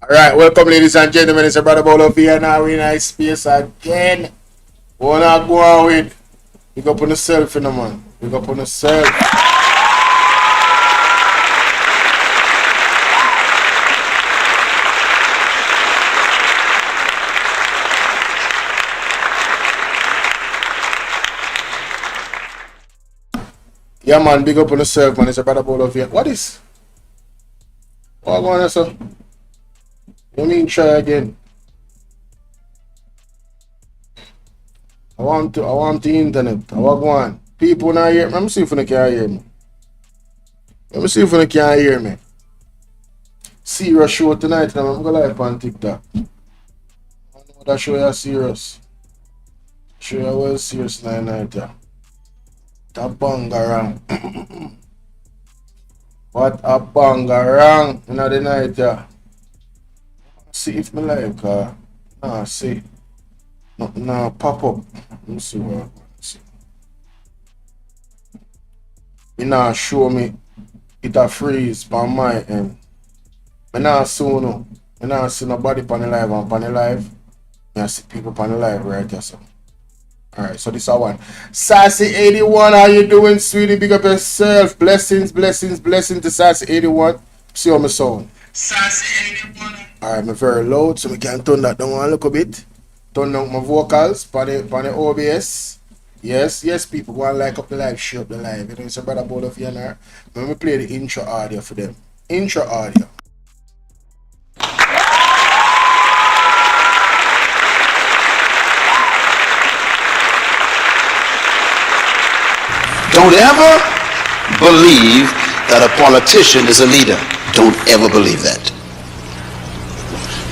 Alright, welcome ladies and gentlemen. It's your brother Bolo here now in a space again. Wanna go on with pick up on yourself, you know, man. Pick up on yourself. Yeah man, big up on yourself, man. It's your brother Bolo here. What is? What going on, sir? You mean try again? I want the internet. I want one. People not hear. Let me see if they can hear me. Let me see if they can hear me. Serious show tonight. Now I'm gonna live on TikTok. I know that show is serious. Show you well serious night. That bangarang. What a bangarang in the night. See if my live car. Nah, see. Nah, pop up. Let me see what I see. You nah show me it a freeze on my end. I nah see no. I nah see nobody on the live and on the live. I see people on the live right there. So. Alright, so this is one. Sassy81, how you doing, sweetie? Big up yourself. Blessings to Sassy81. See how my sound. Sassy81. Alright, I'm very loud, so we can turn that down a little bit. Turn down my vocals for the OBS. Yes, people go and like up the live, share up the live. You know, it's a brother Bolo here now. Let me play the intro audio for them. Intro audio. Don't ever believe that a politician is a leader. Don't ever believe that.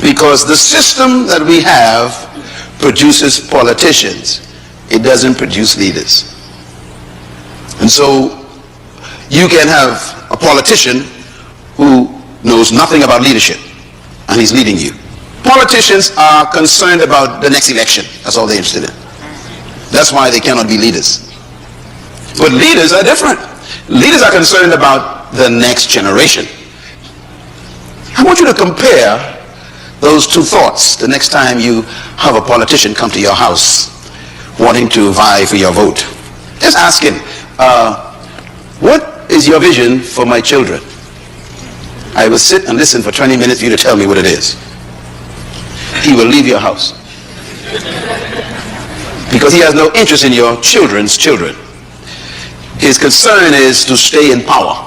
Because the system that we have produces politicians. It doesn't produce leaders. And so you can have a politician who knows nothing about leadership and he's leading you. Politicians are concerned about the next election. That's all they're interested in. That's why they cannot be leaders. But leaders are different. Leaders are concerned about the next generation. I want you to compare those two thoughts the next time you have a politician come to your house wanting to vie for your vote. Just ask him, what is your vision for my children? I will sit and listen for 20 minutes for you to tell me what it is. He will leave your house. Because he has no interest in your children's children. His concern is to stay in power,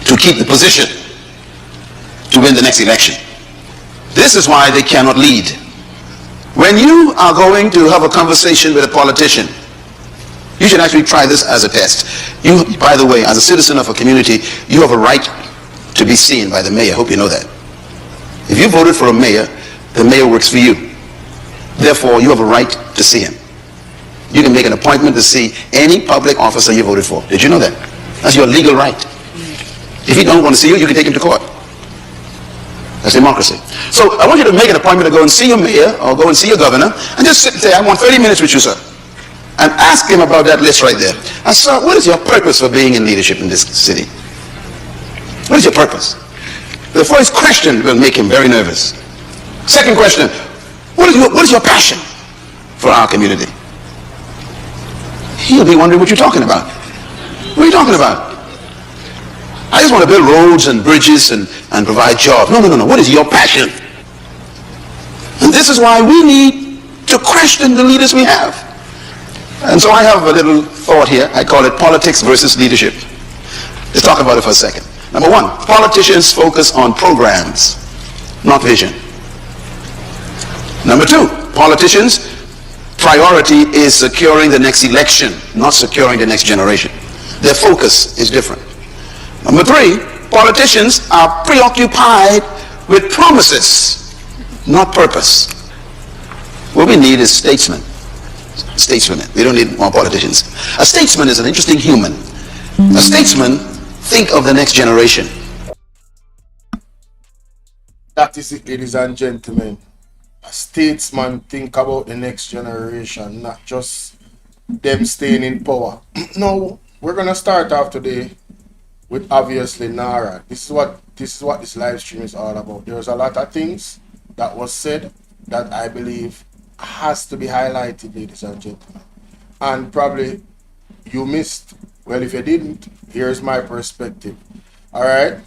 to keep the position, to win the next election. This is why they cannot lead. When you are going to have a conversation with a politician, you should actually try this as a test. You, by the way, as a citizen of a community, you have a right to be seen by the mayor. I hope you know that. If you voted for a mayor, the mayor works for you. Therefore, you have a right to see him. You can make an appointment to see any public officer you voted for. Did you know that? That's your legal right. If he don't want to see you, you can take him to court. That's democracy. So I want you to make an appointment to go and see your mayor or go and see your governor and just sit and say, I want 30 minutes with you, sir. And ask him about that list right there. And sir, what is your purpose for being in leadership in this city? What is your purpose? The first question will make him very nervous. Second question, what is your passion for our community? He'll be wondering what you're talking about. What are you talking about? I just want to build roads and bridges and provide jobs. No. What is your passion? And this is why we need to question the leaders we have. And so I have a little thought here. I call it politics versus leadership. Let's talk about it for a second. Number one, politicians focus on programs, not vision. Number two, politicians' priority is securing the next election, not securing the next generation. Their focus is different. Number three, politicians are preoccupied with promises, not purpose. What we need is statesmen. Statesmen. We don't need more politicians. A statesman is an interesting human. A statesman think of the next generation. That is it, ladies and gentlemen. A statesman think about the next generation, not just them staying in power. Now, we're going to start off today with obviously Narra. This is what this live stream is all about. There's a lot of things that was said that I believe has to be highlighted, ladies and gentlemen. And probably you missed. Well, if you didn't, here's my perspective. All right.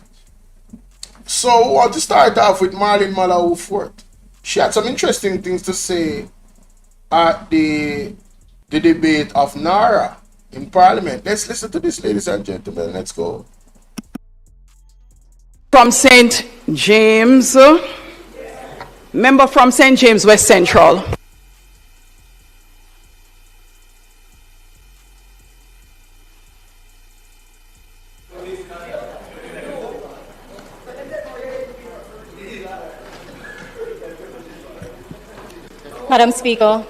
So I want to start off with Marlene Malahoo-Forte. She had some interesting things to say at the debate of Narra in Parliament. Let's listen to this, ladies and gentlemen. Let's go. From St. James, member from St. James West Central. Madam Speaker.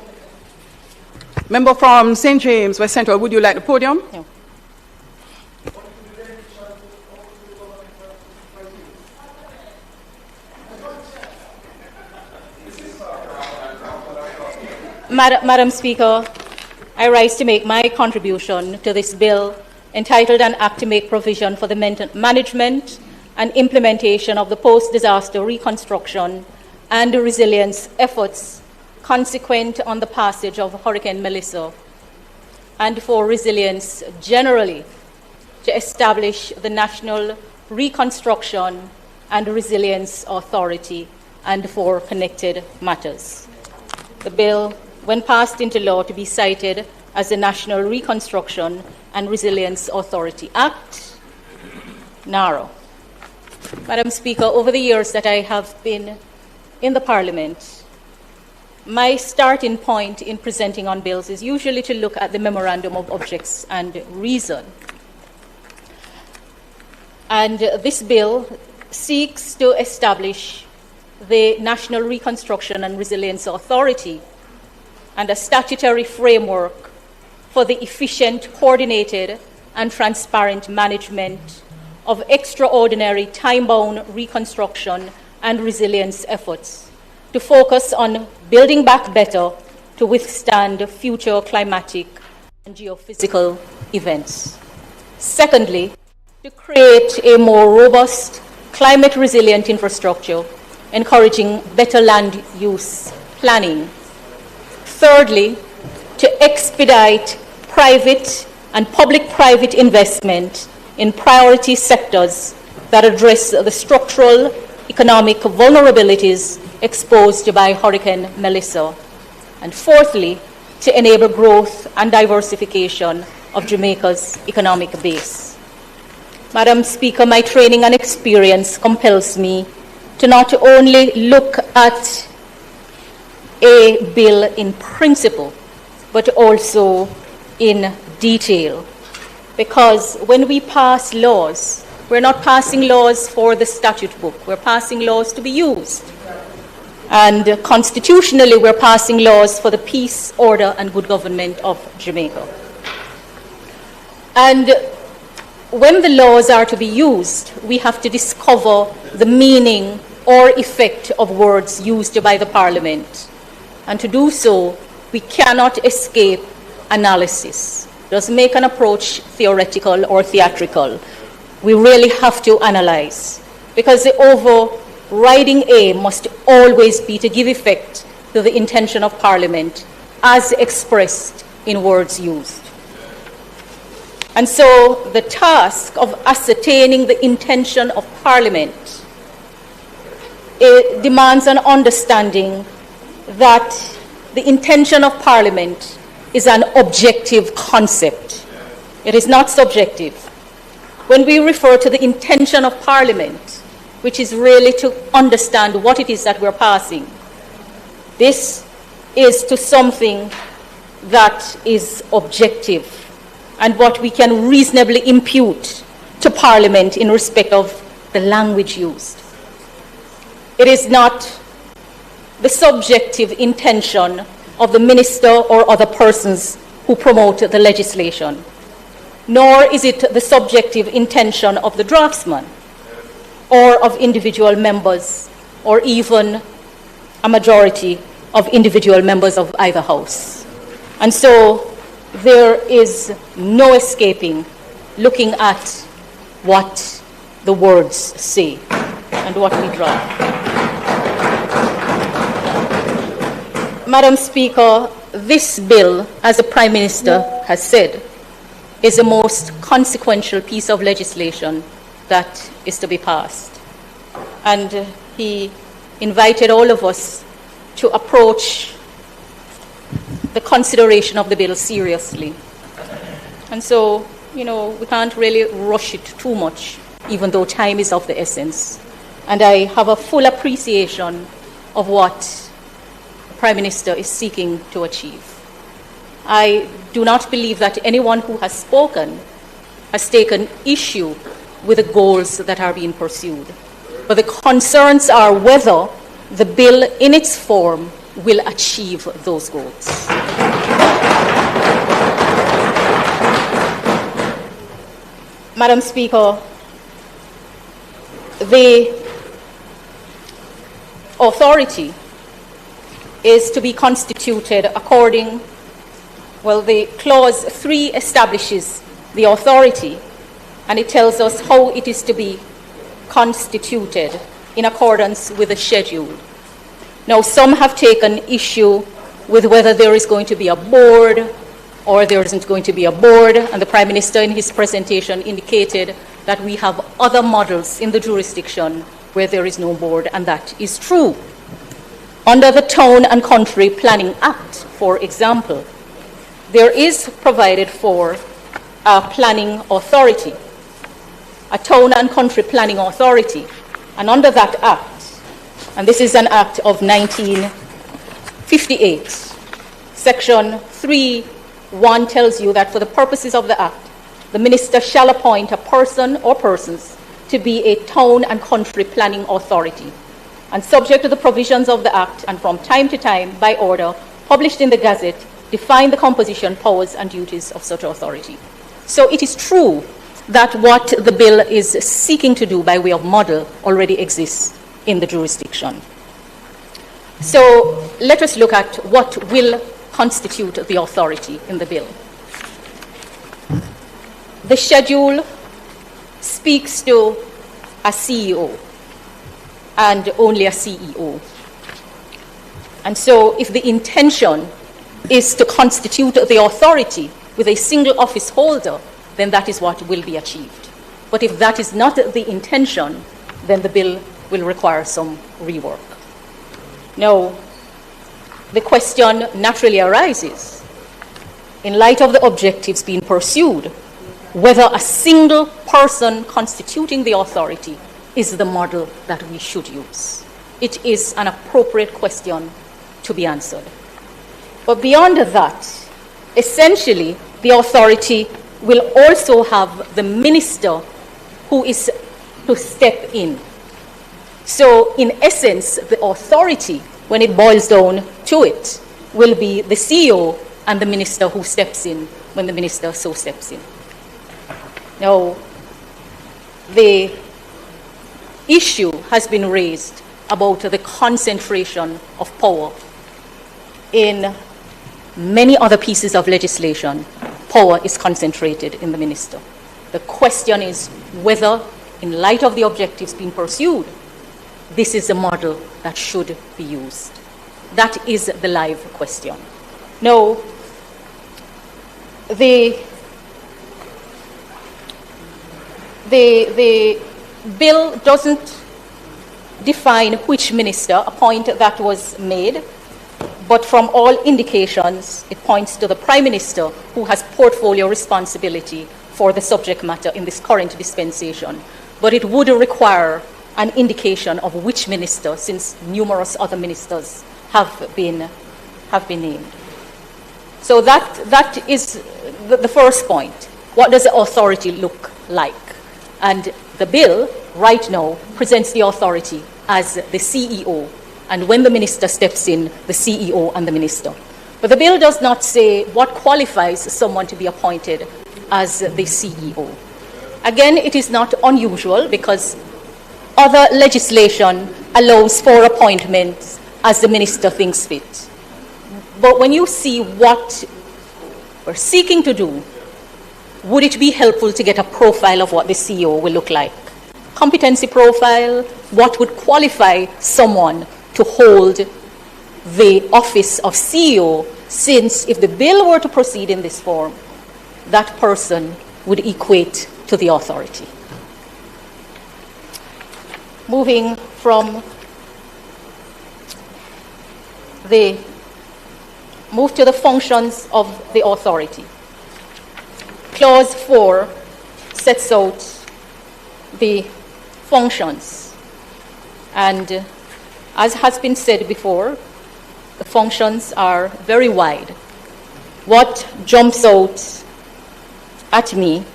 Member from St. James West Central, would you like the podium? No. Madam Speaker, I rise to make my contribution to this bill entitled An Act to Make Provision for the Management and Implementation of the Post-Disaster Reconstruction and Resilience Efforts consequent on the passage of Hurricane Melissa, and for resilience generally, to establish the National Reconstruction and Resilience Authority and for connected matters. The bill, when passed into law, to be cited as the National Reconstruction and Resilience Authority Act, Narra. Madam Speaker, over the years that I have been in the Parliament, my starting point in presenting on bills is usually to look at the Memorandum of Objects and Reason. And this bill seeks to establish the National Reconstruction and Resilience Authority and a statutory framework for the efficient, coordinated, and transparent management of extraordinary time-bound reconstruction and resilience efforts, to focus on building back better to withstand future climatic and geophysical events. Secondly, to create a more robust, climate-resilient infrastructure, encouraging better land use planning. Thirdly, to expedite private and public-private investment in priority sectors that address the structural economic vulnerabilities exposed by Hurricane Melissa. And fourthly, to enable growth and diversification of Jamaica's economic base. Madam Speaker, my training and experience compels me to not only look at a bill in principle, but also in detail. Because when we pass laws, we're not passing laws for the statute book, we're passing laws to be used. And constitutionally, we're passing laws for the peace, order, and good government of Jamaica. And when the laws are to be used, we have to discover the meaning or effect of words used by the Parliament. And to do so, we cannot escape analysis. It doesn't make an approach theoretical or theatrical. We really have to analyze, because the overriding aim must always be to give effect to the intention of Parliament as expressed in words used. And so the task of ascertaining the intention of Parliament, it demands an understanding that the intention of Parliament is an objective concept. It is not subjective. When we refer to the intention of Parliament, which is really to understand what it is that we're passing, this is to something that is objective and what we can reasonably impute to Parliament in respect of the language used. It is not the subjective intention of the minister or other persons who promote the legislation, nor is it the subjective intention of the draftsman or of individual members, or even a majority of individual members of either house. And so there is no escaping looking at what the words say and what we draft. Madam Speaker, this bill, as the Prime Minister has said, is the most consequential piece of legislation that is to be passed. And he invited all of us to approach the consideration of the bill seriously. And so, we can't really rush it too much, even though time is of the essence. And I have a full appreciation of what the Prime Minister is seeking to achieve. I do not believe that anyone who has spoken has taken issue with the goals that are being pursued. But the concerns are whether the bill in its form will achieve those goals. Madam Speaker, the authority is to be constituted according, the clause 3 establishes the authority, and it tells us how it is to be constituted in accordance with the schedule. Now, some have taken issue with whether there is going to be a board or there isn't going to be a board, and the Prime Minister in his presentation indicated that we have other models in the jurisdiction where there is no board, and that is true. Under the Town and Country Planning Act, for example, there is provided for a planning authority, a Town and Country Planning Authority, and under that act, and this is an act of 1958, Section 3(1) tells you that for the purposes of the act, the minister shall appoint a person or persons to be a town and country planning authority, and subject to the provisions of the act, and from time to time, by order, published in the Gazette, define the composition, powers, and duties of such authority. So it is true that what the bill is seeking to do by way of model already exists in the jurisdiction. So let us look at what will constitute the authority in the bill. The schedule speaks to a CEO and only a CEO. And so if the intention is to constitute the authority with a single office holder, then that is what will be achieved. But if that is not the intention, then the bill will require some rework. Now, the question naturally arises, in light of the objectives being pursued, whether a single person constituting the authority is the model that we should use. It is an appropriate question to be answered. But beyond that, essentially, the authority will also have the minister who is to step in. So, in essence, the authority, when it boils down to it, will be the CEO and the minister who steps in when the minister so steps in. Now, the issue has been raised about the concentration of power. In many other pieces of legislation, power is concentrated in the minister. The question is whether, in light of the objectives being pursued, this is the model that should be used. That is the live question. Now, the bill doesn't define which minister, a point that was made, but from all indications, it points to the Prime Minister, who has portfolio responsibility for the subject matter in this current dispensation. But it would require an indication of which minister, since numerous other ministers have been named. So that is the first point. What does the authority look like? And the bill right now presents the authority as the CEO, and when the minister steps in, the CEO and the minister. But the bill does not say what qualifies someone to be appointed as the CEO. Again, it is not unusual because other legislation allows for appointments as the minister thinks fit. But when you see what we're seeking to do, would it be helpful to get a profile of what the CEO will look like? Competency profile, what would qualify someone to hold the office of CEO, since if the bill were to proceed in this form, that person would equate to the authority. Moving from move to the functions of the authority. Clause 4 sets out the functions. And as has been said before, the functions are very wide. What jumps out at me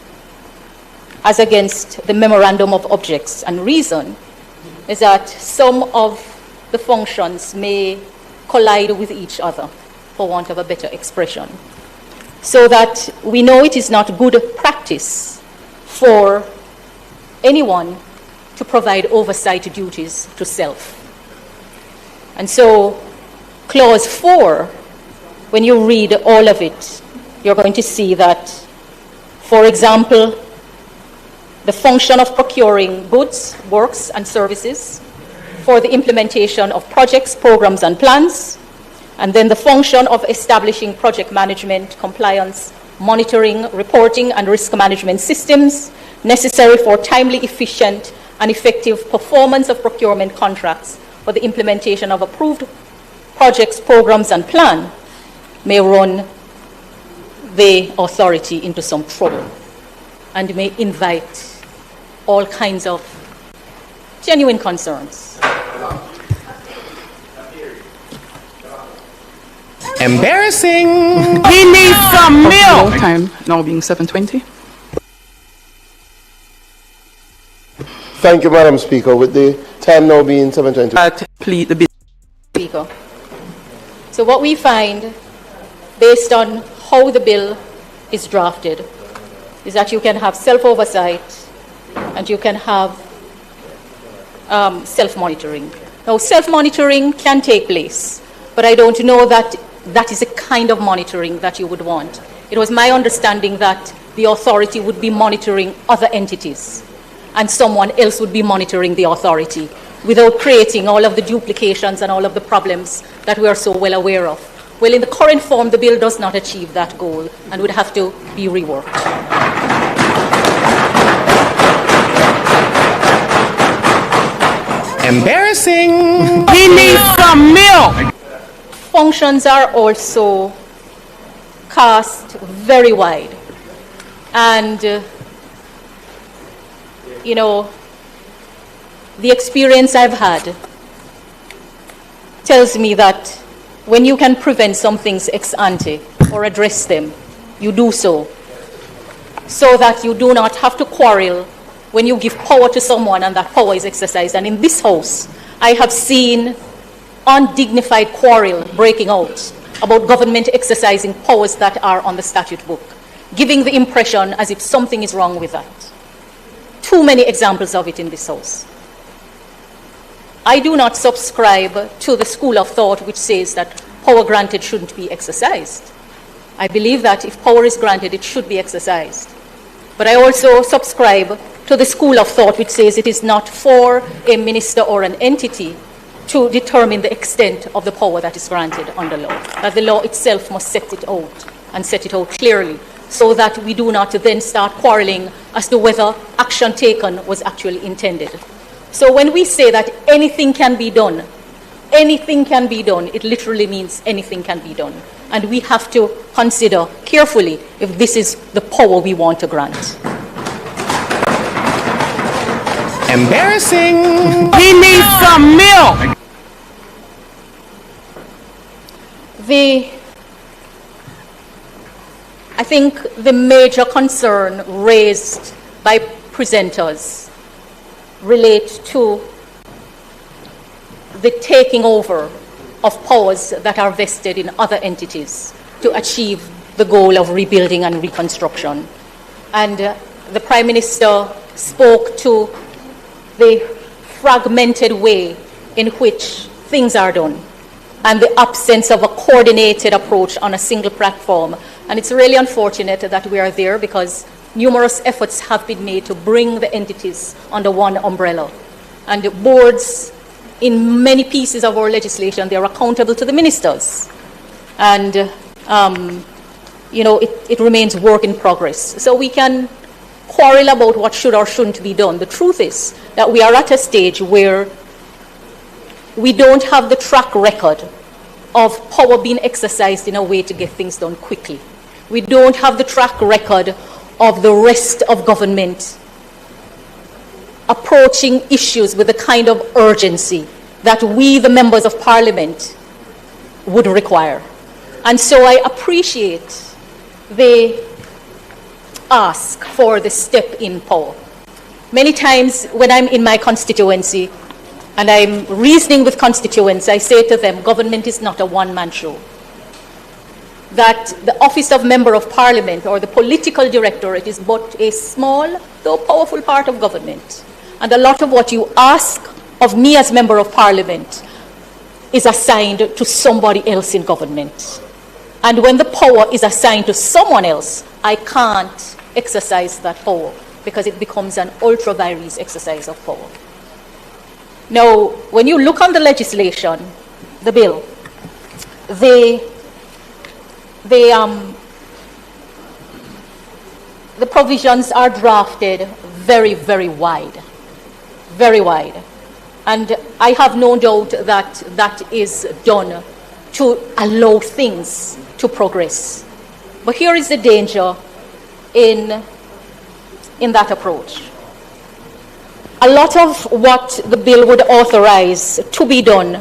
as against the memorandum of objects and reason is that some of the functions may collide with each other, for want of a better expression, so that we know it is not good practice for anyone to provide oversight duties to self. And so clause 4, when you read all of it, you're going to see that, for example, the function of procuring goods, works, and services for the implementation of projects, programs, and plans, and then the function of establishing project management, compliance, monitoring, reporting, and risk management systems necessary for timely, efficient, and effective performance of procurement contracts for the implementation of approved projects, programs, and plan, may run the authority into some trouble and may invite all kinds of genuine concerns. Embarrassing. We need some milk. Time now being 7:20. Thank you, Madam Speaker. With the time now being 7:20. Plead the bill. Speaker. So what we find, based on how the bill is drafted, is that you can have self-oversight and you can have self-monitoring. Now, self-monitoring can take place, but I don't know that that is a kind of monitoring that you would want. It was my understanding that the authority would be monitoring other entities and someone else would be monitoring the authority without creating all of the duplications and all of the problems that we are so well aware of. Well, in the current form, the bill does not achieve that goal and would have to be reworked. Embarrassing. We need some milk. Functions are also cast very wide. And, you know, the experience I've had tells me that when you can prevent some things ex ante or address them, you do so that you do not have to quarrel when you give power to someone and that power is exercised. And in this House, I have seen undignified quarrel breaking out about government exercising powers that are on the statute book, giving the impression as if something is wrong with that. Too many examples of it in this House. I do not subscribe to the school of thought which says that power granted shouldn't be exercised. I believe that if power is granted, it should be exercised. But I also subscribe to the school of thought which says it is not for a minister or an entity to determine the extent of the power that is granted under law, that the law itself must set it out and set it out clearly, so that we do not then start quarreling as to whether action taken was actually intended. So when we say that anything can be done, it literally means anything can be done. And we have to consider carefully if this is the power we want to grant. Embarrassing. We need some milk. I think the major concern raised by presenters relate to the taking over of powers that are vested in other entities to achieve the goal of rebuilding and reconstruction. And the Prime Minister spoke to the fragmented way in which things are done and the absence of a coordinated approach on a single platform. And it's really unfortunate that we are there, because numerous efforts have been made to bring the entities under one umbrella. And the boards, in many pieces of our legislation, they are accountable to the ministers. And, it remains work in progress. So we can quarrel about what should or shouldn't be done. The truth is that we are at a stage where we don't have the track record of power being exercised in a way to get things done quickly. We don't have the track record of the rest of government approaching issues with the kind of urgency that we, the members of parliament, would require. And so I appreciate the ask for the step in power. Many times when I'm in my constituency and I'm reasoning with constituents, I say to them, government is not a one-man show. That the office of member of parliament or the political directorate is but a small, though powerful part of government. And a lot of what you ask of me as member of parliament is assigned to somebody else in government. And when the power is assigned to someone else, I can't exercise that power because it becomes an ultra vires exercise of power. Now, when you look on the legislation, the bill, the provisions are drafted very, very wide. Very wide. And I have no doubt that that is done to allow things to progress. But here is the danger in that approach. A lot of what the bill would authorize to be done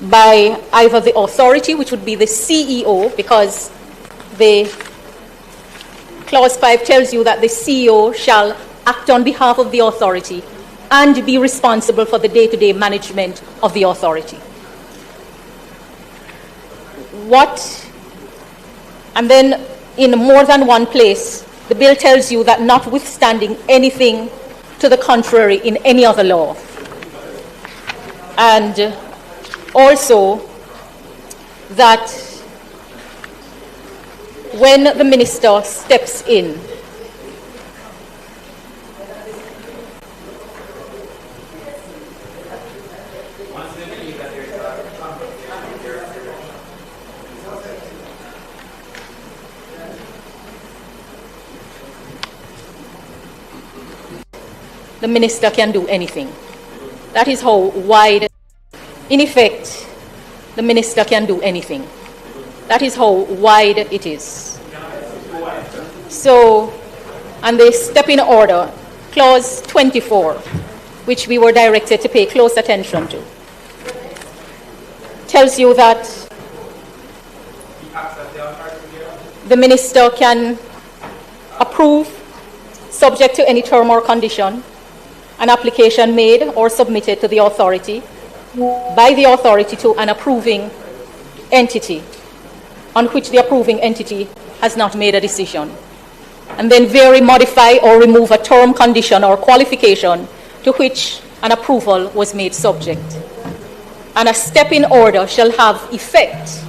by either the authority, which would be the CEO, because the Clause 5 tells you that the CEO shall act on behalf of the authority and be responsible for the day-to-day management of the authority. And then in more than one place, the bill tells you that notwithstanding anything to the contrary in any other law, and also that when the minister steps in, the minister can do anything. That is how wide, in effect, the minister can do anything. That is how wide it is. So, and the step in order, clause 24, which we were directed to pay close attention to, tells you that the minister can approve, subject to any term or condition, an application made or submitted to the authority by the authority to an approving entity on which the approving entity has not made a decision, and then vary, modify, or remove a term, condition, or qualification to which an approval was made subject. And a step in order shall have effect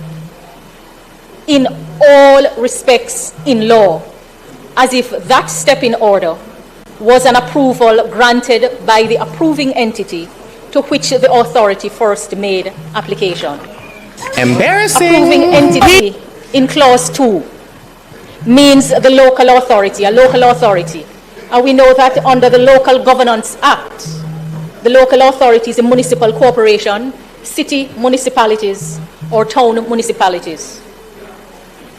in all respects in law, as if that step in order was an approval granted by the approving entity to which the authority first made application. Embarrassing. Approving entity in clause 2 means the local authority, a local authority. And we know that under the Local Governance Act, the local authority is a municipal corporation, city municipalities, or town municipalities,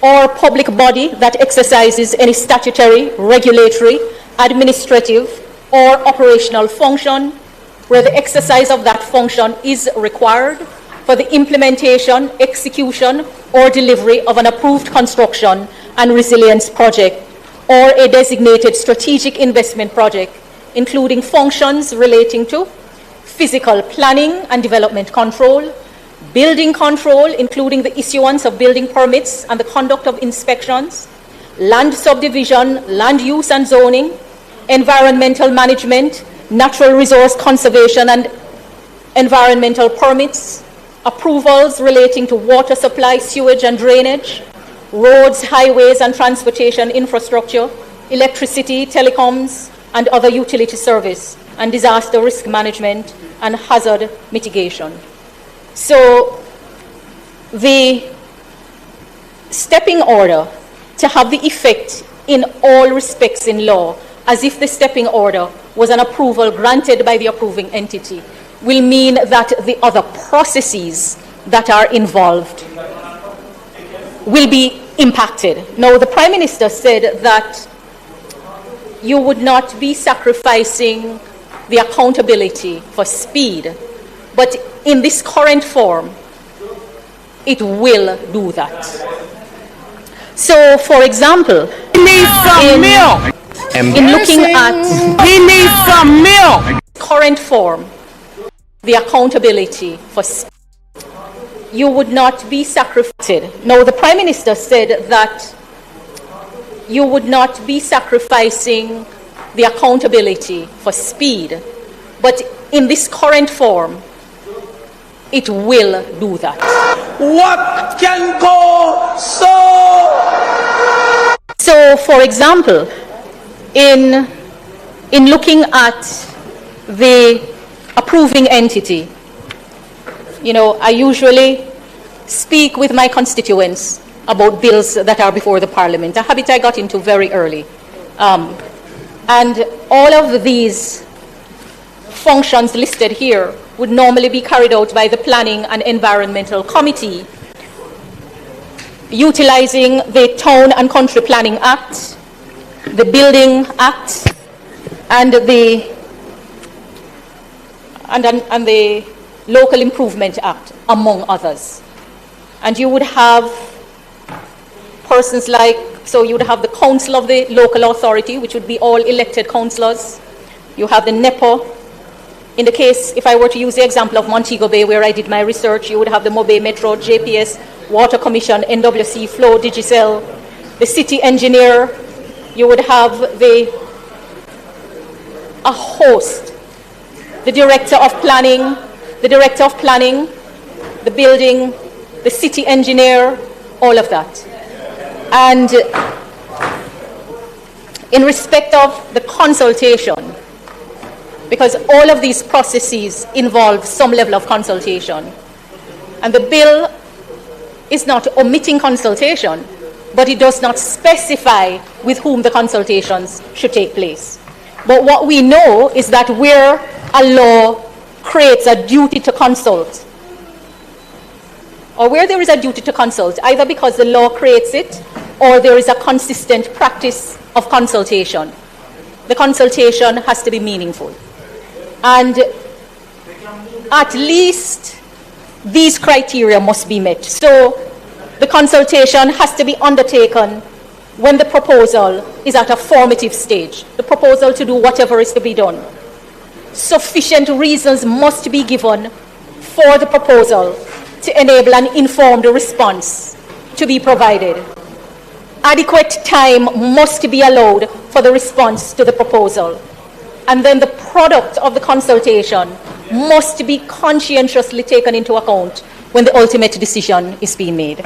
or public body that exercises any statutory, regulatory, administrative, or operational function where the exercise of that function is required for the implementation, execution, or delivery of an approved construction and resilience project or a designated strategic investment project, including functions relating to physical planning and development control, building control, including the issuance of building permits and the conduct of inspections, land subdivision, land use and zoning, environmental management, natural resource conservation and environmental permits, approvals relating to water supply, sewage and drainage, roads, highways and transportation infrastructure, electricity, telecoms, and other utility service, and disaster risk management and hazard mitigation. So the stepping order to have the effect in all respects in law, as if the stepping order was an approval granted by the approving entity, will mean that the other processes that are involved will be impacted. Now, the Prime Minister said that you would not be sacrificing the accountability for speed, but in this current form, it will do that. So, for example, He needs some milk. in looking at He needs some milk. current form, the accountability for speed, you would not be sacrificed. Now, the Prime Minister said that you would not be sacrificing the accountability for speed, but in this current form, it will do that. What can go so? So, for example, in looking at the approving entity, you know, I usually speak with my constituents about bills that are before the Parliament, a habit I got into very early. And all of these functions listed here would normally be carried out by the Planning and Environmental Committee, utilizing the Town and Country Planning Act, the Building Act, and the Local Improvement Act, among others. And you would have persons like, so you would have the Council of the Local Authority, which would be all elected councillors. You have the NEPO. In the case, if I were to use the example of Montego Bay, where I did my research, you would have the Mobe Metro, JPS, Water Commission, NWC, Flow, Digicel, the City Engineer. You would have a host, the Director of Planning, the Building, the City Engineer, all of that. And in respect of the consultation, because all of these processes involve some level of consultation, and the bill is not omitting consultation, but it does not specify with whom the consultations should take place. But what we know is that where a law creates a duty to consult, or where there is a duty to consult, either because the law creates it or there is a consistent practice of consultation, the consultation has to be meaningful. And at least these criteria must be met. So the consultation has to be undertaken when the proposal is at a formative stage, the proposal to do whatever is to be done. Sufficient reasons must be given for the proposal to enable an informed response to be provided. Adequate time must be allowed for the response to the proposal. And then the product of the consultation must be conscientiously taken into account when the ultimate decision is being made.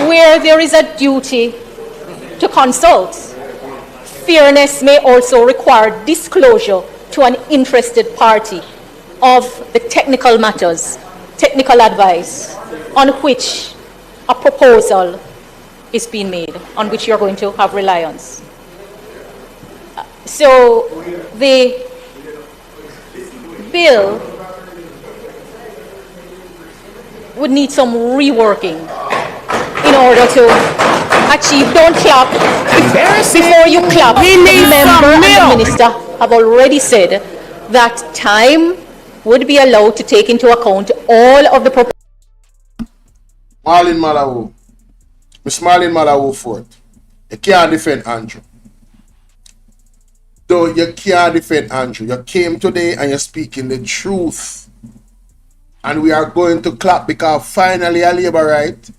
Where there is a duty to consult, fairness may also require disclosure to an interested party of the technical matters, technical advice on which a proposal is being made, on which you're going to have reliance. So the bill would need some reworking in order to achieve. Don't clap. Before you clap, the member and the minister have already said that time would be allowed to take into account all of the proposals. Marlene Malahoo, Miss Marlene Malahoo-Forte, you can't defend Andrew. Though you can't defend Andrew. You came today and you're speaking the truth. And we are going to clap because finally a labor right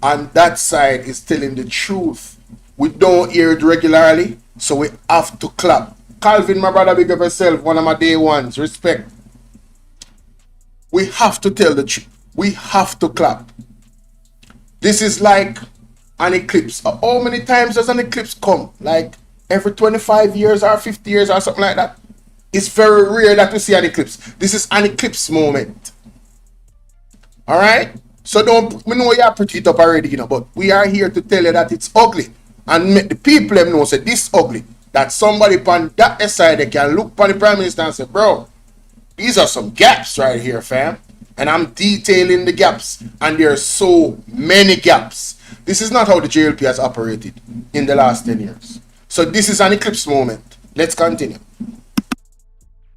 on that side is telling the truth. We don't hear it regularly, so we have to clap. Calvin, my brother, big up yourself, one of my day ones. Respect. We have to tell the truth. We have to clap. This is like an eclipse. How many times does an eclipse come? Like every 25 years or 50 years or something like that? It's very rare that we see an eclipse. This is an eclipse moment. Alright? So we know you have pretty it up already, but we are here to tell you that it's ugly. And make the people them know say this ugly. That somebody on that side they can look upon the Prime Minister and say, bro, these are some gaps right here, fam. And I'm detailing the gaps. And there are so many gaps. This is not how the JLP has operated in the last 10 years. So this is an eclipse moment. Let's continue.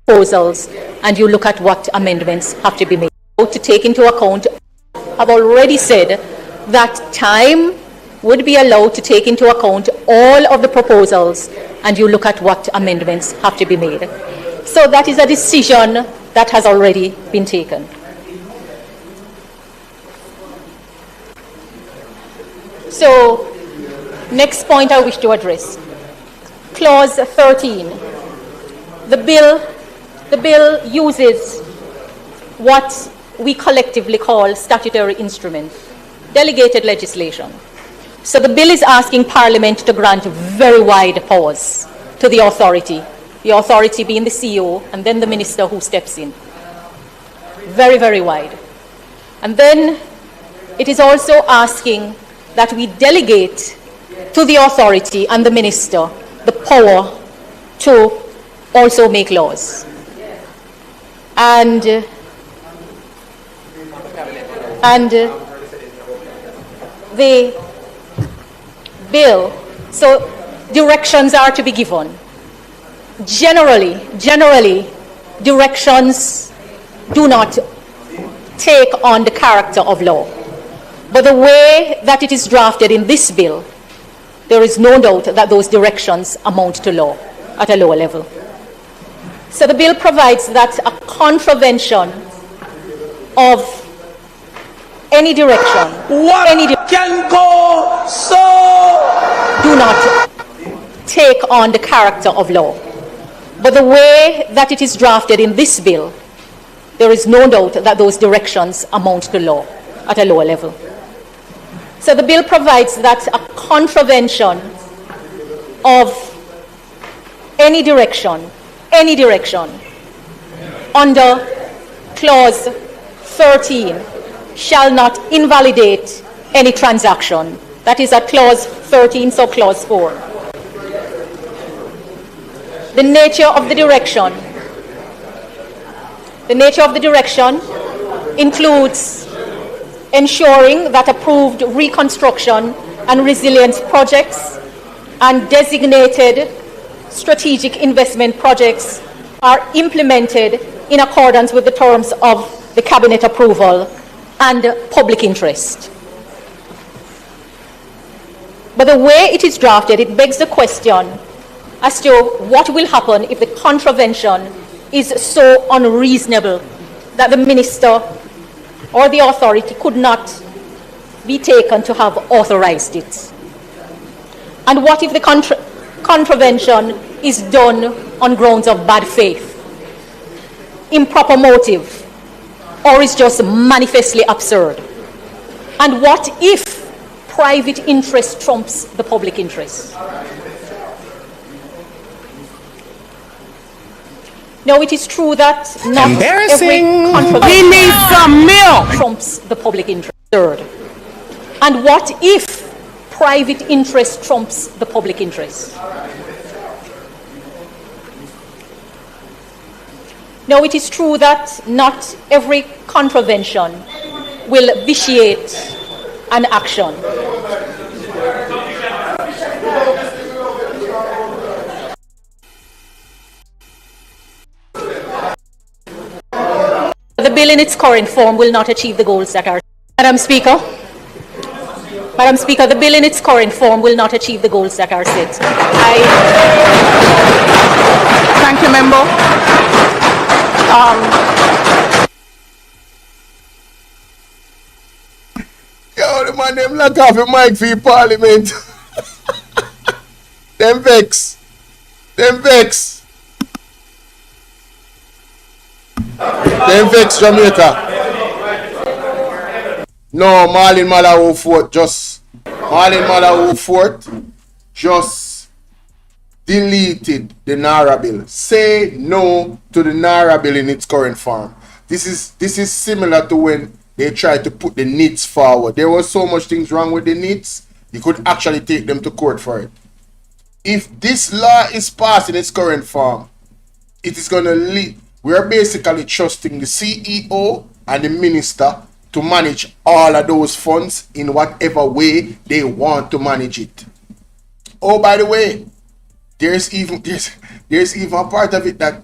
Proposals, and you look at what amendments have to be made. To take into account, I've already said that time would be allowed to take into account all of the proposals, and you look at what amendments have to be made. So that is a decision that has already been taken. So, next point I wish to address. Clause 13. The bill uses what we collectively call statutory instruments, delegated legislation. So the bill is asking Parliament to grant very wide powers to the authority being the CEO and then the minister who steps in. Very, very wide. And then it is also asking that we delegate to the authority and the minister the power to also make laws. And the bill, so directions are to be given. Generally, directions do not take on the character of law. But the way that it is drafted in this bill, there is no doubt that those directions amount to law at a lower level. So the bill provides that a contravention of any direction, can go so do not take on the character of law. But the way that it is drafted in this bill, there is no doubt that those directions amount to law at a lower level. So the bill provides that a contravention of any direction under clause 13 shall not invalidate any transaction. That is at clause 13, so clause 4. The nature of the direction includes ensuring that approved reconstruction and resilience projects and designated strategic investment projects are implemented in accordance with the terms of the cabinet approval and public interest. But the way it is drafted, it begs the question as to what will happen if the contravention is so unreasonable that the minister or the authority could not be taken to have authorized it. And what if the contravention is done on grounds of bad faith, improper motive, or is just manifestly absurd? And what if private interest trumps the public interest? Now, it is true that not every contravention trumps the public interest. And what if private interest trumps the public interest? Now, it is true that not every contravention will vitiate an action. The bill in its current form will not achieve the goals that are. Madam Speaker, the bill in its current form will not achieve the goals that are set. Thank you, member. Yo, the man them lock off the mic for Parliament. Them vex. Them vex. Them vex Jamaica. No, Marlene Malahoo-Forte just deleted the Narra bill. Say no to the Narra bill in its current form. This is similar to when they tried to put the NITs forward. There was so much things wrong with the NITs, you could actually take them to court for it. If this law is passed in its current form, it is going to lead. We are basically trusting the CEO and the minister to manage all of those funds in whatever way they want to manage it. Oh, by the way, there's even a part of it that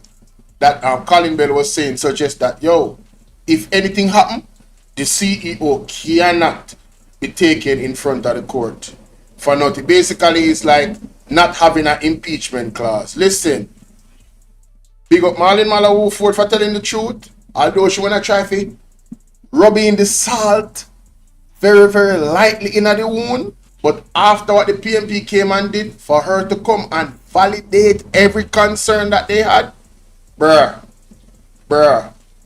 Colin Bell was saying suggests that, yo, if anything happen, the CEO cannot be taken in front of the court for nothing. Basically, it's like not having an impeachment clause. Listen, big up Marlene Malahoo-Forte for telling the truth. Although she wanna try to rub in the salt very, very lightly in the wound. But after what the PMP came and did, for her to come and validate every concern that they had, bruh,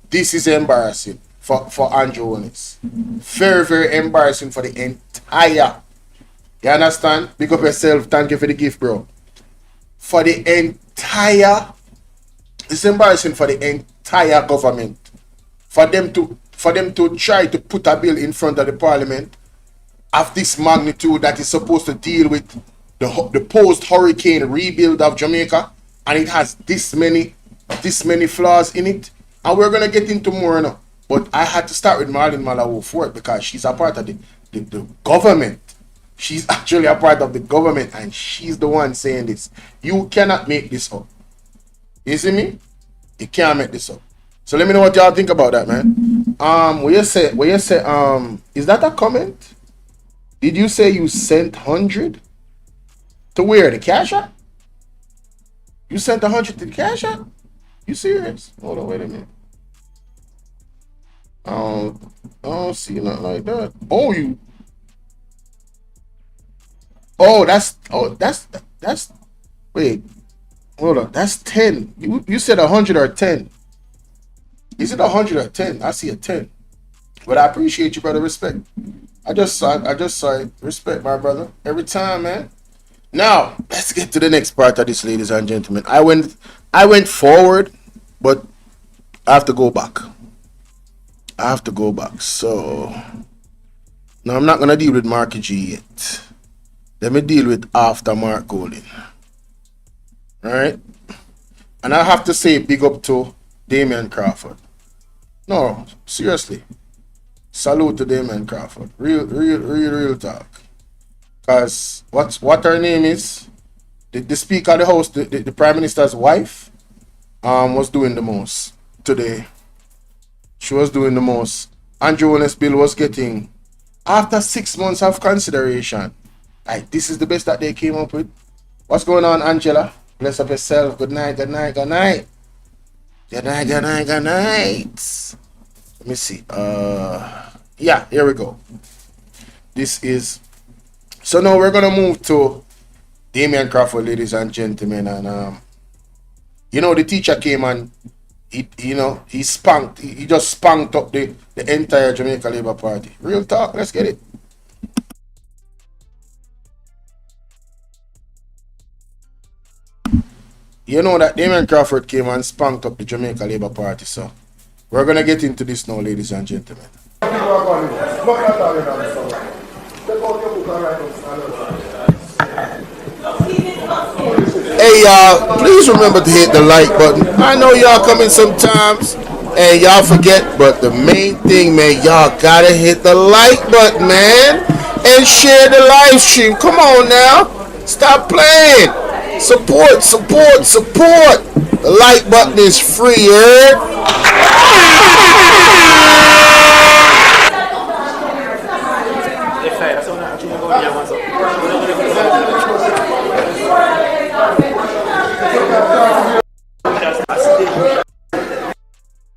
this is embarrassing for Andrew Holness. Very, very embarrassing for the entire. You understand? Pick up yourself. Thank you for the gift, bro. For the entire, it's embarrassing for the entire government. For them to try to put a bill in front of the parliament of this magnitude that is supposed to deal with the post-hurricane rebuild of Jamaica, and it has this many flaws in it. And we're gonna get into more now. But I had to start with Marlene Malahoo-Forte because she's a part of the government. She's actually a part of the government, and she's the one saying this. You cannot make this up. You see me? You can't make this up. So let me know what y'all think about that, man. What you say, is that a comment? Did you say you sent 100 to where? The Cash App? You sent 100 to the Cash App? You serious? Hold on, wait a minute. I don't see nothing like that. That's wait, hold on, that's 10. You said 100 or 10. Is it 100 or 10? I see a 10. But I appreciate you, brother. Respect. I just saw it. Respect, my brother. Every time, man. Now, let's get to the next part of this, ladies and gentlemen. I went forward, but I have to go back. So now I'm not gonna deal with Mark G yet. Let me deal with after Mark Golding. Alright? And I have to say big up to Damion Crawford. No, seriously. Salute to Damion Crawford. Real talk. Because what her name is, the Speaker of the House, the Prime Minister's wife, was doing the most today. She was doing the most. Andrew Holness bill was getting, after 6 months of consideration, like, this is the best that they came up with. What's going on, Angela? Bless up yourself. Good night. Good night. Let me see. Yeah, here we go. This is, so now we're gonna move to Damion Crawford, ladies and gentlemen. And the teacher came and he just spanked up the entire Jamaica Labour Party. Real talk. Let's get it. You know that Damion Crawford came and spanked up the Jamaica Labour Party, so we're gonna get into this now, ladies and gentlemen. Hey y'all, please remember to hit the like button. I know y'all come in sometimes and y'all forget, but the main thing, man, y'all gotta hit the like button, man, and share the live stream. Come on now, stop playing. Support. The like button is free,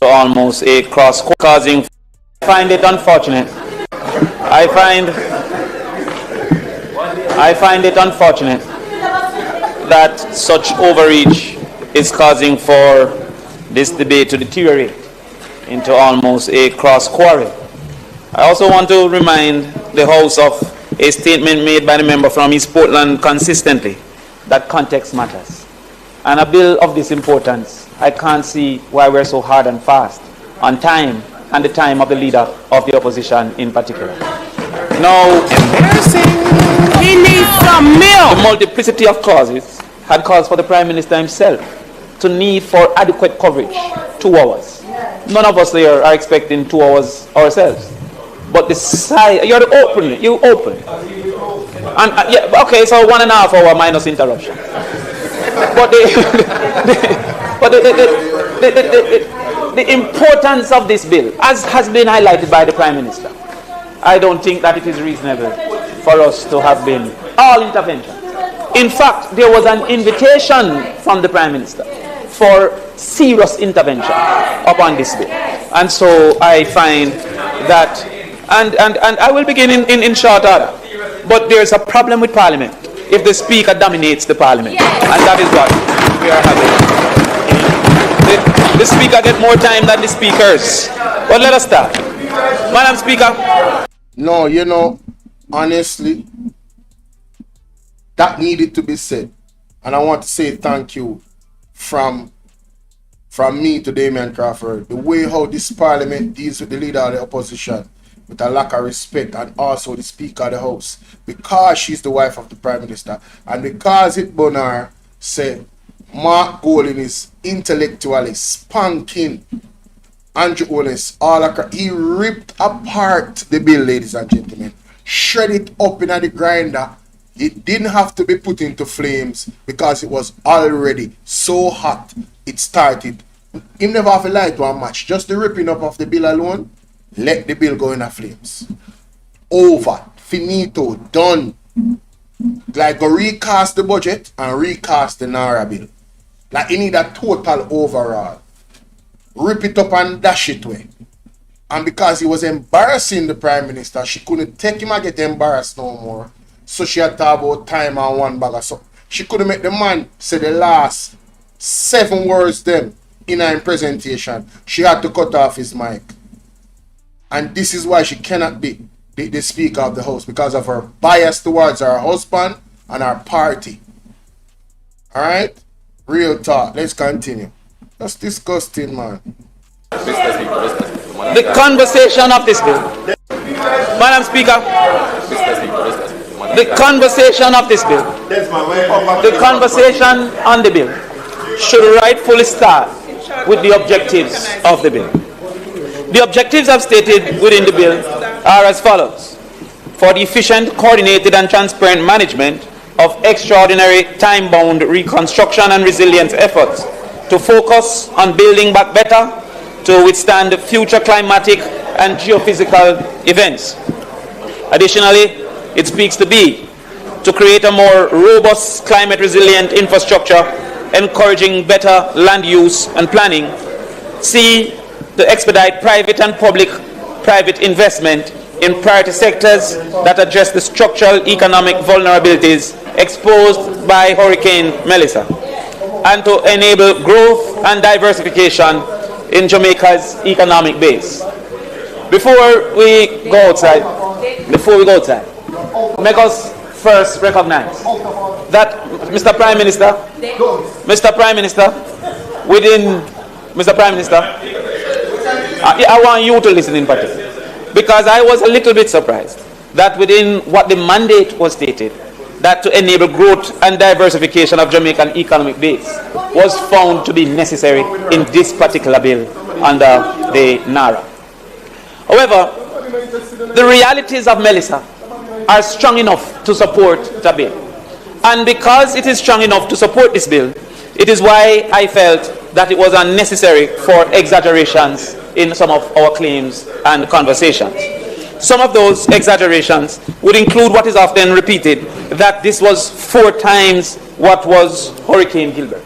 Almost a cross causing. I find it unfortunate. I find it unfortunate that such overreach is causing for this debate to deteriorate into almost a cross quarrel. I also want to remind the House of a statement made by the member from East Portland consistently, that context matters. And a bill of this importance, I can't see why we're so hard and fast on time and the time of the leader of the opposition in particular. Now, He needs some milk. the multiplicity of causes had caused for the Prime Minister himself to need for adequate coverage 2 hours. None of us there are expecting 2 hours ourselves. But the side, you open. And yeah, okay, so 1.5 hours minus interruption. But the importance of this bill, as has been highlighted by the Prime Minister, I don't think that it is reasonable for us to have been all intervention. In fact, there was an invitation from the Prime Minister for serious intervention upon this bill. And so I find that, and I will begin in short order, but there's a problem with Parliament if the Speaker dominates the Parliament. And that is what we are having. The Speaker gets more time than the speakers. But let us start. Madam Speaker. No, you know, honestly, that needed to be said. And I want to say thank you from me to Damion Crawford. The way how this Parliament deals with the leader of the opposition with a lack of respect, and also the Speaker of the House, because she's the wife of the Prime Minister, and because it Bonar said Mark Golding is intellectually spanking Andrew Holness he ripped apart the bill, ladies and gentlemen, shred it up in the grinder. It didn't have to be put into flames because it was already so hot. It started. He never have a light one match. Just the ripping up of the bill alone, let the bill go in the flames. Over. Finito. Done. Like go recast the budget and recast the Narra bill. Like you need a total overall. Rip it up and dash it away. And because he was embarrassing the Prime Minister, she couldn't take him and get embarrassed no more. So she had to talk about time and one bag of something. She couldn't make the man say the last 7 words them in her presentation. She had to cut off his mic. And this is why she cannot be the Speaker of the House, because of her bias towards her husband and her party. Alright? Real talk. Let's continue. That's disgusting, man. The conversation of this bill. Madam Speaker. The conversation of this bill. The conversation on the bill should rightfully start with the objectives of the bill. The objectives I've stated within the bill are as follows: for the efficient, coordinated and transparent management of extraordinary time-bound reconstruction and resilience efforts to focus on building back better to withstand future climatic and geophysical events. Additionally, it speaks to B, to create a more robust climate resilient infrastructure, encouraging better land use and planning. C, to expedite private and public-private investment in priority sectors that address the structural economic vulnerabilities exposed by Hurricane Melissa, and to enable growth and diversification in Jamaica's economic base. Before we go outside, make us first recognize that Mr. Prime Minister, I want you to listen in particular, because I was a little bit surprised that within what the mandate was stated, that to enable growth and diversification of Jamaican economic base was found to be necessary in this particular bill under the Narra. However, the realities of Melissa are strong enough to support the bill. And because it is strong enough to support this bill, it is why I felt that it was unnecessary for exaggerations in some of our claims and conversations. Some of those exaggerations would include what is often repeated, that this was 4 times what was Hurricane Gilbert.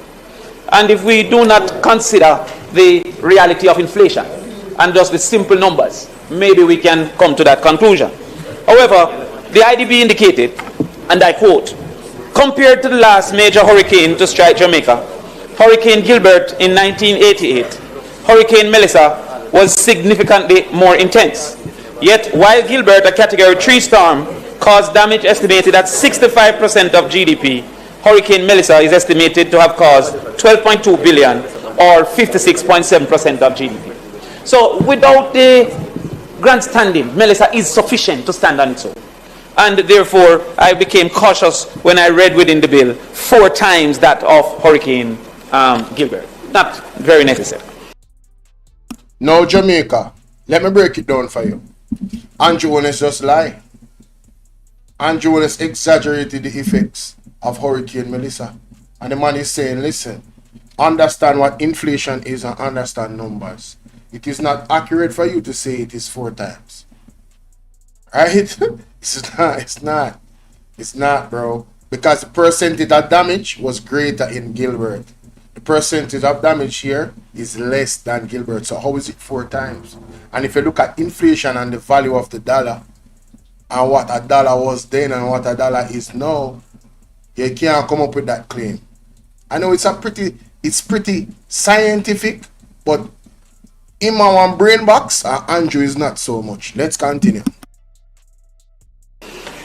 And if we do not consider the reality of inflation and just the simple numbers, maybe we can come to that conclusion. However, the IDB indicated, and I quote, Compared to the last major hurricane to strike Jamaica, Hurricane Gilbert in 1988, Hurricane Melissa was significantly more intense. Yet, while Gilbert, a Category 3 storm, caused damage estimated at 65% of GDP, Hurricane Melissa is estimated to have caused 12.2 billion or 56.7% of GDP. So without the grandstanding, Melissa is sufficient to stand on its own. And therefore, I became cautious when I read within the bill 4 times that of Hurricane Gilbert. Not very necessary. Now, Jamaica, let me break it down for you. Andrew Holness just lie. Andrew Holness exaggerated the effects of Hurricane Melissa. And the man is saying, listen, understand what inflation is and understand numbers. It is not accurate for you to say it is 4 times. Right? It's not, bro. Because the percentage of damage was greater in Gilbert. The percentage of damage here is less than Gilbert. So how is it 4 times? And if you look at inflation and the value of the dollar, and what a dollar was then and what a dollar is now, you can't come up with that claim. I know it's pretty scientific, but in my one brain box, Andrew is not so much. Let's continue.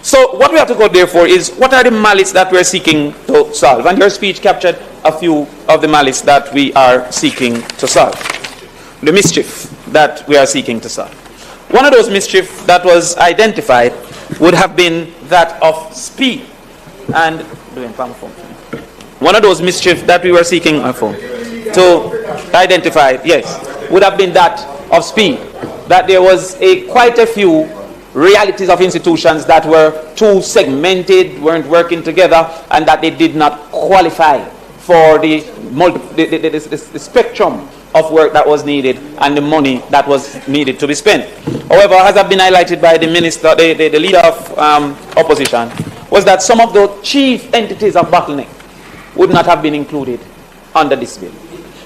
So what we have to go therefore is, what are the malice that we're seeking to solve? And your speech captured a few of the malice that we are seeking to solve. The mischief that we are seeking to solve. One of those mischief that was identified would have been that of speed. And one of those mischief that we were seeking to identify, yes, would have been that of speed. That there was quite a few realities of institutions that were too segmented, weren't working together, and that they did not qualify for the spectrum of work that was needed and the money that was needed to be spent. However, as has been highlighted by the minister, the leader of opposition, was that some of the chief entities of bottleneck would not have been included under this bill.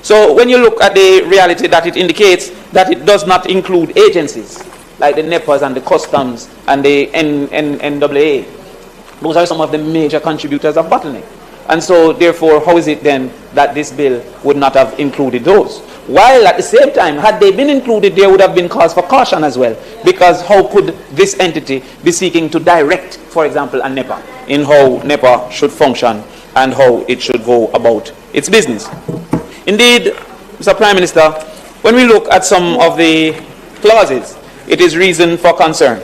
So when you look at the reality that it indicates, that it does not include agencies like the NEPAs and the customs and the NAA. Those are some of the major contributors of bottleneck. And so therefore, how is it then that this bill would not have included those? While at the same time, had they been included, there would have been cause for caution as well. Because how could this entity be seeking to direct, for example, a NEPA in how NEPA should function and how it should go about its business? Indeed, Mr. Prime Minister, when we look at some of the clauses, it is reason for concern.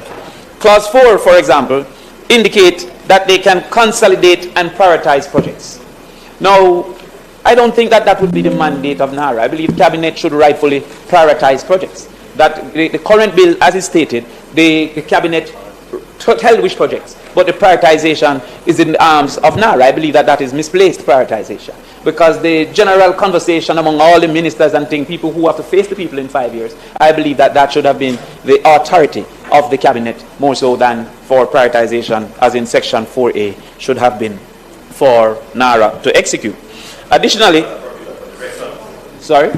Clause 4, for example, indicate that they can consolidate and prioritize projects. Now, I don't think that that would be the mandate of Narra. I believe Cabinet should rightfully prioritize projects. That the current bill, as is stated, the Cabinet tell which projects, but the prioritization is in the arms of Narra. I believe that that is misplaced prioritization, because the general conversation among all the ministers and people who have to face the people in 5 years, I believe that that should have been the authority of the Cabinet more so than for prioritization, as in section 4A should have been for Narra to execute. Additionally, sorry?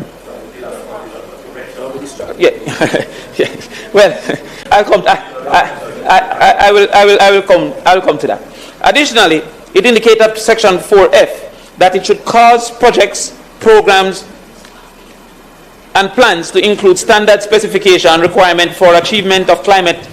Yeah. Well, I'll come. I will come to that. Additionally, it indicated section 4F that it should cause projects, programs, and plans to include standard specification and requirement for achievement of climate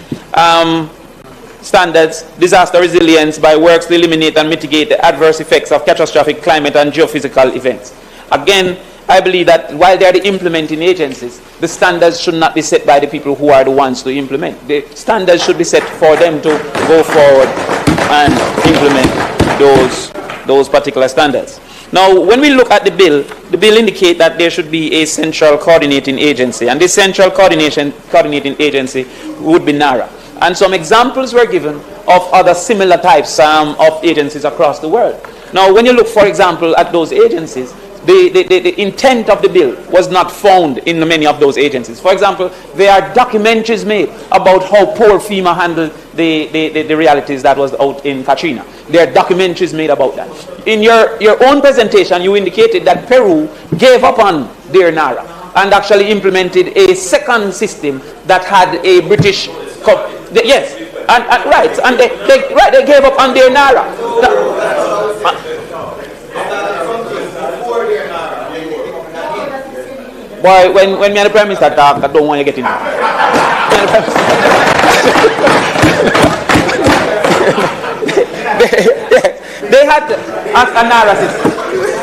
standards, disaster resilience by works to eliminate and mitigate the adverse effects of catastrophic climate and geophysical events. Again, I believe that while they are the implementing agencies, the standards should not be set by the people who are the ones to implement. The standards should be set for them to go forward and implement those particular standards. Now, when we look at the bill indicates that there should be a central coordinating agency, and this central coordinating agency would be Narra. And some examples were given of other similar types of agencies across the world. Now, when you look, for example, at those agencies, the intent of the bill was not found in many of those agencies. For example, there are documentaries made about how poor FEMA handled the realities that was out in Katrina. There are documentaries made about that. In your own presentation, you indicated that Peru gave up on their Narra and actually implemented a second system that had a British... Yes, and they gave up on their Narra. Boy, when me and the Prime Minister talk, I don't want you getting there. They had, as analysis,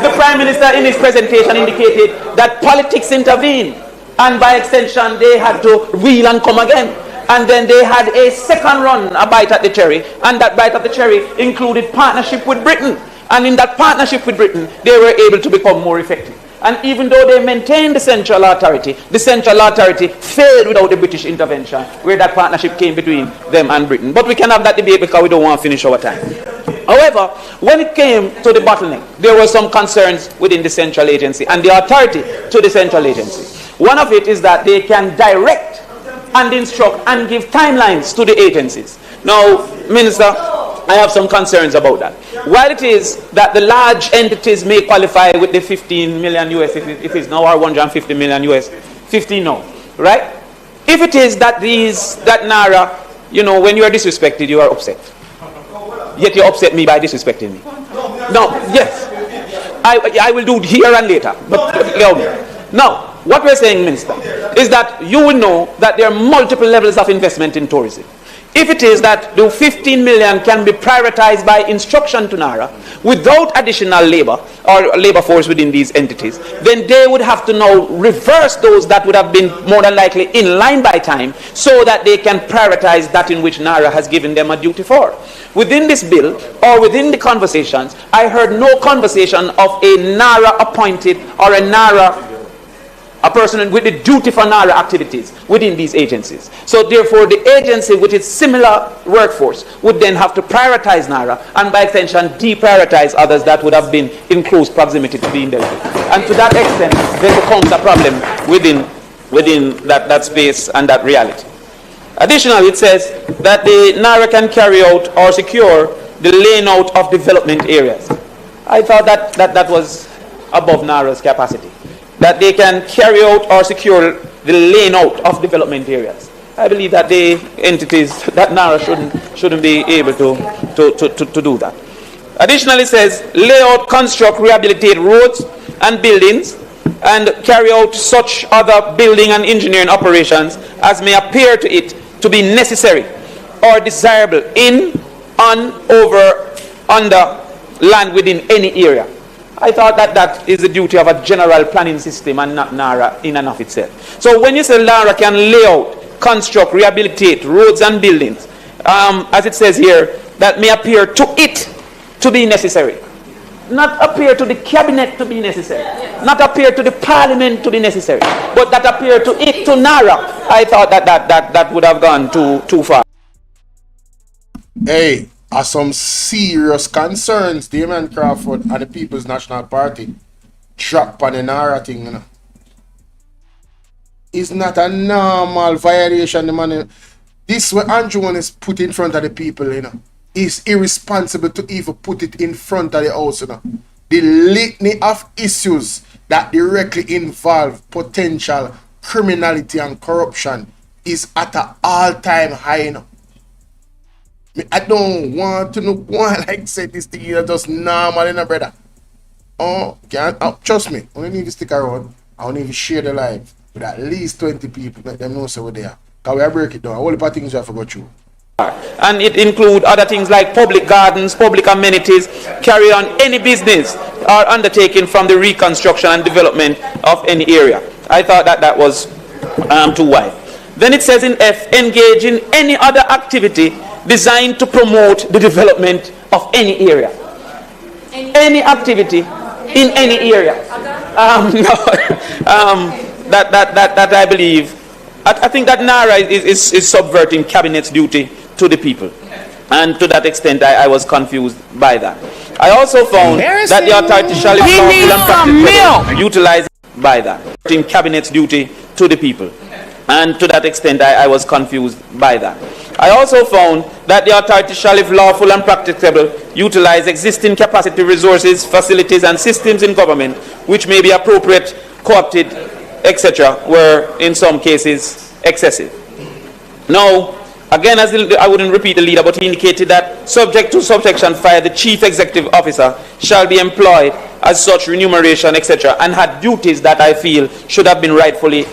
the Prime Minister in his presentation indicated that politics intervened, and by extension they had to wheel and come again. And then they had a second run, a bite at the cherry, and that bite at the cherry included partnership with Britain. And in that partnership with Britain, they were able to become more effective. And even though they maintained the central authority failed without the British intervention, where that partnership came between them and Britain. But we can have that debate because we don't want to finish our time. However, when it came to the bottleneck, there were some concerns within the central agency and the authority to the central agency. One of it is that they can direct and instruct and give timelines to the agencies. Now, Minister, I have some concerns about that. While it is that the large entities may qualify with the 15 million US, if it's now, or 150 million US, 15 now, right? If it is that that Narra, you know, when you are disrespected, you are upset. Yet you upset me by disrespecting me. No, yes. I will do it here and later, but allow me. Now, what we're saying, Minister, is that you will know that there are multiple levels of investment in tourism. If it is that the 15 million can be prioritized by instruction to Narra without additional labor or labor force within these entities, then they would have to now reverse those that would have been more than likely in line by time so that they can prioritize that in which Narra has given them a duty for. Within this bill or within the conversations, I heard no conversation of a Narra appointed or a person with the duty for Narra activities within these agencies. So therefore the agency with its similar workforce would then have to prioritize Narra and by extension deprioritize others that would have been in close proximity to being dealt with. And to that extent there becomes a problem within that space and that reality. Additionally, it says that the Narra can carry out or secure the laying out of development areas. I thought that was above Narra's capacity. That they can carry out or secure the laying out of development areas. I believe that the entities that Narra shouldn't be able to do that. Additionally, it says lay out, construct, rehabilitate roads and buildings and carry out such other building and engineering operations as may appear to it to be necessary or desirable in, on, over, under land within any area. I thought that is the duty of a general planning system and not Narra in and of itself. So when you say Narra can lay out, construct, rehabilitate roads and buildings, as it says here, that may appear to it to be necessary. Not appear to the cabinet to be necessary. Not appear to the parliament to be necessary. But that appear to it, to Narra. I thought that would have gone too far. Hey, are some serious concerns Damion Crawford and the People's National Party drop on the Narra thing, you know. It's not a normal violation, the man. This what Andrew is put in front of the people, you know. It's irresponsible to even put it in front of the house, you know. The litany of issues that directly involve potential criminality and corruption is at an all-time high, you know. I don't want to know why like say this thing is just normal, you know, brother. Oh, trust me, I need to stick around. I need to share the live with at least 20 people, let them know so we're there. Because we break it down. All the things you have to go through. And it includes other things like public gardens, public amenities, carry on any business or undertaking from the reconstruction and development of any area. I thought that was too wide. Then it says in F, engage in any other activity designed to promote the development of any area. Any activity in any area. That I believe, I think that Narra is subverting cabinet's duty to the people. And to that extent, I was confused by that. I also found that the authority shall utilize by that. In cabinet's duty to the people. And to that extent, I was confused by that. I also found that the authority shall, if lawful and practicable, utilize existing capacity, resources, facilities, and systems in government, which may be appropriate, co-opted, etc., were in some cases excessive. Now, Again, I wouldn't repeat the leader, but he indicated that subject to subsection 5, the chief executive officer shall be employed as such remuneration, etc., and had duties that I feel should have been rightfully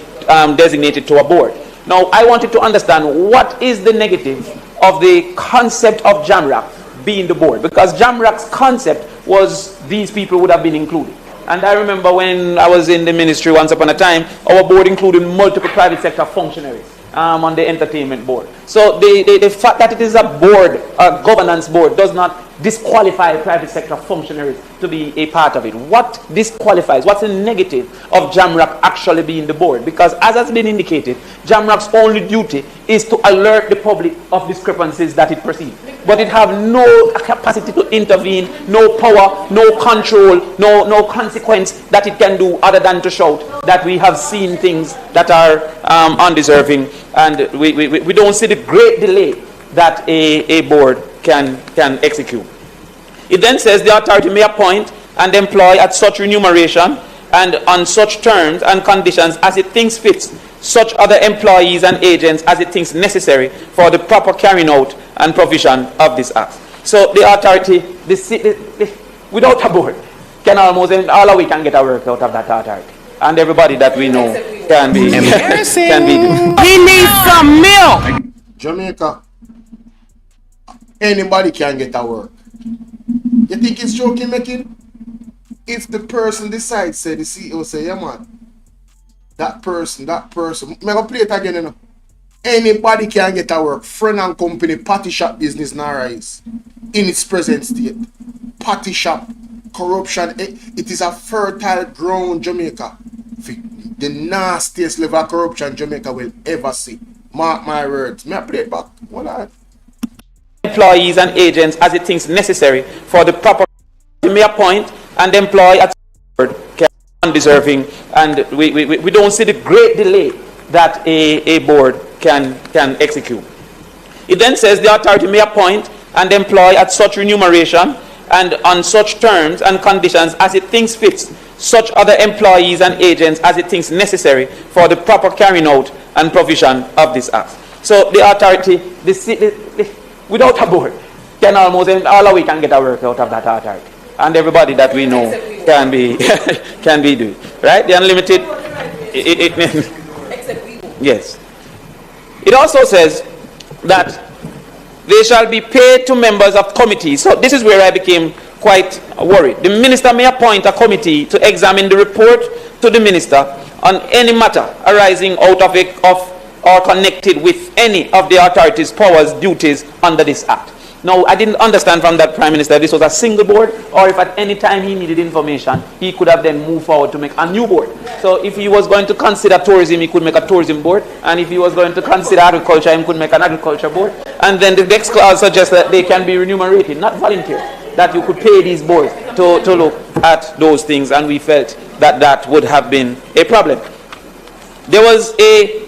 designated to a board. Now, I wanted to understand what is the negative of the concept of JAMRAC being the board, because JAMRAC's concept was these people would have been included. And I remember when I was in the ministry once upon a time, our board included multiple private sector functionaries on the entertainment board. So the fact that it is a board, a governance board, does not disqualify private sector functionaries to be a part of it. What disqualifies, what's the negative of JAMRAC actually being the board? Because as has been indicated, JAMRAC's only duty is to alert the public of discrepancies that it perceives. But it have no capacity to intervene, no power, no control, no consequence that it can do other than to shout that we have seen things that are undeserving, and we don't see the great delay that a board can execute. It then says the authority may appoint and employ at such remuneration and on such terms and conditions as it thinks fits such other employees and agents as it thinks necessary for the proper carrying out and provision of this act. So the authority, without a board, can almost, all of we can get our work out of that authority. And everybody that we know can be He needs some milk. Jamaica, anybody can get a work. You think it's joking making? If the person decides, say the CEO say, yeah man, that person, I'm gonna play it again, you know. Anybody can get a work. Friend and company, party shop business Narra is in its present state. Party shop, corruption, it is a fertile ground, Jamaica. The nastiest level of corruption Jamaica will ever see. Mark my words. May I play it back? Hold on. Employees and agents as it thinks necessary for the proper may appoint and employ at undeserving, and we don't see the great delay that a board can execute. It then says the authority may appoint and employ at such remuneration and on such terms and conditions as it thinks fits such other employees and agents as it thinks necessary for the proper carrying out and provision of this act. So the authority, without a board, can almost, all of we can get our work out of that authority. And everybody that we know can be doing. Right? The unlimited, yes. It also says that they shall be paid to members of committees. So this is where I became quite worried. The minister may appoint a committee to examine the report to the minister on any matter arising out of it or connected with any of the authority's powers, duties under this act. Now, I didn't understand from that Prime Minister if this was a single board or if at any time he needed information, he could have then moved forward to make a new board. So if he was going to consider tourism, he could make a tourism board. And if he was going to consider agriculture, he could make an agriculture board. And then the next clause suggests that they can be remunerated, not volunteer, that you could pay these boards to look at those things. And we felt that that would have been a problem. There was a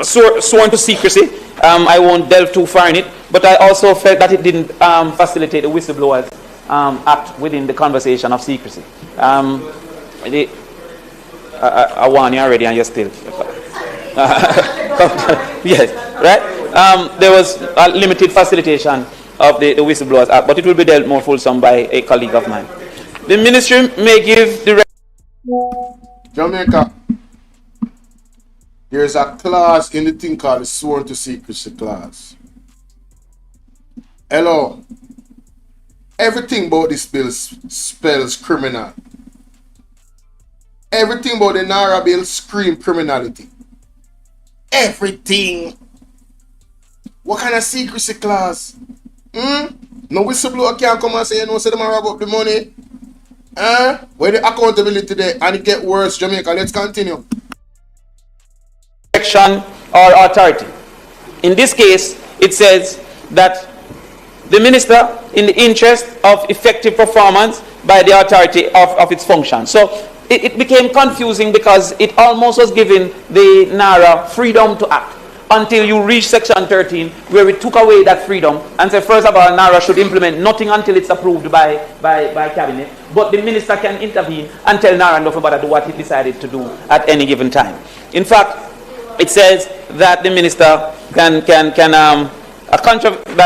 sworn to secrecy. I won't delve too far in it, but I also felt that it didn't facilitate the Whistleblowers Act within the conversation of secrecy. I warned you already and you're still. Yes, right? There was a limited facilitation of the Whistleblowers Act, but it will be dealt more fulsome by a colleague of mine. The ministry may give the... Jamaica, there's a clause in the thing called the sworn to secrecy clause. Hello. Everything about this bill spells criminal. Everything about the Narra bill screams criminality. Everything. What kind of secrecy clause? No whistleblower can't come and say, you know, say them rob up the money. Where the accountability there? And it get worse, Jamaica. Let's continue. Or authority. In this case, it says that the minister, in the interest of effective performance by the authority of its function. So it became confusing because it almost was giving the Narra freedom to act until you reach section 13, where it took away that freedom and said, first of all, Narra should implement nothing until it's approved by cabinet, but the minister can intervene and tell Narra nothing about do what he decided to do at any given time. In fact, it says that the minister that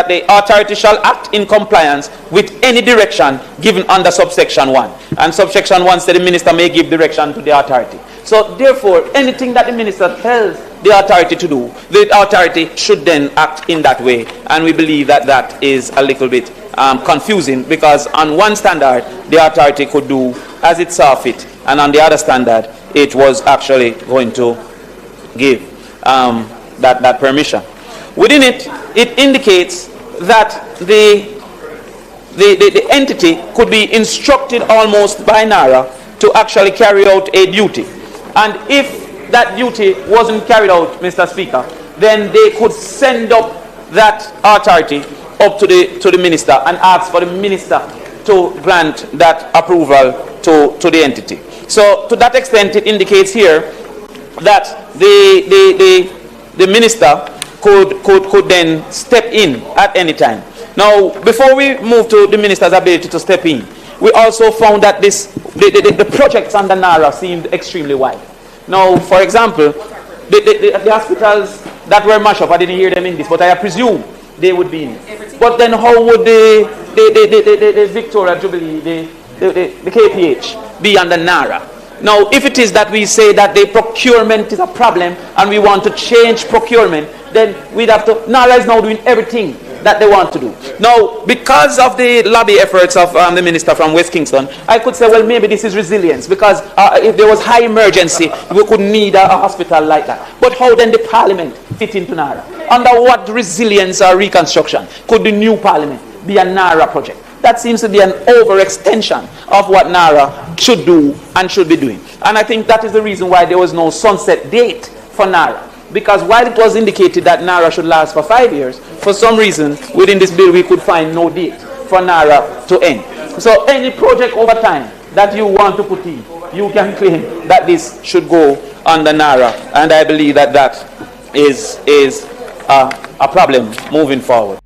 the authority shall act in compliance with any direction given under subsection 1. And subsection 1 says the minister may give direction to the authority. So therefore, anything that the minister tells the authority to do, the authority should then act in that way. And we believe that that is a little bit confusing, because on one standard, the authority could do as it saw fit, and on the other standard, it was actually going to give that permission. Within it, it indicates that the entity could be instructed almost by Narra to actually carry out a duty. And if that duty wasn't carried out, Mr. Speaker, then they could send up that authority up to the minister and ask for the minister to grant that approval to the entity. So to that extent, it indicates here that the minister could then step in at any time. Now, before we move to the minister's ability to step in, we also found that the projects under Narra seemed extremely wide. Now, for example, the hospitals that were mashed up, I didn't hear them in this, but I presume they would be in it. But then how would the Victoria Jubilee, the KPH, be under Narra? Now, if it is that we say that the procurement is a problem and we want to change procurement, then we'd have to. Narra is now doing everything that they want to do. Now, because of the lobby efforts of the minister from West Kingston, I could say, well, maybe this is resilience, because if there was high emergency, we could need a hospital like that. But how then the parliament fit into Narra? Under what resilience or reconstruction could the new parliament be a Narra project? That seems to be an overextension of what Narra should do and should be doing. And I think that is the reason why there was no sunset date for Narra. Because while it was indicated that Narra should last for 5 years, for some reason within this bill we could find no date for Narra to end. So any project over time that you want to put in, you can claim that this should go under Narra. And I believe that that is a problem moving forward.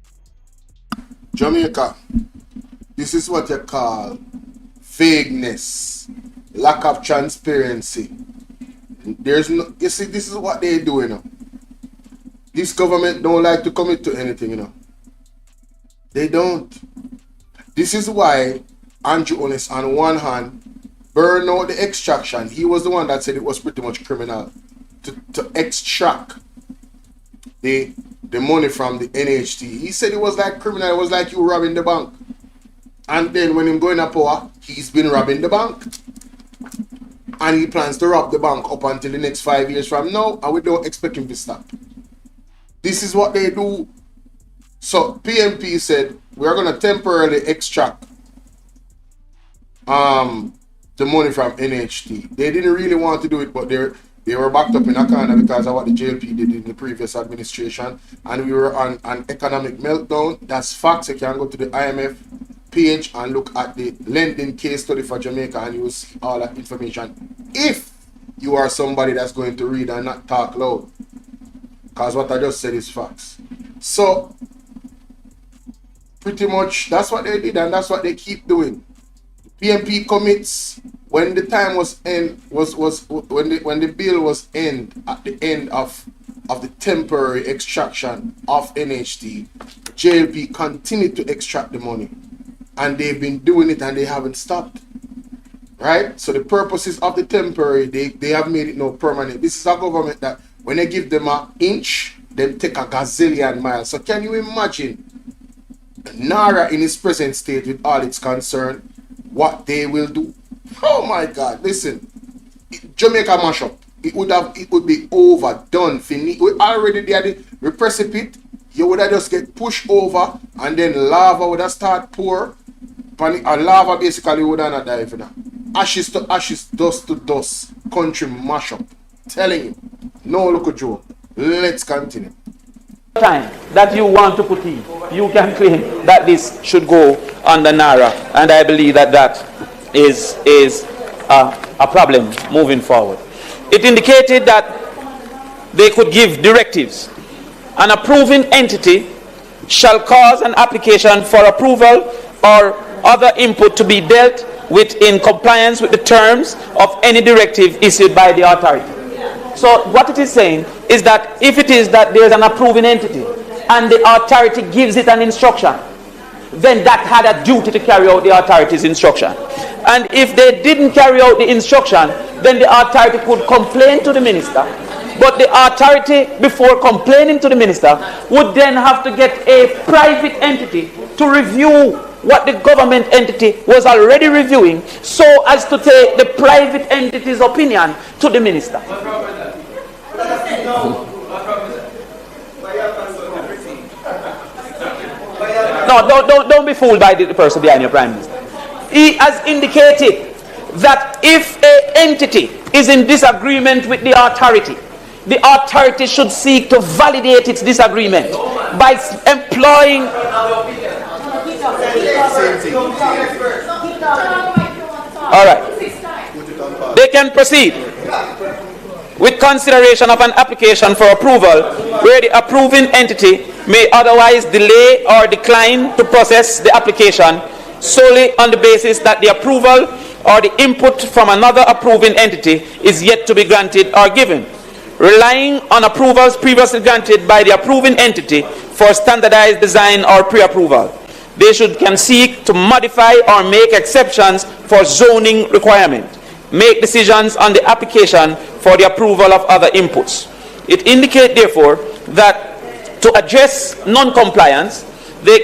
Jamaica, this is what you call vagueness, lack of transparency. There's no, you see, this is what they do, you know. This government don't like to commit to anything, you know. They don't. This is why Andrew Holness, on one hand, burned out the extraction. He was the one that said it was pretty much criminal to extract the money from the NHT. He said it was like criminal. It was like you robbing the bank. And then when him going to power, he's been robbing the bank. And he plans to rob the bank up until the next 5 years from now, and we don't expect him to stop. This is what they do. So PMP said, we're going to temporarily extract the money from NHT. They didn't really want to do it, but they were backed up in a corner because of what the JLP did in the previous administration, and we were on an economic meltdown. That's facts. You can go to the IMF page and look at the lending case study for Jamaica, and you will see all that information if you are somebody that's going to read and not talk loud, because what I just said is facts. So pretty much that's what they did, and that's what they keep doing. PMP commits when the time was end when the bill was end at the end of the temporary extraction of NHT. JLP continued to extract the money, and they've been doing it and they haven't stopped. Right? So the purposes of the temporary, they have made it no permanent. This is a government that when they give them an inch, they take a gazillion miles. So can you imagine Narra in its present state with all its concern, what they will do? Oh my God, listen, Jamaica mash up. It would be overdone. We already did the precipitate. You would have just get pushed over, and then lava would have start pour. And lava basically would have not die for that. Ashes to ashes, dust to dust. Country mash up. Telling you, no local joke. Let's continue. Time that you want to put in, you can claim that this should go under Narra, and I believe that that is a problem moving forward. It indicated that they could give directives. An approving entity shall cause an application for approval or other input to be dealt with in compliance with the terms of any directive issued by the authority. So what it is saying is that if it is that there is an approving entity and the authority gives it an instruction, then that had a duty to carry out the authority's instruction. And if they didn't carry out the instruction, then the authority could complain to the minister. But the authority, before complaining to the minister, would then have to get a private entity to review what the government entity was already reviewing, so as to take the private entity's opinion to the minister. No, don't be fooled by the person behind your prime minister. He has indicated that if an entity is in disagreement with the authority should seek to validate its disagreement by employing. All right. They can proceed with consideration of an application for approval where the approving entity may otherwise delay or decline to process the application solely on the basis that the approval or the input from another approving entity is yet to be granted or given. Relying on approvals previously granted by the approving entity for standardized design or pre-approval, they can seek to modify or make exceptions for zoning requirement, make decisions on the application for the approval of other inputs. It indicates, therefore, that to address non-compliance, the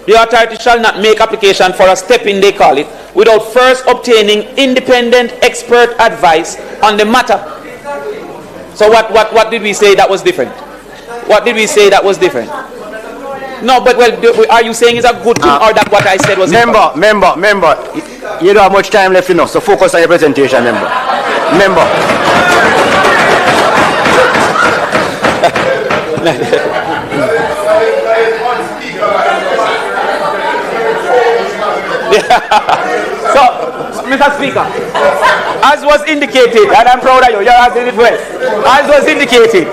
authority shall not make application for a step-in, they call it, without first obtaining independent expert advice on the matter. So what did we say that was different? What did we say that was different? No, but well, are you saying it's a good thing or that what I said was Member, you don't have much time left enough, so focus on your presentation, member. So, Mr. Speaker, as was indicated, and I'm proud of you, you're asking it well. As was indicated,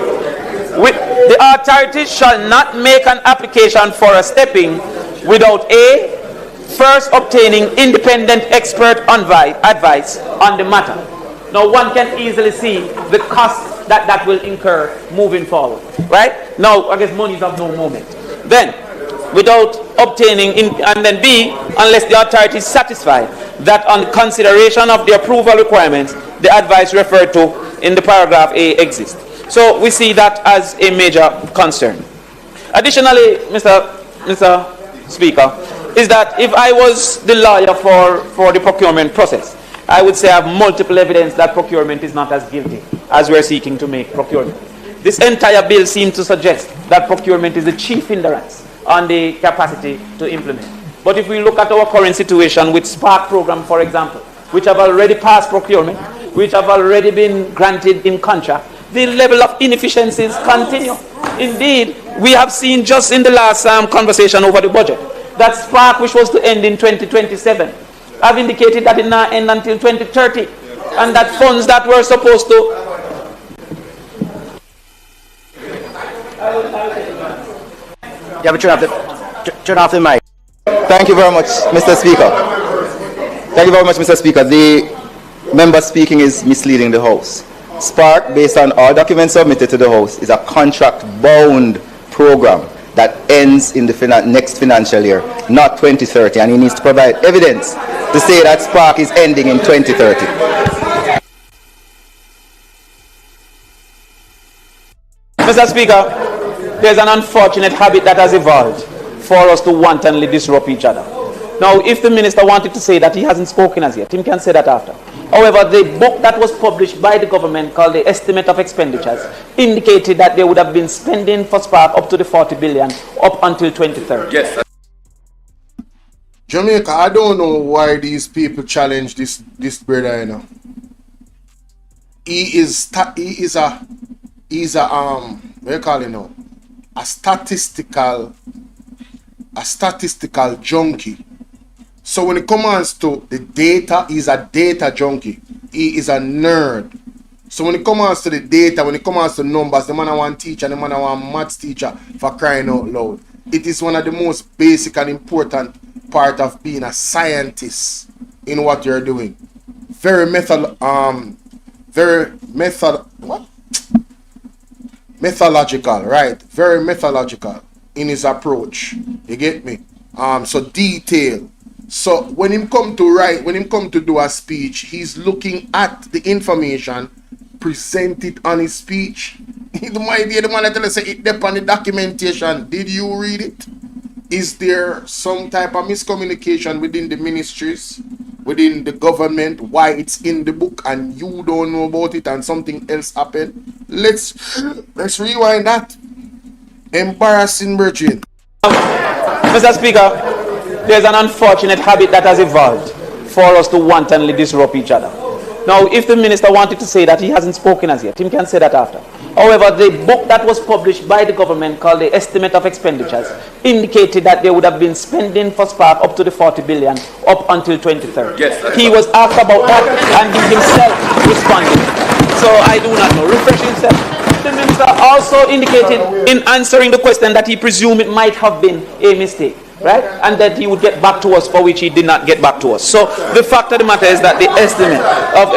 the authority shall not make an application for a stepping without A, first obtaining independent expert advice on the matter. Now, one can easily see the cost that will incur moving forward, right? Now, I guess money is of no moment. Then, without obtaining, and then B, unless the authority is satisfied that on consideration of the approval requirements, the advice referred to in the paragraph A exists. So we see that as a major concern. Additionally, Mr. Speaker, is that if I was the lawyer for the procurement process, I would say I have multiple evidence that procurement is not as guilty as we're seeking to make procurement. This entire bill seems to suggest that procurement is the chief hindrance on the capacity to implement. But if we look at our current situation with Spark program, for example, which have already passed procurement, which have already been granted in contract, the level of inefficiencies continue. Indeed, we have seen just in the last conversation over the budget that Spark, which was to end in 2027, have indicated that it now end until 2030, and that funds that were supposed to. Yeah, but turn off the mic. Thank you very much, Mr. Speaker. Thank you very much, Mr. Speaker. The member speaking is misleading the House. Spark, based on all documents submitted to the House, is a contract-bound program that ends in the next financial year, not 2030, and he needs to provide evidence to say that Spark is ending in 2030. Mr. Speaker, there's an unfortunate habit that has evolved for us to wantonly disrupt each other. Now, if the minister wanted to say that he hasn't spoken as yet, he can say that after. However, the book that was published by the government called the Estimate of Expenditures indicated that they would have been spending for Spark up to the 40 billion up until 2030. Yes. Jamaica, I don't know why these people challenge this brother, you know. He is a what do you call it now? A statistical junkie. So when it comes to the data, he's a data junkie. He is a nerd. So when it comes to the data, when it comes to numbers, the man I want teacher, the man I want maths teacher, for crying out loud. It is one of the most basic and important part of being a scientist in what you're doing. Very very methodological, right? Very methodological in his approach. You get me? So detail. So when him come to do a speech, he's looking at the information presented on his speech. He might be the one that tell us say it depends on the documentation. Did you read it? Is there some type of miscommunication within the ministries, within the government, why it's in the book and you don't know about it and something else happened? Let's rewind that. Embarrassing, Virgin. Mr. Speaker, there's an unfortunate habit that has evolved for us to wantonly disrupt each other. Now, if the minister wanted to say that, he hasn't spoken as yet. He can say that after. However, the book that was published by the government called the Estimate of Expenditures indicated that they would have been spending for Spark up to the 40 billion up until 2030. Yes, he was asked about that and he himself responded. So I do not know. Refresh himself. The minister also indicated in answering the question that he presumed it might have been a mistake, right? And that he would get back to us, for which he did not get back to us. So the fact of the matter is that the estimate of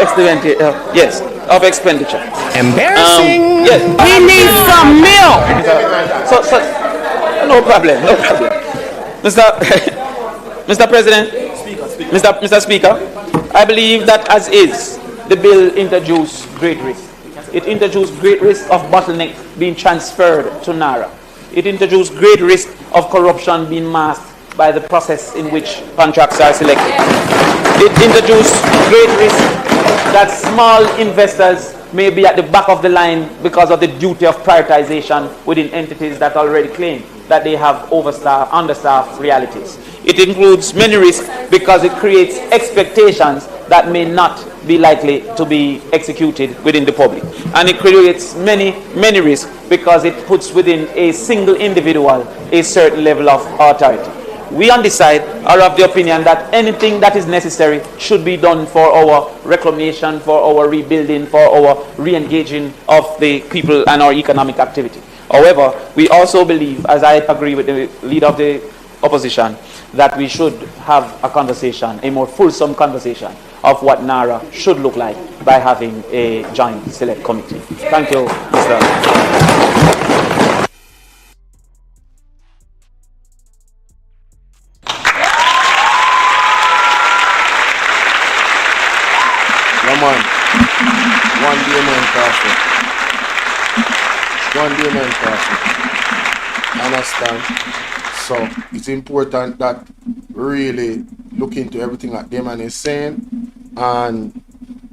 expenditure. Embarrassing. Yes. We need some milk. So no problem. Mr. President, Mr. Speaker, I believe that as is, the bill introduced great risk. It introduced great risk of bottleneck being transferred to Narra. It introduced great risk of corruption being masked by the process in which contracts are selected. It introduced great risk that small investors may be at the back of the line because of the duty of prioritization within entities that already claim that they have understaffed realities. It includes many risks because it creates expectations that may not be likely to be executed within the public. And it creates many risks because it puts within a single individual a certain level of authority. We on this side are of the opinion that anything that is necessary should be done for our reclamation, for our rebuilding, for our re-engaging of the people and our economic activity. However, we also believe, as I agree with the leader of the opposition, that we should have a conversation, a more fulsome conversation of what Narra should look like by having a joint select committee. Thank you, Mr. One Damion Crawford. Understand? So it's important that we really look into everything that Damion is saying, and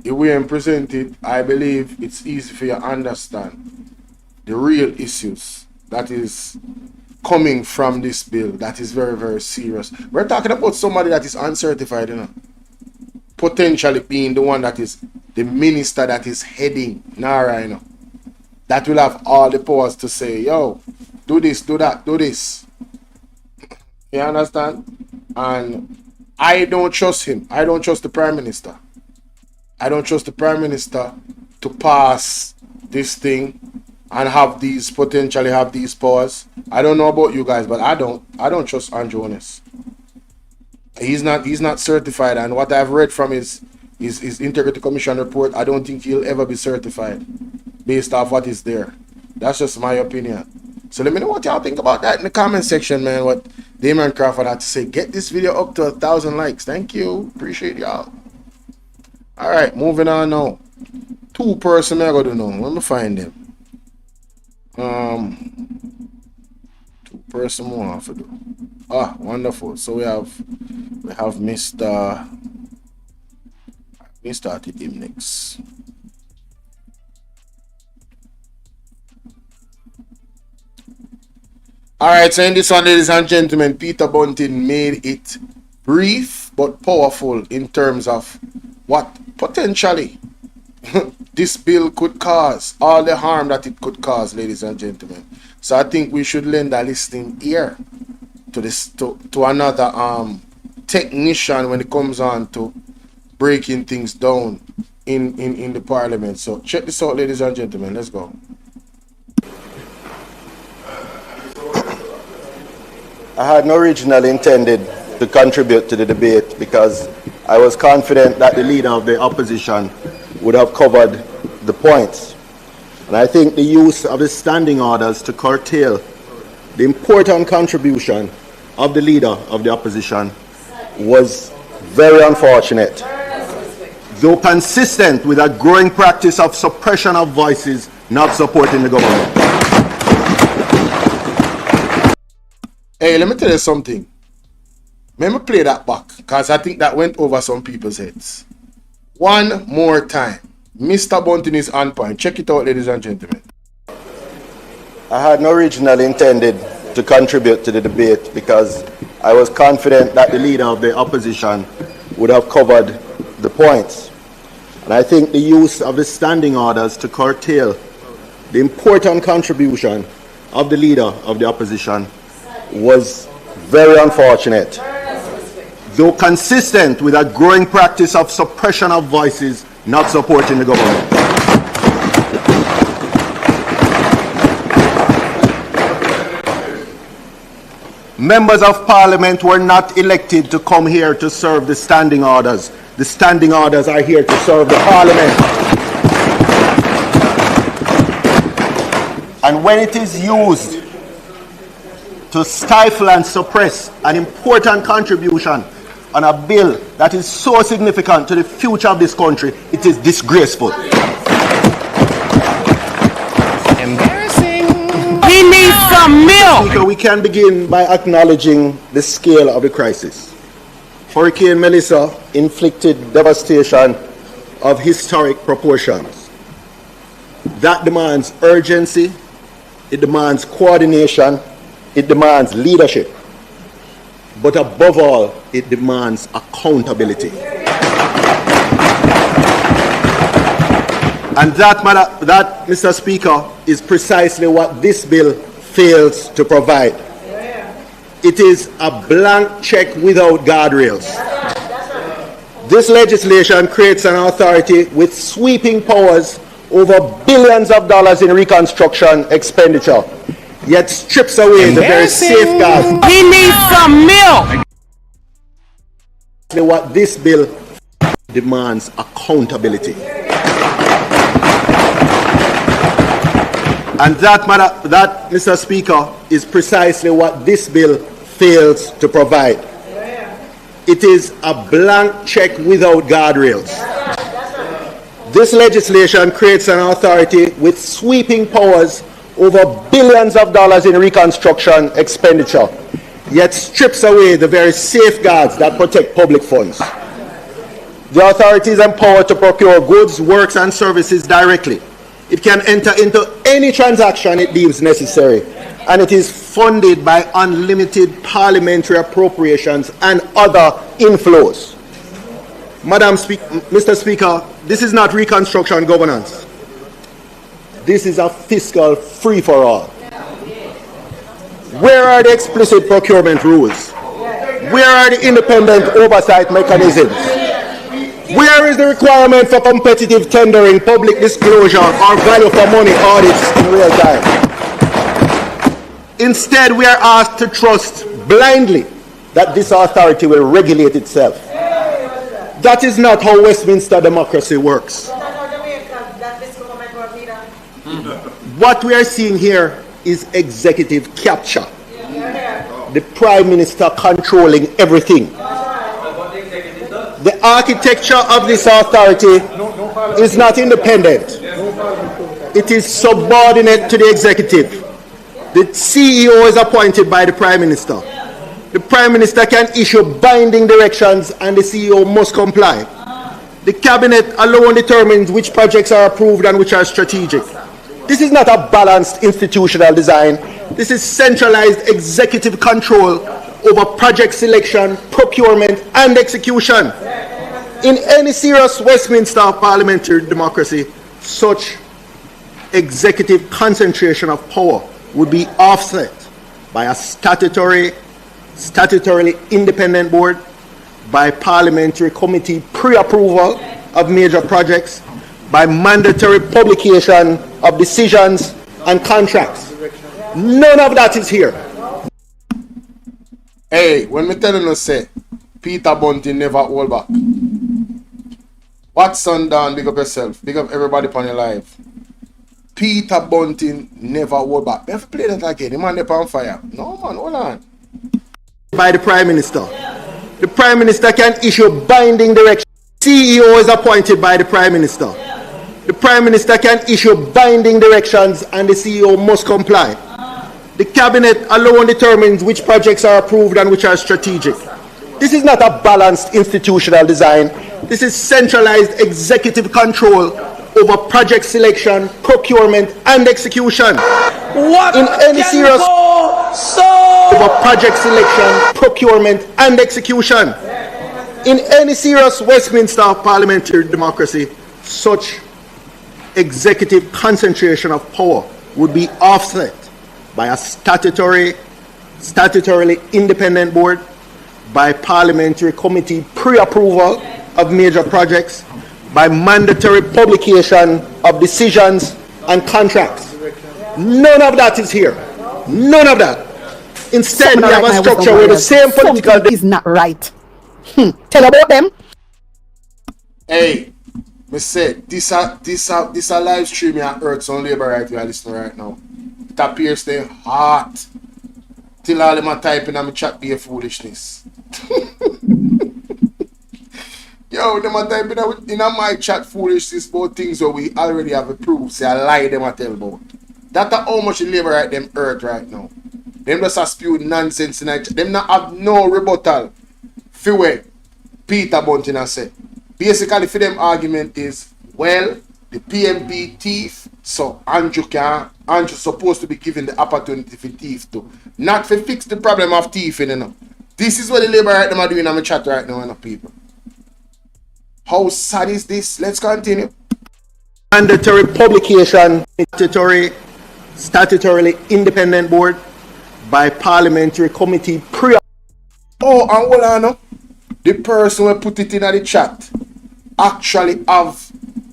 the way I'm presented, I believe it's easy for you to understand the real issues that is coming from this bill that is very, very serious. We're talking about somebody that is uncertified, you know, potentially being the one that is the minister that is heading Narra, you know, that will have all the powers to say, yo, do this, do that, do this. You understand? And I don't trust him. I don't trust the Prime Minister. I don't trust the Prime Minister to pass this thing and have these, potentially have these powers. I don't know about you guys, but I don't trust Andrew Holness. He's not certified, and what I've read from his Integrity Commission report, I don't think he'll ever be certified based off what is there. That's just my opinion. So let me know what y'all think about that in the comment section, man. What Damion Crawford had to say. Get this video up to 1,000 likes. Thank you. Appreciate y'all. All right, moving on now. Two person I gotta know. Let me find them. Two person more I have to do. Ah, wonderful. So we have Mr. We started him next. Alright, so in this one, ladies and gentlemen, Peter Bunting made it brief but powerful in terms of what potentially this bill could cause, all the harm that it could cause, ladies and gentlemen. So I think we should lend a listening ear to this to another technician when it comes on to breaking things down in the parliament. So check this out, ladies and gentlemen. Let's go. I had not originally intended to contribute to the debate because I was confident that the leader of the opposition would have covered the points. And I think the use of the standing orders to curtail the important contribution of the leader of the opposition was very unfortunate, though consistent with a growing practice of suppression of voices not supporting the government. Hey, let me tell you something. Let me play that back, because I think that went over some people's heads. One more time. Mr. Bunting is on point. Check it out, ladies and gentlemen. I had not originally intended to contribute to the debate because I was confident that the leader of the opposition would have covered the points. And I think the use of the standing orders to curtail the important contribution of the leader of the opposition was very unfortunate, though consistent with a growing practice of suppression of voices not supporting the government. Members of Parliament were not elected to come here to serve the standing orders. The standing orders are here to serve the Parliament. And when it is used to stifle and suppress an important contribution on a bill that is so significant to the future of this country, it is disgraceful. Embarrassing. He needs some milk. So we can begin by acknowledging the scale of the crisis. Hurricane Melissa inflicted devastation of historic proportions. That demands urgency, it demands coordination, it demands leadership. But above all, it demands accountability. And that, Mr. Speaker, is precisely what this bill fails to provide. It is a blank check without guardrails. This legislation creates an authority with sweeping powers over billions of dollars in reconstruction expenditure, yet strips away the very safeguards. He needs some milk. What this bill demands accountability. And that, Mr. Speaker, is precisely what this bill fails to provide. It is a blank check without guardrails. This legislation creates an authority with sweeping powers over billions of dollars in reconstruction expenditure, yet strips away the very safeguards that protect public funds. The authority is empowered to procure goods, works, and services directly. It can enter into any transaction it deems necessary, and it is funded by unlimited parliamentary appropriations and other inflows. Mr. Speaker, this is not reconstruction governance. This is a fiscal free-for-all. Where are the explicit procurement rules? Where are the independent oversight mechanisms? Where is the requirement for competitive tendering, public disclosure, or value for money audits in real time? Instead, we are asked to trust blindly that this authority will regulate itself. That is not how Westminster democracy works. What we are seeing here is executive capture. The Prime Minister controlling everything. The architecture of this authority is not independent. It is subordinate to the executive. The CEO is appointed by the Prime Minister. The Prime Minister can issue binding directions and the CEO must comply. The Cabinet alone determines which projects are approved and which are strategic. This is not a balanced institutional design. This is centralized executive control over project selection, procurement, and execution. In any serious Westminster parliamentary democracy, such executive concentration of power would be offset by a statutorily independent board, by parliamentary committee pre-approval of major projects, by mandatory publication of decisions and contracts. None of that is here. Hey, when me telling you say, Peter Bunting never hold back. Watson Dan, big up yourself. Big up everybody on your live. Peter Bunting never would back. We have to play that again. The man up on fire. No man, hold on. By the Prime Minister. The Prime Minister can issue binding direction. CEO is appointed by the Prime Minister. The Prime Minister can issue binding directions and the CEO must comply. The Cabinet alone determines which projects are approved and which are strategic. This is not a balanced institutional design. This is centralized executive control over project selection, procurement, and execution. What in any can serious go so over project selection, procurement, and execution. In any serious Westminster parliamentary democracy, such executive concentration of power would be offset by a statutorily independent board, by parliamentary committee pre-approval of major projects, by mandatory publication of decisions and contracts. None of that is here. None of that. Instead, we have a structure where the same political is not right. Tell about them. Hey, me say this a live stream here hurt some labor right you are listening right now. It appears they hot. Till all them are typing and me chat be a foolishness. Yo, them are typing in my chat foolishness about things that we already have approved. Say I lie them I tell about. That's how much the labor right them hurt right now. Them just a spew nonsense in it. Them not have no rebuttal. Few Peter Bunting has said. Basically, for them argument is, well, the PMB thief, so Andrew's supposed to be given the opportunity for thief too. Not to fix the problem of thieving, you know. This is what the labor right them are doing on my chat right now, you know, people. How sad is this? Let's continue. Mandatory publication, statutorily independent board, by parliamentary committee pre. Oh, and hold on, no? The person who put it in the chat actually have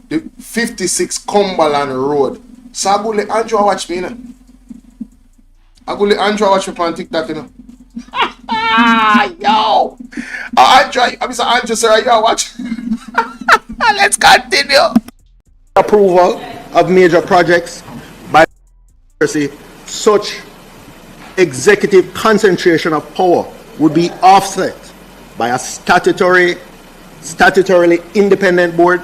the 56 Cumberland Road. So I go let Andrew watch me, you know. I go let Andrew watch me on TikTok, you know. Yo! Andrew, sir, you watch. Let's continue. Approval of major projects by such executive concentration of power would be offset by a statutorily independent board,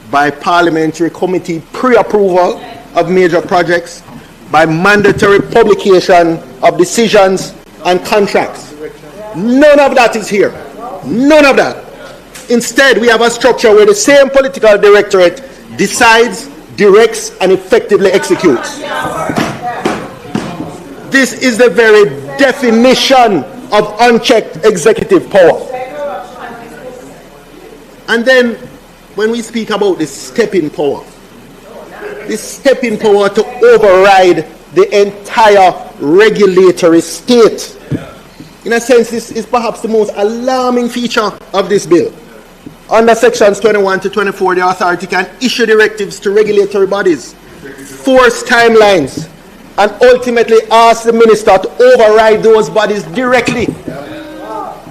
by parliamentary committee pre-approval of major projects, by mandatory publication of decisions and contracts. None of that is here. None of that. Instead, we have a structure where the same political directorate decides, directs, and effectively executes. This is the very definition of unchecked executive power. And then, when we speak about the stepping power to override the entire regulatory state. In a sense, this is perhaps the most alarming feature of this bill. Under sections 21 to 24, the authority can issue directives to regulatory bodies, force timelines, and ultimately ask the minister to override those bodies directly.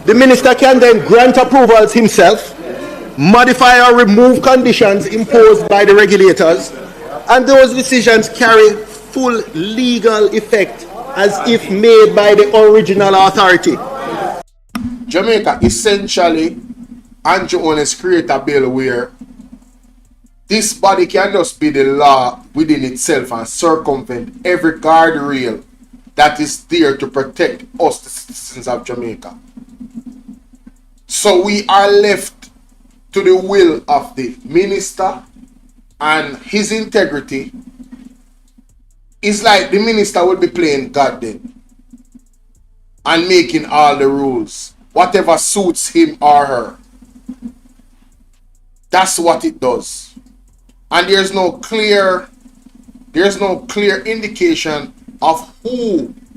The minister can then grant approvals himself, modify or remove conditions imposed by the regulators, and those decisions carry full legal effect as if made by the original authority. Jamaica, essentially, Andrew Holness create a bill where this body can just be the law within itself and circumvent every guardrail that is there to protect us, the citizens of Jamaica. So we are left to the will of the minister and his integrity. It's like the minister would be playing God then and making all the rules, whatever suits him or her. That's what it does. And there's no clear indication of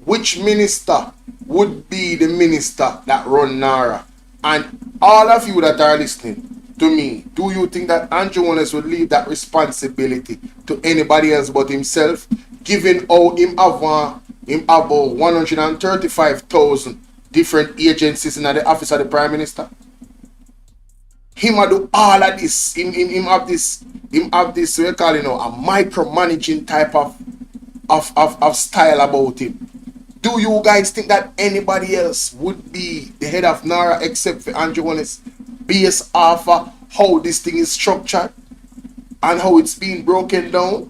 which minister would be the minister that run Narra. And all of you that are listening to me, do you think that Andrew Holness would leave that responsibility to anybody else but himself, given how him have about 135,000 different agencies in the office of the Prime Minister? Him a do all of this. Him have this, what you call, a micromanaging type of style about him. Do you guys think that anybody else would be the head of Narra except for Andrew Holness, based off of how this thing is structured and how it's being broken down?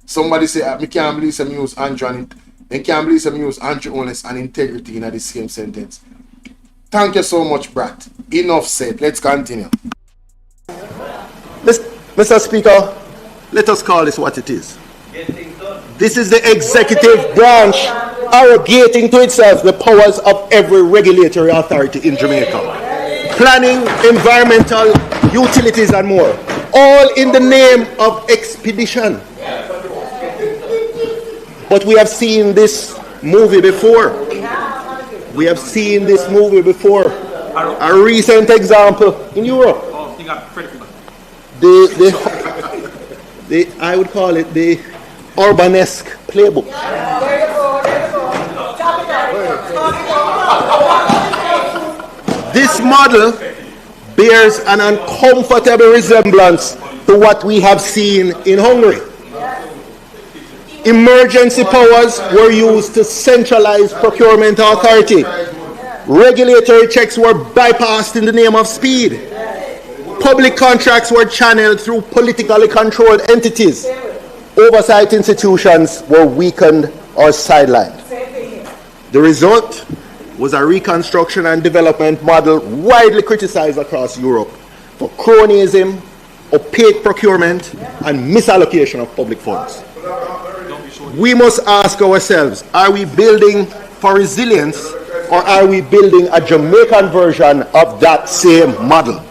Somebody say, I can't believe some use Andrew and I can't believe some use Andrew Holness and integrity in the same sentence. Thank you so much, Brat. Enough said. Let's continue. Mr. Speaker, let us call this what it is. This is the executive branch arrogating to itself the powers of every regulatory authority in Jamaica. Planning, environmental, utilities and more. All in the name of expedition. But we have seen this movie before. We have seen this movie before. A recent example in Europe. I would call it the Urbanesque playbook. This model bears an uncomfortable resemblance to what we have seen in Hungary. Emergency powers were used to centralize procurement authority. Regulatory checks were bypassed in the name of speed. Public contracts were channeled through politically controlled entities. Oversight institutions were weakened or sidelined. The result was a reconstruction and development model widely criticized across Europe for cronyism, opaque procurement, and misallocation of public funds. We must ask ourselves, are we building for resilience or are we building a Jamaican version of that same model?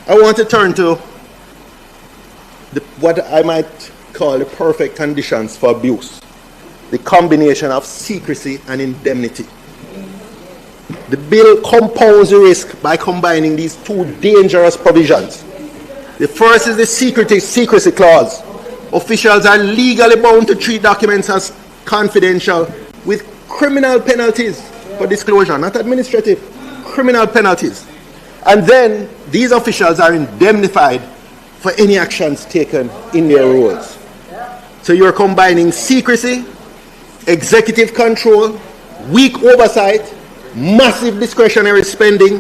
I want to turn to what I might call the perfect conditions for abuse. The combination of secrecy and indemnity. The bill compounds the risk by combining these two dangerous provisions. The first is the secrecy clause. Officials are legally bound to treat documents as confidential with criminal penalties for disclosure, not administrative, criminal penalties. And then these officials are indemnified for any actions taken in their roles. So you're combining secrecy, executive control, weak oversight, massive discretionary spending.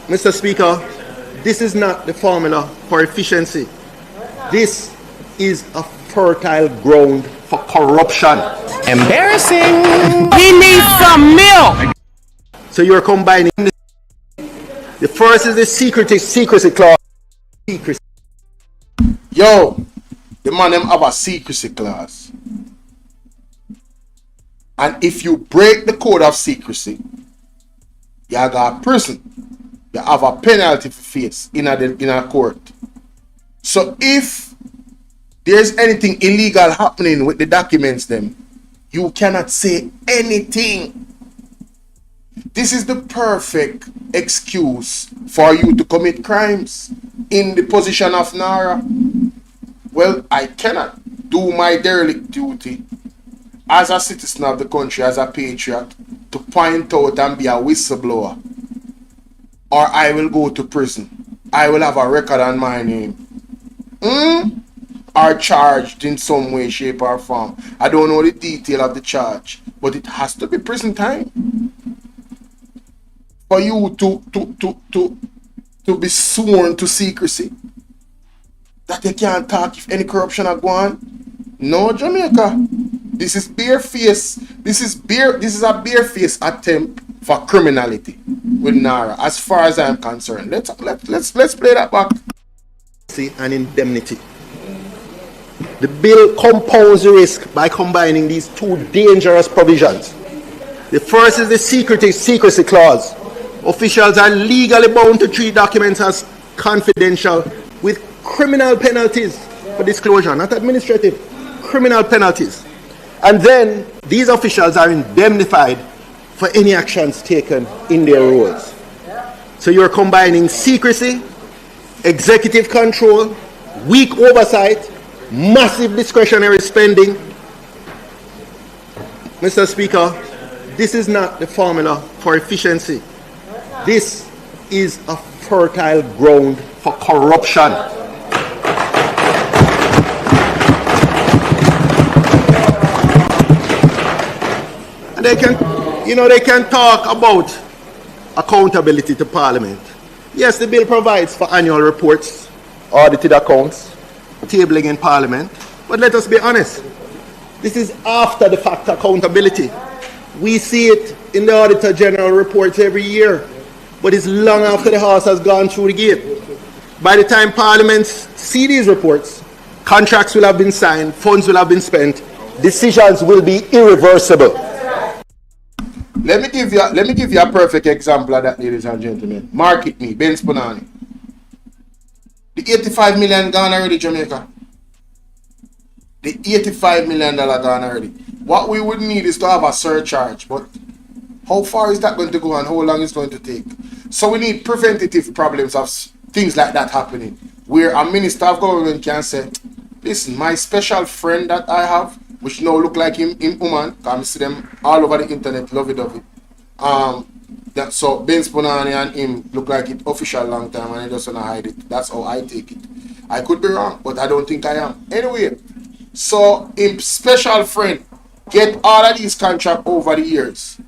Mr. Speaker, this is not the formula for efficiency. This is a fertile ground for corruption. Embarrassing. He needs some milk. So you're combining. The first is the secrecy clause. Secrecy. Yo, the man them have a secrecy clause. And if you break the code of secrecy, you got a prison. You have a penalty for face in a court. So if there's anything illegal happening with the documents them, you cannot say anything. This is the perfect excuse for you to commit crimes in the position of Narra. Well, I cannot do my derelict duty as a citizen of the country, as a patriot, to point out and be a whistleblower, or I will go to prison. I will have a record on my name. Or charged in some way, shape, or form. I don't know the detail of the charge, but it has to be prison time. For you to be sworn to secrecy, that you can't talk if any corruption are going on. No, Jamaica. This is barefaced. This is a barefaced attempt for criminality with Narra, as far as I'm concerned. Let's play that back. And indemnity. The bill compounds the risk by combining these two dangerous provisions. The first is the secrecy clause. Officials are legally bound to treat documents as confidential with criminal penalties for disclosure, not administrative, criminal penalties. And then these officials are indemnified for any actions taken in their roles. So you're combining secrecy, executive control, weak oversight, massive discretionary spending. Mr. Speaker, this is not the formula for efficiency. This is a fertile ground for corruption. And they can talk about accountability to Parliament. Yes, the bill provides for annual reports, audited accounts, tabling in Parliament. But let us be honest, this is after the fact accountability. We see it in the Auditor General reports every year, but it's long after the horse has gone through the gate. By the time Parliaments see these reports, contracts will have been signed, funds will have been spent, decisions will be irreversible. Let me give you a perfect example of that, ladies and gentlemen. Market me, Ben Spunani. The 85 million gone already, Jamaica. The $85 million gone already. What we would need is to have a surcharge, but how far is that going to go and how long is it going to take? So we need preventative problems of things like that happening, where a minister of government can say, listen, my special friend that I have, which now look like him woman, because I see them all over the internet, lovey-dovey. So Ben Spunani and him look like it official long time and I just want to hide it. That's how I take it. I could be wrong, but I don't think I am. Anyway, so him special friend get all of these contracts over the years.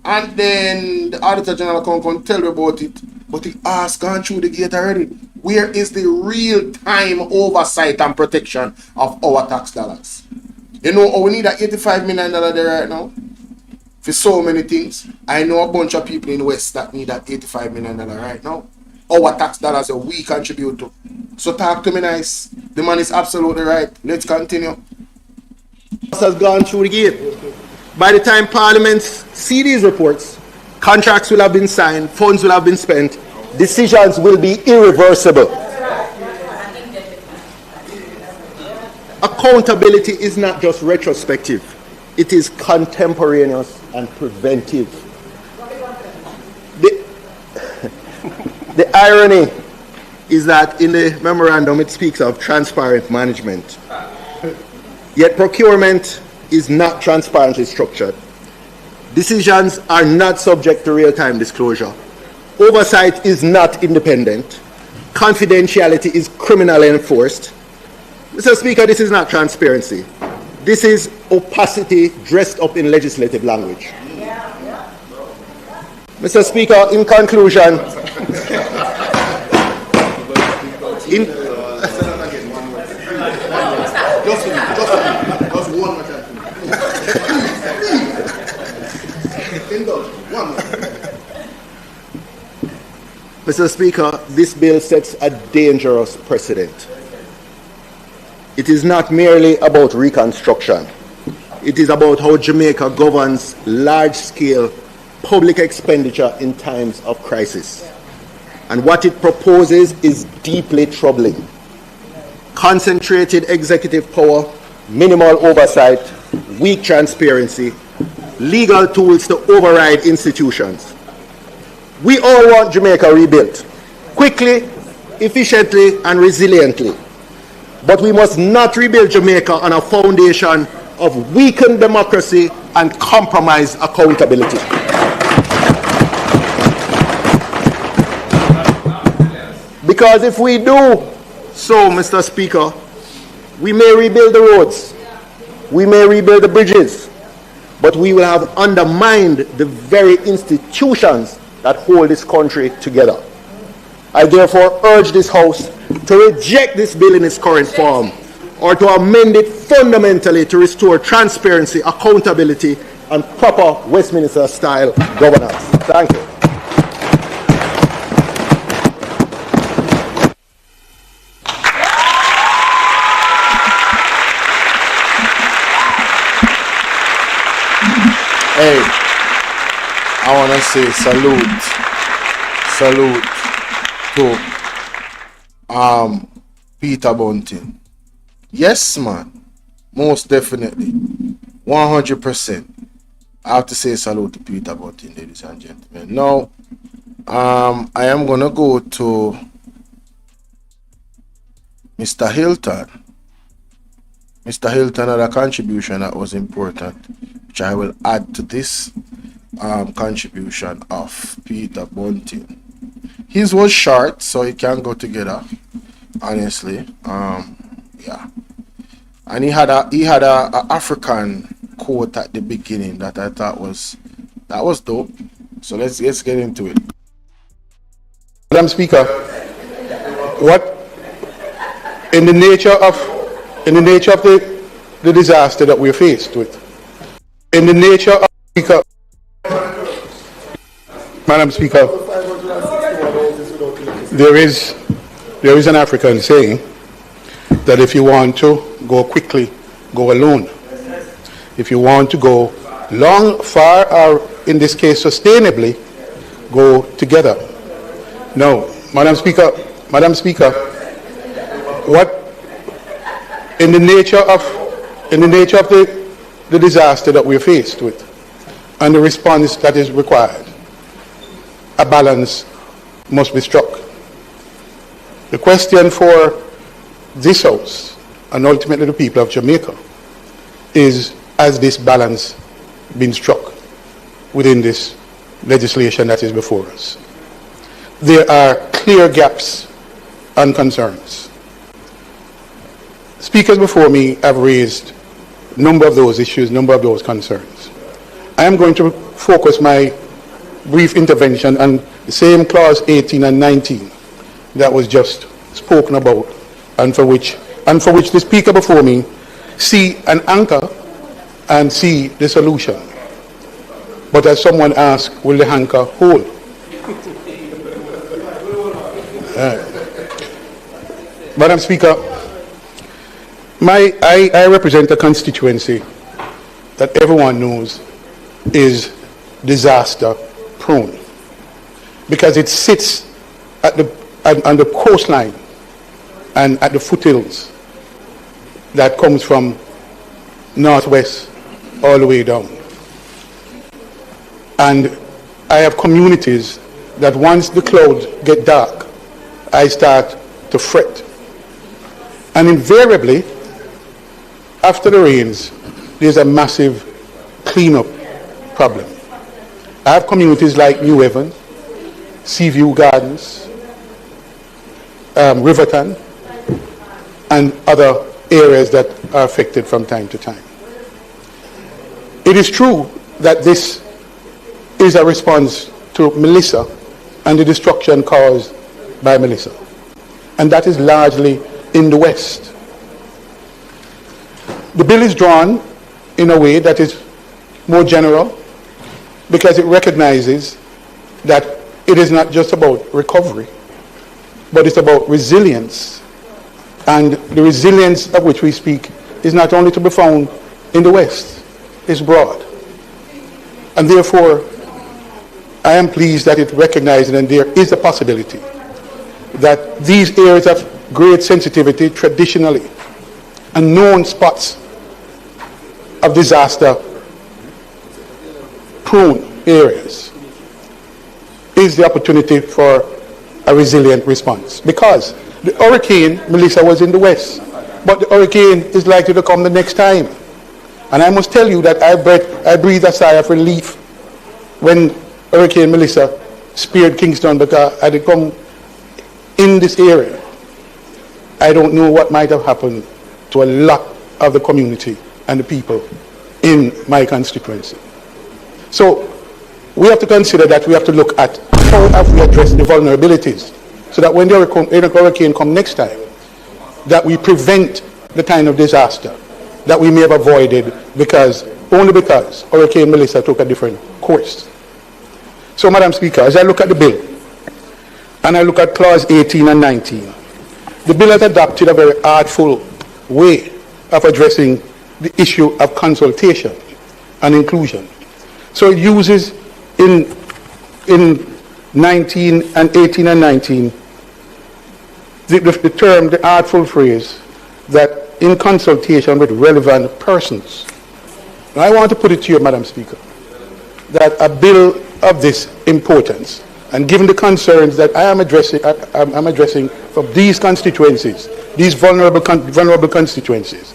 And then the Auditor General can tell you about it, but it has gone through the gate already. Where is the real-time oversight and protection of our tax dollars? You know, we need that $85 million there right now for so many things. I know a bunch of people in the West that need that $85 million right now. Our tax dollars that we contribute to. So talk to me nice. The man is absolutely right. Let's continue. Has gone through the gate. By the time Parliaments see these reports, contracts will have been signed, funds will have been spent, decisions will be irreversible. Accountability is not just retrospective, it is contemporaneous and preventive. The irony is that in the memorandum it speaks of transparent management. Yet procurement is not transparently structured. Decisions are not subject to real-time disclosure. Oversight is not independent. Confidentiality is criminally enforced. Mr. Speaker, this is not transparency. This is opacity dressed up in legislative language. Mr. Speaker, in conclusion, Mr. Speaker, this bill sets a dangerous precedent. It is not merely about reconstruction. It is about how Jamaica governs large-scale public expenditure in times of crisis. And what it proposes is deeply troubling. Concentrated executive power, minimal oversight, weak transparency, legal tools to override institutions. We all want Jamaica rebuilt, quickly, efficiently, and resiliently. But we must not rebuild Jamaica on a foundation of weakened democracy and compromised accountability. Because if we do so, Mr. Speaker, we may rebuild the roads, we may rebuild the bridges, but we will have undermined the very institutions that hold this country together. I therefore urge this House to reject this bill in its current form or to amend it fundamentally to restore transparency, accountability, and proper Westminster-style governance. Thank you. Hey, I want to say salute to Peter Bunting. Yes, man, most definitely, 100%. I have to say salute to Peter Bunting, ladies and gentlemen. Now, I am gonna go to Mr. Hilton. Mr. Hilton had a contribution that was important. which I will add to this contribution of Peter Bunting. His was short, so it can go together, honestly. Yeah. And he had a African quote at the beginning that I thought was dope. So let's get into it. Madam Speaker, what in the nature of the disaster that we're faced with, in the nature of Speaker, Madam Speaker, there is an African saying that if you want to go quickly, go alone. If you want to go long, far, or in this case sustainably, go together. Now, Madam Speaker, what in the nature of the disaster that we're faced with and the response that is required, a balance must be struck. The question for this House and ultimately the people of Jamaica is, has this balance been struck within this legislation that is before us? There are clear gaps and concerns. Speakers before me have raised a number of those issues, a number of those concerns. I am going to focus my brief intervention on the same clause 18 and 19 that was just spoken about, and for which the speaker before me see an anchor and see the solution. But as someone asked, will the anchor hold? Madam Speaker, I represent a constituency that everyone knows is disaster prone because it sits on the coastline and at the foothills that comes from northwest all the way down. And I have communities that once the clouds get dark, I start to fret. And invariably, after the rains, there's a massive cleanup problem. I have communities like New Haven, Seaview Gardens, Riverton, and other areas that are affected from time to time. It is true that this is a response to Melissa and the destruction caused by Melissa. And that is largely in the West. The bill is drawn in a way that is more general because it recognizes that it is not just about recovery, but it's about resilience. And the resilience of which we speak is not only to be found in the West, it's broad. And therefore, I am pleased that it recognizes and there is a possibility that these areas of great sensitivity traditionally and known spots of disaster prone areas is the opportunity for a resilient response. Because the hurricane, Melissa, was in the West, but the hurricane is likely to come the next time. And I must tell you that I breathed a sigh of relief when Hurricane Melissa speared Kingston, because had it come in this area, I don't know what might have happened to a lot of the community and the people in my constituency. So we have to consider that we have to look at how have we addressed the vulnerabilities so that when the hurricane comes next time, that we prevent the kind of disaster that we may have avoided only because Hurricane Melissa took a different course. So, Madam Speaker, as I look at the bill, and I look at clause 18 and 19, the bill has adopted a very artful way of addressing the issue of consultation and inclusion. So it uses in 19 and 18 and 19 the term, the artful phrase, that in consultation with relevant persons. Now I want to put it to you, Madam Speaker, that a bill of this importance, and given the concerns that I'm addressing from these constituencies, these vulnerable constituencies,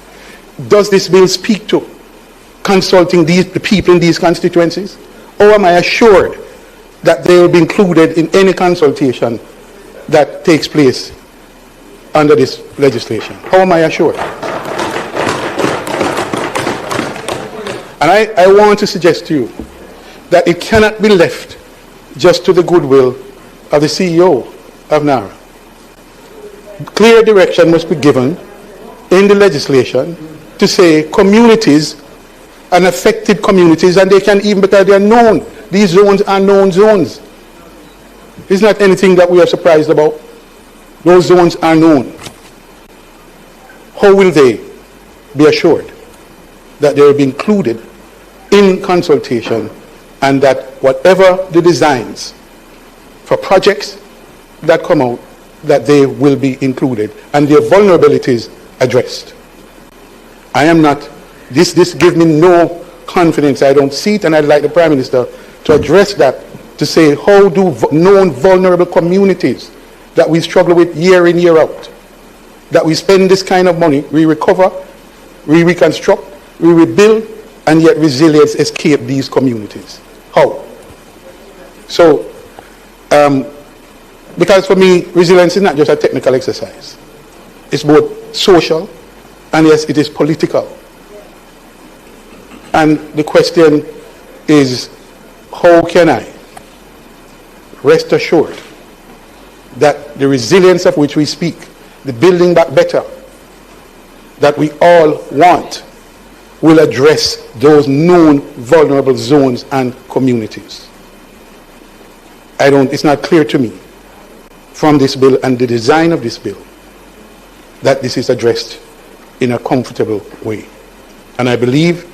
does this bill speak to consulting the people in these constituencies? Or am I assured that they will be included in any consultation that takes place under this legislation? How am I assured? And I want to suggest to you that it cannot be left just to the goodwill of the CEO of Narra. Clear direction must be given in the legislation to say communities and affected communities, and they can even, because they are known. These zones are known zones. It's not anything that we are surprised about. Those zones are known. How will they be assured that they will be included in consultation, and that whatever the designs for projects that come out, that they will be included and their vulnerabilities addressed? I am not, this gives me no confidence. I don't see it, and I'd like the Prime Minister to address that, to say how do known vulnerable communities that we struggle with year in, year out, that we spend this kind of money, we recover, we reconstruct, we rebuild, and yet resilience escape these communities. How? So, because for me, resilience is not just a technical exercise. It's both social, and yes, it is political. And the question is, how can I rest assured that the resilience of which we speak, the building back better, that we all want, will address those known vulnerable zones and communities? It's not clear to me from this bill and the design of this bill that this is addressed in a comfortable way. And I believe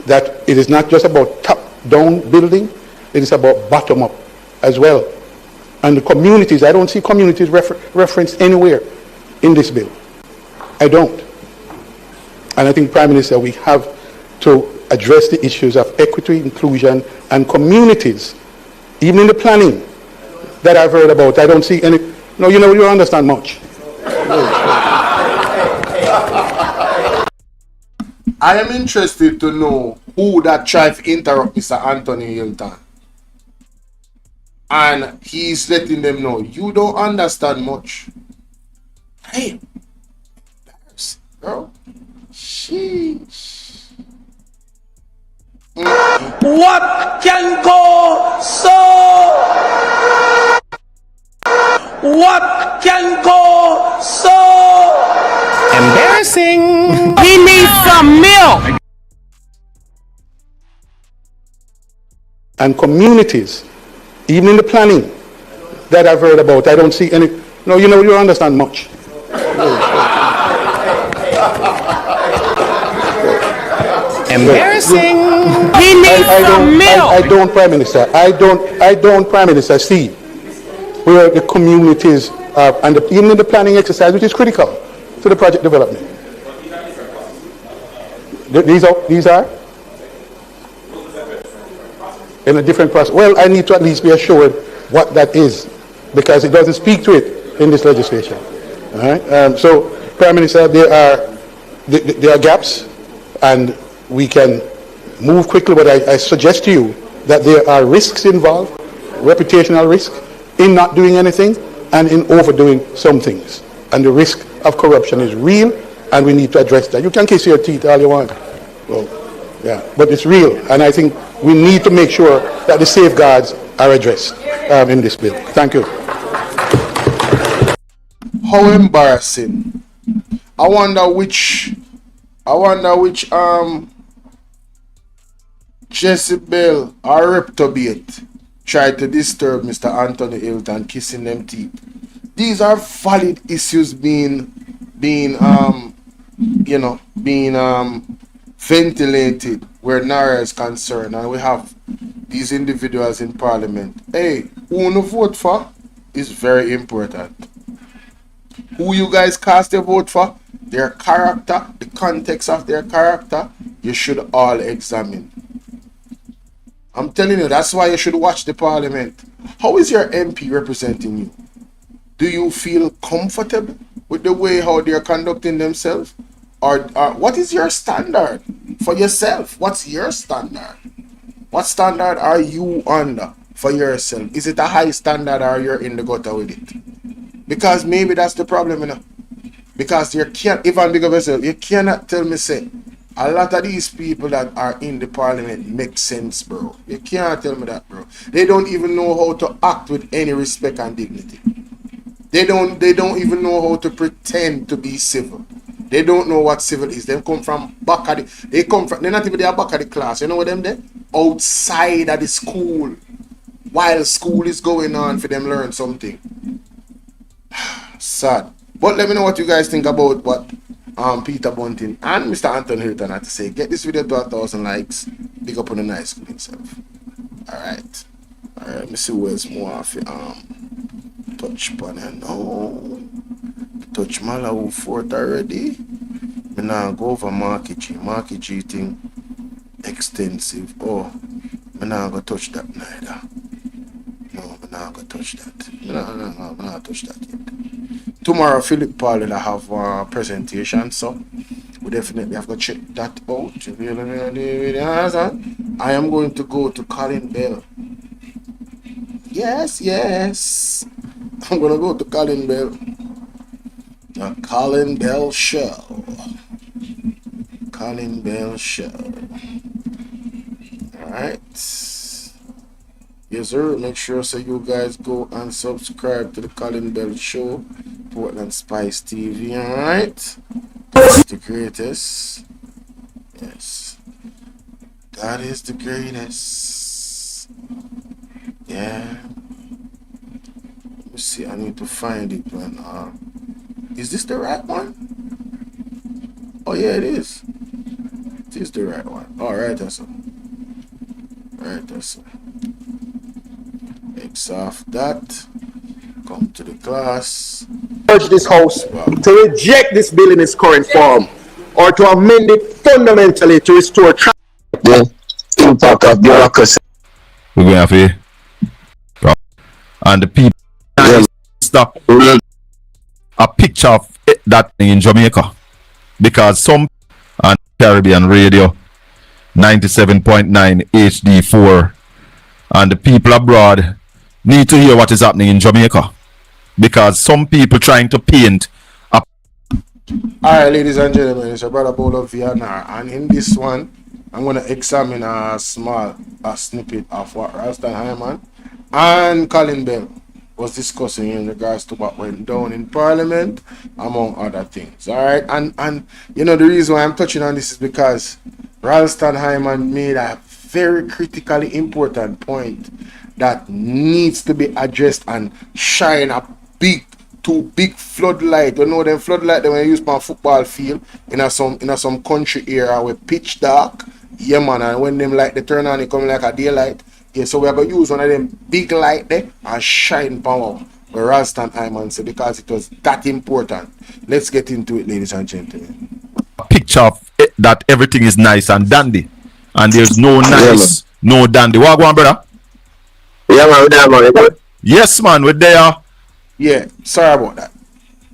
that it is not just about top-down building, it is about bottom-up as well. And the communities, I don't see communities referenced anywhere in this bill. I don't. And I think, Prime Minister, we have to address the issues of equity, inclusion, and communities. Even in the planning that I've heard about, I don't see any. No, you don't understand much. I am interested to know who that tried to interrupt Mr. Anthony Hilton. And he's letting them know, you don't understand much. Hey, girl. Sheesh. What can go so? What can go so? Embarrassing. He needs some milk. And communities, even in the planning that I've heard about, I don't see any. No, you don't understand much. Embarrassing. He needs some milk. I don't, Prime Minister. I don't, Prime Minister, see where the communities are, and even in the planning exercise, which is critical to the project development. These are in a different process. Well, I need to at least be assured what that is, because it doesn't speak to it in this legislation. All right. So, Prime Minister, there are gaps, and we can move quickly, but I suggest to you that there are risks involved, reputational risk, in not doing anything and in overdoing some things. And the risk of corruption is real, and we need to address that. You can kiss your teeth all you want. Well, yeah, but it's real, and I think we need to make sure that the safeguards are addressed in this bill. Thank you. How embarrassing. I wonder which Jezebel or reprobate tried to disturb Mr. Anthony Hilton kissing them teeth. These are valid issues being ventilated where Narra is concerned, and we have these individuals in Parliament. Hey, who you vote for is very important. Who you guys cast your vote for, their character, the context of their character, you should all examine. I'm telling you, that's why you should watch the Parliament. How is your MP representing you? Do you feel comfortable with the way how they're conducting themselves? Or what is your standard for yourself. What's your standard? What standard are you under for yourself? Is it a high standard or you're in the gutter with it? Because maybe that's the problem, you know. Because you can't, even big of yourself, you cannot tell me, say, a lot of these people that are in the parliament make sense, bro. You can't tell me that, bro. They don't even know how to act with any respect and dignity. They don't even know how to pretend to be civil. They don't know what civil is. They come from back of the, they're not even there back of the class. You know what them there? Outside of the school. While school is going on for them learn something. Sad. But let me know what you guys think about what Peter Bunting and Mr. Anton Hilton had to say. Get this video to 1,000 likes. Big up on the nice school himself. Alright. Alright, let me see who else more off touch upon it. No. Touch Malahoo-Forte already. Me now go over Marky G. Marky G thing extensive. Oh, me now go touch that neither. No, me now go touch that. Me now touch that yet. Tomorrow, Philip Paul will have a presentation, so we definitely have to check that out. I am going to go to Colin Bell. Yes, yes. I'm going to go to Colin Bell. The Colin Bell Show. Colin Bell Show. Alright. Yes, sir. Make sure so you guys go and subscribe to the Colin Bell Show. Portland Spice TV. Alright. That's the greatest. Yes. That is the greatest. Yeah. Let me see. I need to find it when is this the right one? Oh yeah, it is. It is the right one. Alright, that's it. Alright, that's it. X off that. Come to the class. Urge this House to reject this bill in its current form or to amend it fundamentally to restore the impact of bureaucracy. We're going to have to, and the people stop a picture of that thing in Jamaica, because some on Caribbean radio 97.9 HD4 and the people abroad need to hear what is happening in Jamaica, because some people trying to paint a... Alright, ladies and gentlemen, it's your brother Bolo via Narra, and in this one I'm going to examine a small snippet of what Ralston Hyman and Colin Bell was discussing in regards to what went down in Parliament, among other things. Alright, and you know the reason why I'm touching on this is because Ralston Hyman made a very critically important point that needs to be addressed and shine a big floodlight. You know them floodlight that when you use on football field in some country area with pitch dark. Yeah man, and when them light they turn on, it come like a daylight. Yeah, so we are going to use one of them big light there and shine power where Ralston Hyman said, because it was that important. Let's get into it, ladies and gentlemen. A picture of it, that everything is nice and dandy, and there's no nice, no dandy. What going on, brother? Yeah, man, we're there, man. Yes, man, we're there. Yeah, sorry about that.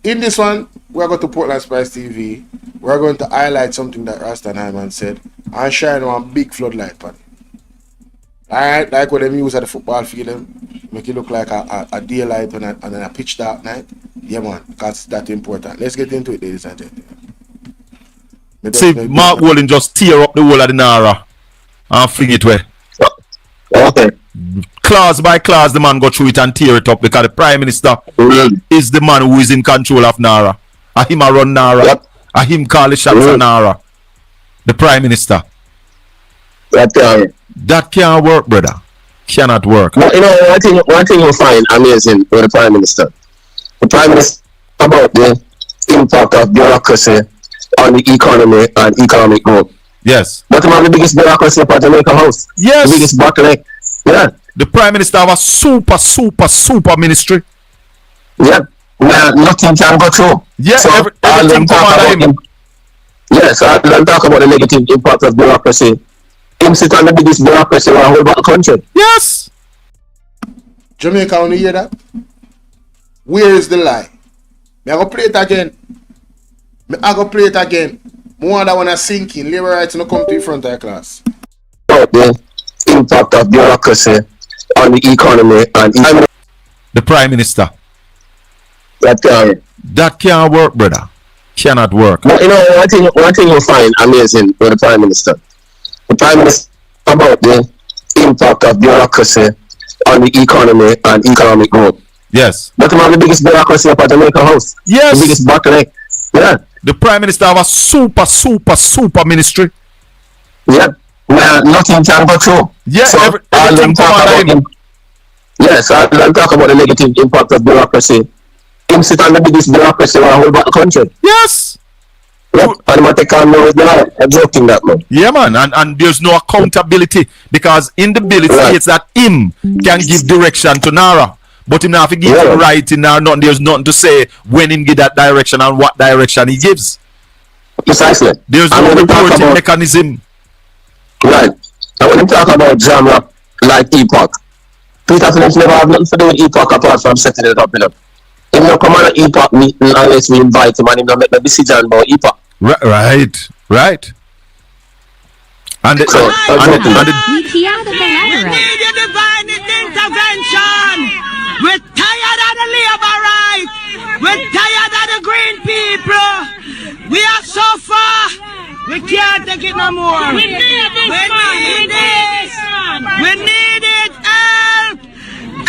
In this one, we're going to Portland Spice TV. We're going to highlight something that Ralston Hyman said and shine one big floodlight on it. Alright, like what them use at the football field, make it look like a daylight on a pitch dark night. Yeah, man, because it's that important. Let's get into it, ladies and gentlemen. See, Mark Walling just tear up the whole of the Narra and fling it away. Okay. Clause by clause, the man go through it and tear it up, because the Prime Minister is the man who is in control of Narra. A him a run Narra. A him call the shots of Narra. The Prime Minister. That can't work, brother. Cannot work. But you know, one thing you'll find amazing with the Prime Minister. The Prime Minister about the impact of bureaucracy on the economy and economic growth. Yes. But the biggest bureaucracy for Jamaica House. Yes. The biggest bottleneck. Yeah. The Prime Minister have a super ministry. Yeah. Nothing can go through. Yeah, so everything come under him. Yeah, so I'll talk about the negative impact of bureaucracy. Him sit on the biggest bureaucracy in the whole country. Yes. Jamaica, want to hear that? Where is the lie? I go play it again. More that wanna sink in. Labor rights no come to the front of the class. The impact of bureaucracy on the economy and The Prime Minister. That can't work, brother. Cannot work. But you know, one thing you'll find amazing with the Prime Minister. The Prime Minister about the impact of bureaucracy on the economy and economic growth. Yes. But the biggest bureaucracy up at Jamaica House. Yes. The biggest bottleneck. Yeah. The Prime Minister have a super ministry. Yeah. Well, nothing can go through. Yeah, so all them talk about him. Yes, all them talk about the negative impact of bureaucracy. Him sit on the biggest bureaucracy in the whole country. Yes. Yep. And what they can't know is that I'm joking that man. Yeah, man, and there's no accountability because in the bill it states that him can give direction to Narra, but him not have to give him writing or nothing. There's nothing to say when him give that direction and what direction he gives. Precisely. There's no reporting mechanism. Right. And when you talk about genre like Epoch, Peter Phillips never have nothing to do with Epoch apart from setting it up, you know. He no come on an Epoch meeting unless we invite him and he no make the decision about Epoch. Right. And the, so, we need your divine intervention. We're tired of the labor rights. We're tired of the green people. We are so far. We can't take it no more. We need this. We need this. We need it. Help!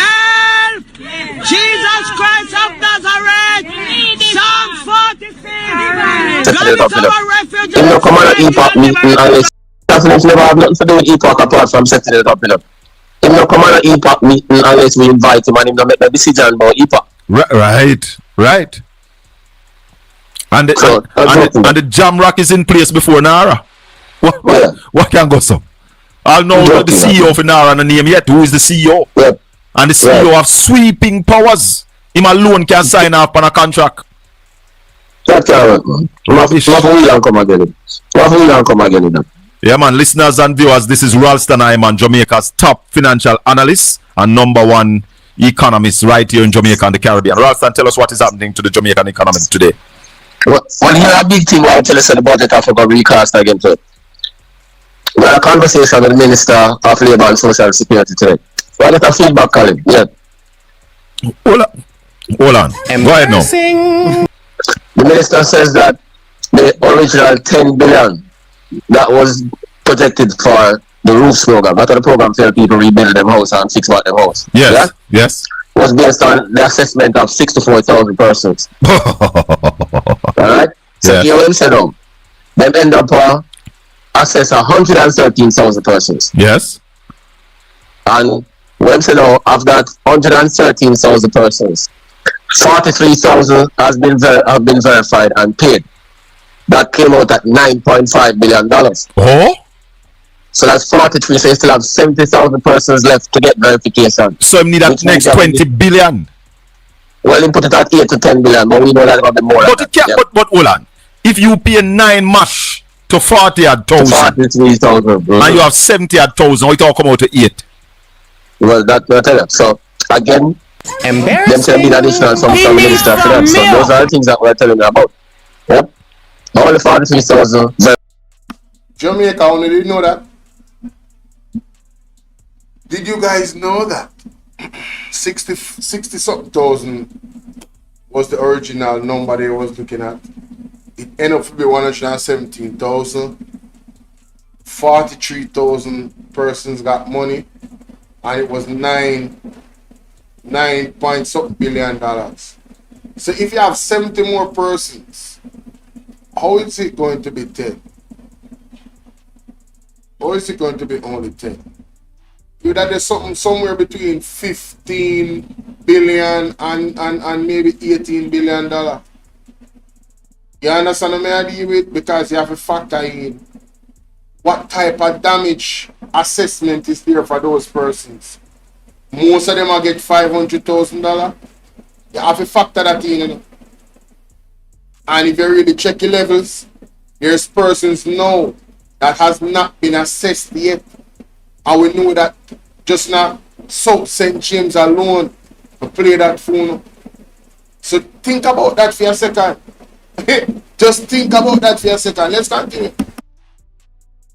Help! Jesus Christ of Nazareth. Psalm 46. God is our refuge. You know, come on an Epoch meeting unless Phillips never have nothing to do with Epoch apart from setting it up, you know. He no come on an Epoch meeting unless we invite him and he no make the decision about Epoch. Right. And the jam rock is in place before Narra. What can go so? I'll know the CEO for Narra and the name yet. Who is the CEO? Yeah. And the CEO have sweeping powers. Him alone can sign up on a contract. That can't work, man. Yeah, man. Listeners and viewers, this is Ralston Iman, Jamaica's top financial analyst and #1 economist right here in Jamaica and the Caribbean. Ralston, tell us what is happening to the Jamaican economy today. Well, here a big thing I tell us the budget I forgot recast again today. We had a conversation with the Minister of Labour and Social Security today. We had a feedback, Colin. Yeah. Hold on. Go ahead now. The Minister says that the original 10 billion that was projected for the roofs program, that the program to help people rebuild them house and fix back them house. Yes. Was based on the assessment of 64,000 persons. Alright? So here we said them end up assess 113,000 persons. Yes. And when said of that 113,000 persons, 43,000 have been verified and paid. That came out at $9.5 billion. Oh? So that's 43. So you still have 70,000 persons left to get verification. So you need that next 20 billion. Well, you put it at 8 to 10 billion, but we know that about the more. But it can't. Yeah. But hold on. If you pay 9 mash to 40,000, 43,000, and you have 70,000, it all come out to 8. Well, that's what I tell you. So again, them can be additional some minister for that. So those are the things that we're telling you about. Yep. Only 43,000. Jamaica only didn't know that. Did you guys know that 60 something thousand was the original number they was looking at? It ended up to be 117,000. 43,000 persons got money, and it was $9 point something billion. So if you have 70 more persons, how is it going to be 10? Or is it going to be only 10? That there's something somewhere between 15 billion and maybe 18 billion dollar. You understand what I deal with? Because you have to factor in what type of damage assessment is there for those persons. Most of them will get $500,000. You have to factor that in, you know? And if you really check your levels, there's persons now that has not been assessed yet. And we know that just now South St. James alone will play that phone. So think about that for a second. Just think about that for a second. Let's continue.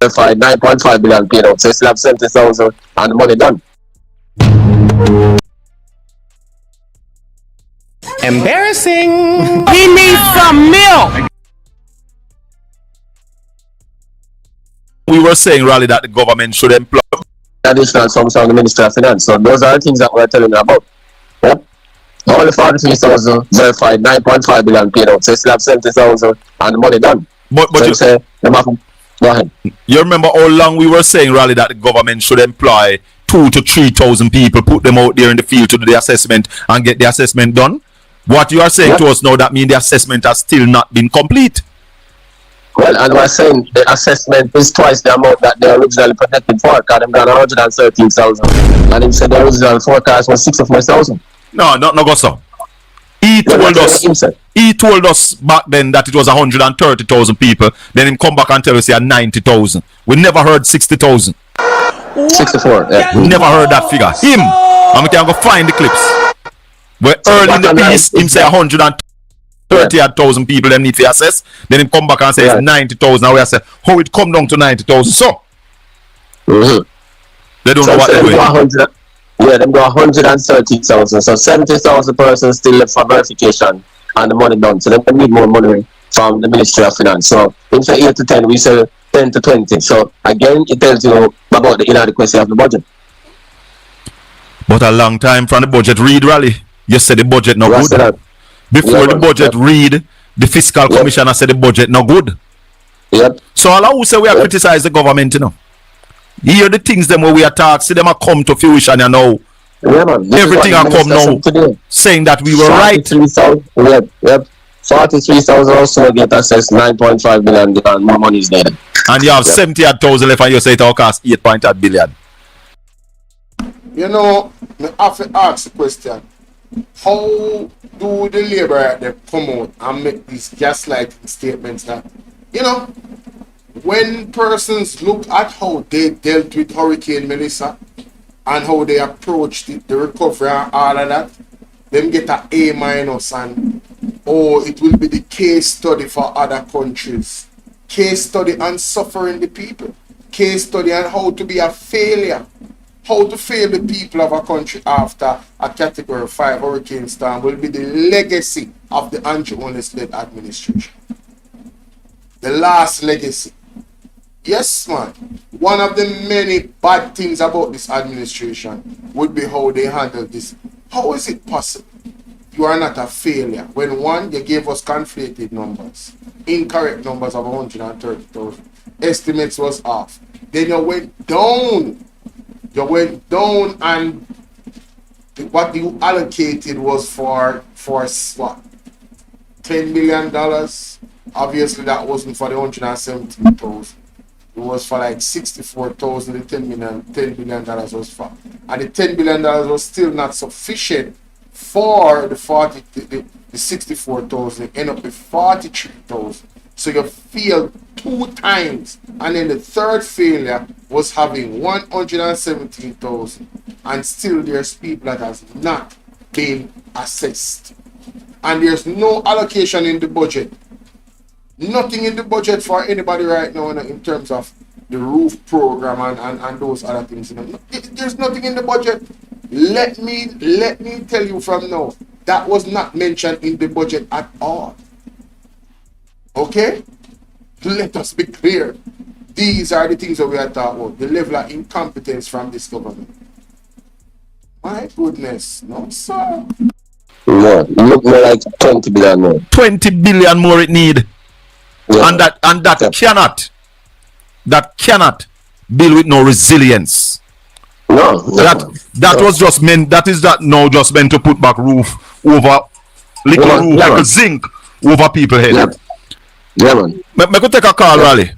9.5 billion paid out, so you still have 70,000 and the money done. Embarrassing. He needs some milk. We were saying, Raleigh, that the government should employ additional sums on the Ministry of Finance. So those are the things that we're telling you about. Yep. Only 43,000 verified, 9.5 billion paid out, so you still have 70,000 and the money done. But so you say, go ahead. You remember how long we were saying, Raleigh, that the government should employ 2,000 to 3,000 people, put them out there in the field to do the assessment and get the assessment done? What you are saying to us now, that means the assessment has still not been complete. Well, and we're saying the assessment is twice the amount that they originally projected for, because they've done 113,000. And he said the original forecast was 64,000. No, no, go so. He told us back then that it was 130,000 people. Then him come back and tell us he had 90,000. We never heard 60,000. 64, yeah. We never heard that figure. Him. And we can go find the clips. Where early in the piece, him say 130,000 people them need to assess. Then him come back and say it's 90,000. Now we say, how it come down to 90,000? So, they don't know what they're doing. Yeah, them go 130,000. So 70,000 persons still left for verification and the money done. So they need more money from the Ministry of Finance. So instead of 8 to 10, we say 10 to 20. So again, it tells you about the inadequacy of the budget. But a long time from the budget read, Raleigh. You said the budget no good. Before the budget read, the fiscal commissioner said the budget no good. Yep. So all who say we are criticize the government, you know. Hear the things them where we attack, see them a come to fruition, you know. Yeah, man. Everything a come now saying that we were right. 43,000 also get assessed 9.5 billion and more money is needed. And you have 70,000 left and you say it will cost 8.8 billion. You know, I have to ask the question. How do the labor they come out and make these gaslighting statements that, you know, when persons look at how they dealt with Hurricane Melissa and how they approached the recovery and all of that, them get an A- and it will be the case study for other countries. Case study on suffering the people. Case study on how to be a failure. How to fail the people of a country after a Category 5 hurricane storm will be the legacy of the Andrew Holness-led administration. The last legacy. Yes, man. One of the many bad things about this administration would be how they handle this. How is it possible? You are not a failure. When one, you gave us conflated numbers, incorrect numbers of 130,000. Estimates was off. Then you went down. You went down and what you allocated was for what? $10 million. Obviously that wasn't for the 117,000. It was for like 64,000. The $10 billion was for. And the $10 billion was still not sufficient for the 64,000. End up with 43,000. So you failed 2 times, and then the third failure was having 117,000, and still there's people that has not been assessed, and there's no allocation in the budget. Nothing in the budget for anybody right now in terms of the roof program and those other things. There's nothing in the budget. Let me tell you from now, that was not mentioned in the budget at all. Okay? Let us be clear. These are the things that we are talking about. The level of incompetence from this government. My goodness. No, sir. More. Look more like 20 billion more. 20 billion more it need. Yeah. And that cannot deal with no resilience. No. That was just meant, that is that now just meant to put back roof over like a zinc over people's head. Yeah. Yeah, man. Me could take a call, Raleigh.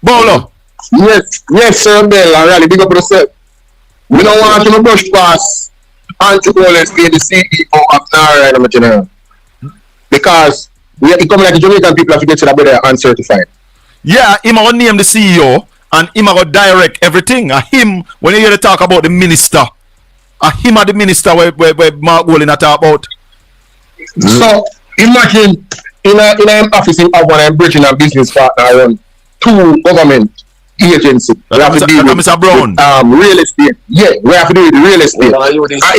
Bolo. Yes, sir, Bell. Raleigh, big up yourself. We don't want to brush past Andrew Holness-Forte, the CEO of Narra, because it come like the Jamaican people have to get to that brother uncertified. Yeah, him will name the CEO and him will direct everything. Him, when you hear the talk about the minister, him are the minister where Mark Golden talk about. So imagine in an office in Avon and bridging and business partner around 2 government agencies. We have to deal with Mr. Brown. Real estate. Yeah, we have to deal with real estate. I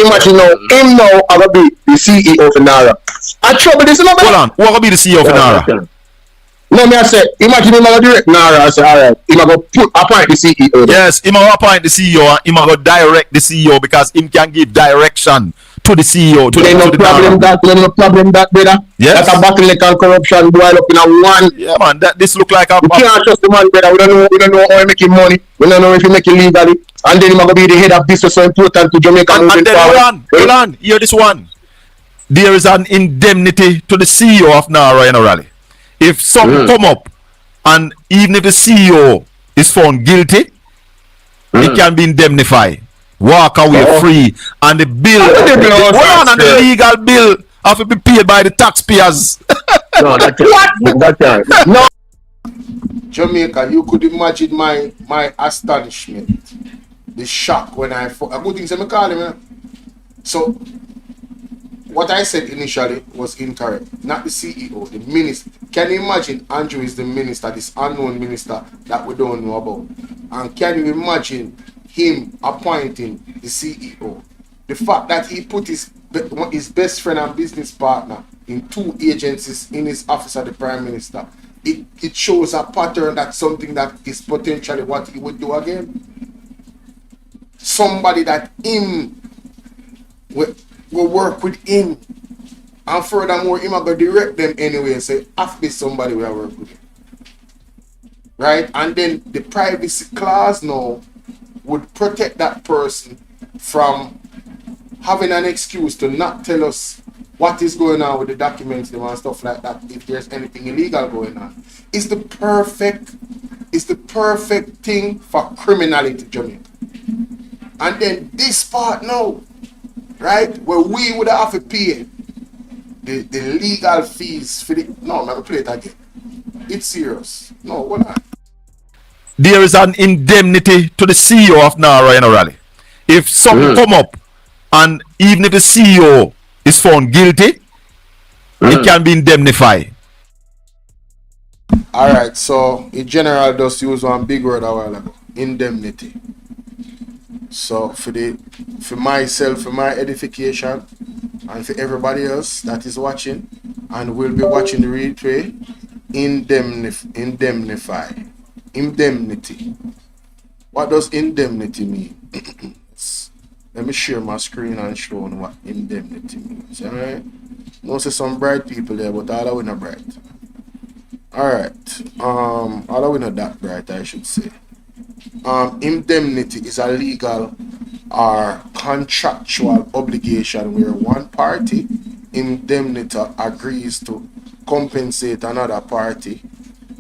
imagine now, him now I will be the CEO of Narra. I trouble this number. Hold on, what will be the CEO of Narra? No, me I say, imagine him I go direct Narra. I say, alright, him I go appoint the CEO. Yes, him I appoint the CEO and him I go direct the CEO because him can give direction to the CEO. To there the, no to problem the that, there no problem that, brother. Yes. That's a bottleneck and corruption boil up in a one. Yeah, man, this look like a... We can't trust the man, brother. We don't know how he making money. We don't know if he make it legally. And then he going to be the head of business so important to Jamaica. And then hold on, hear this one. There is an indemnity to the CEO of Narra in a rally. If some come up and even if the CEO is found guilty, it can be indemnified. Walk away free. And the bill, hold on, and the legal bill have to be paid by the taxpayers. No, that's No. Jamaica, you could imagine my astonishment, the shock when a good thing say me call him. So what I said initially was incorrect. Not the CEO, the minister. Can you imagine Andrew is the minister, this unknown minister that we don't know about? And can you imagine him appointing the CEO? The fact that he put his best friend and business partner in 2 agencies in his office of the Prime Minister, it shows a pattern that's something that is potentially what he would do again. Somebody that him will work with him, and furthermore him will direct them anyway and say, after somebody will work with him. Right? And then the privacy clause now would protect that person from having an excuse to not tell us what is going on with the documents and stuff like that if there's anything illegal going on. It's the perfect thing for criminality, Jamaica. And then this part now, right, where we would have to pay the legal fees for the... No, let me play it again. It's serious. No, what not? There is an indemnity to the CEO of Narra in a rally. If some come up and even if the CEO is found guilty, it can be indemnified. Alright, so in general just use one big word a while ago. Indemnity. So for myself, for my edification, and for everybody else that is watching and will be watching the replay, indemnify. Indemnity. What does indemnity mean? Let me share my screen and show you what indemnity means. Alright? No say some bright people there, but all of we not bright. Alright. All of we not that bright, I should say. Indemnity is a legal or contractual obligation where one party, indemnitor, agrees to compensate another party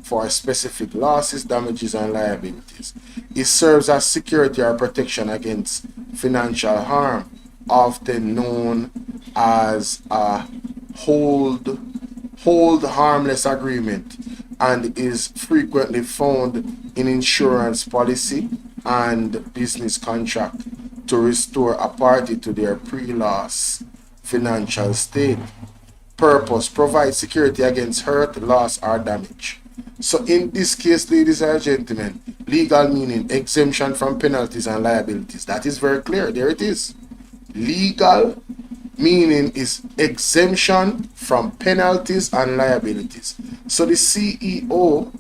for specific losses, damages, and liabilities. It serves as security or protection against financial harm, often known as a hold harmless agreement, and is frequently found in insurance policy and business contract to restore a party to their pre-loss financial state. Purpose: provide security against hurt, loss, or damage. So in this case, ladies and gentlemen, legal meaning exemption from penalties and liabilities. That is very clear. There it is. Legal meaning is exemption from penalties and liabilities. So the CEO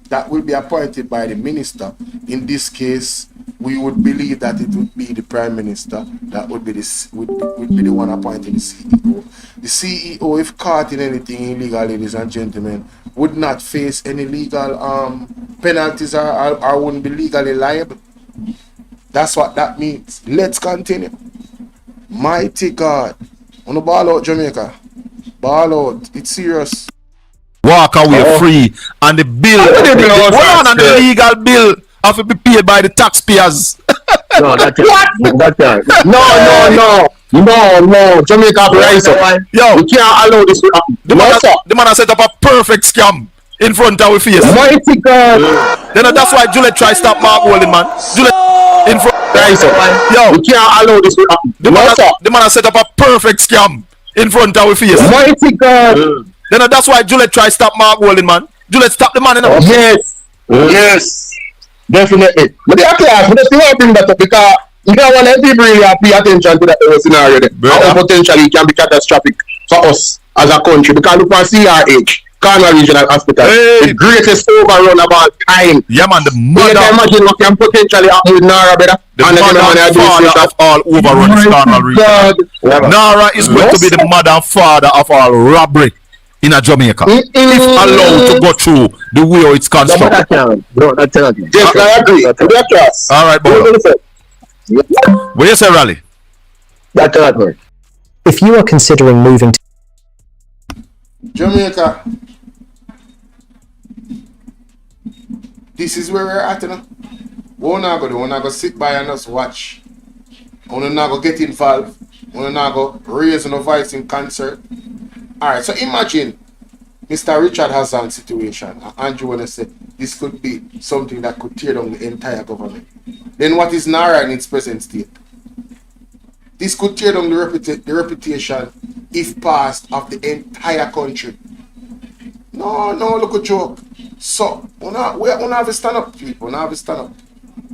that will be appointed by the minister, in this case, we would believe that it would be the Prime Minister that would be the one appointing the CEO. The CEO, if caught in anything illegal, ladies and gentlemen, would not face any legal penalties or wouldn't be legally liable. That's what that means. Let's continue. Mighty God. On the ball out, Jamaica. Ball out. It's serious. Walk away free. And the bill, and the legal bill have to be paid by the taxpayers. No, that's No. Jamaica have to rise up. Yo, we can't allow this to happen. The man has set up a perfect scam in front of our face. Mighty God. Then that's why Juliet try stop Mark Holding, man. Juliet in front. Rise up. Yo, we can't allow this to happen. The man has set up a perfect scam in front of our face. Mighty God. Then that's why Juliet try stop Mark Holding, man. Juliet stop the man, you know. Yes. Yes. Definitely. But the class, but still want to bring that up because you don't want people really pay attention to that whole scenario there. How potentially it can be catastrophic for us as a country. Because look at CRH, Cornwall Regional Hospital, the greatest overrun of all time. Yeah, man, the mother. You can imagine what can potentially happen with Narra, brother. The mother and father of all overruns Cornwall Regional. Narra is going to be the mother and father of all robbery in a Jamaica, if allowed to go through the way it's constructed. Yes, I agree. All right, Bolo. What do you say, Raleigh? If you are considering moving to Jamaica, this is where we're at, you know. We're not going to sit by and just watch. We're not going to get involved. We're not going to raise no voice in concert. Alright, so imagine Mr. Richard Hassan's situation. Andrew want to say this could be something that could tear down the entire government. Then what is Narra in its present state? This could tear down the reputation, if passed, of the entire country. No, look a joke. So, we have to stand up, people. We have to stand up.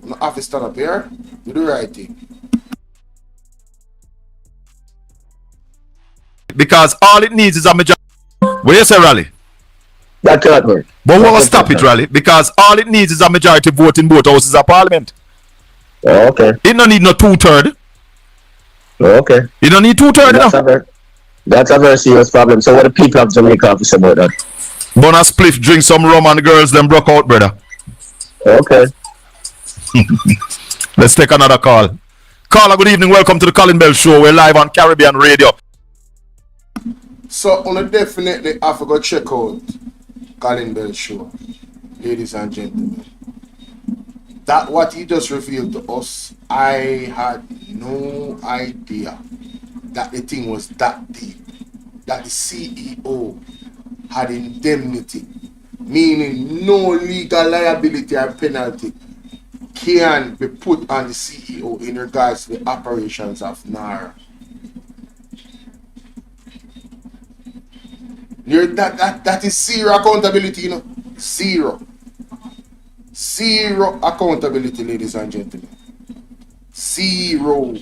We have to stand up here. We do the right thing. Because all it needs is a majority. What do you say, Raleigh? That cannot work. But we will stop it, Raleigh, because all it needs is a majority vote in both houses of parliament. Oh, okay. It don't need no 2/3. Oh, okay. You don't need 2/3, That's a very serious problem. So what do people of Jamaica have to say about that? Bona spliff, drink some rum and the girls them broke out, brother. Okay. Let's take another call. Caller, good evening. Welcome to the Colin Bell Show. We're live on Caribbean Radio. So, on definitely have to go check out Colin Bell Show, ladies and gentlemen. That what he just revealed to us, I had no idea that the thing was that deep. That the CEO had indemnity, meaning no legal liability or penalty can be put on the CEO in regards to the operations of Narra. That is zero accountability, you know. Zero accountability, ladies and gentlemen. Zero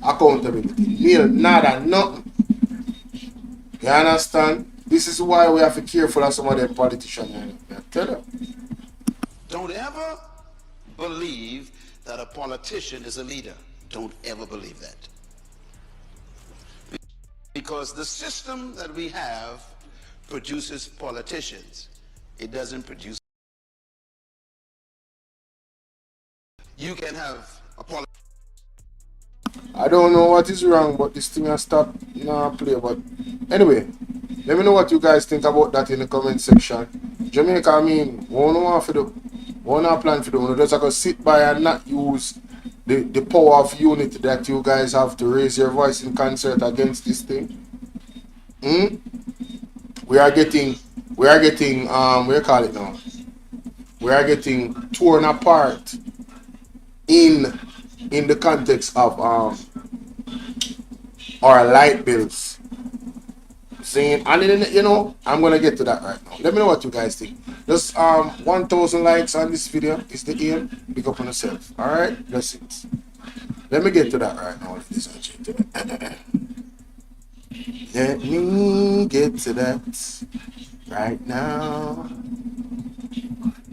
accountability. Nil, nada, nothing. You understand? This is why we have to be careful of some of the politicians. I tell you. Don't ever believe that a politician is a leader. Don't ever believe that. Because the system that we have produces politicians. It doesn't produce. You can have a politician. I don't know what is wrong, but this thing has stopped now play. But anyway, let me know what you guys think about that in the comment section. Jamaica, I mean, we don't want to do. We don't plan to do. We just have to sit by and not use the power of unity that you guys have to raise your voice in concert against this thing. We are getting what do you call it now? We are getting torn apart in the context of our light bills. Saying, and then, you know, I'm gonna get to that right now. Let me know what you guys think. Just 1,000 likes on this video is the aim. Big up on yourself. Alright, blessings. Let me get to that right now. Ladies and gentlemen. Let me get to that right now.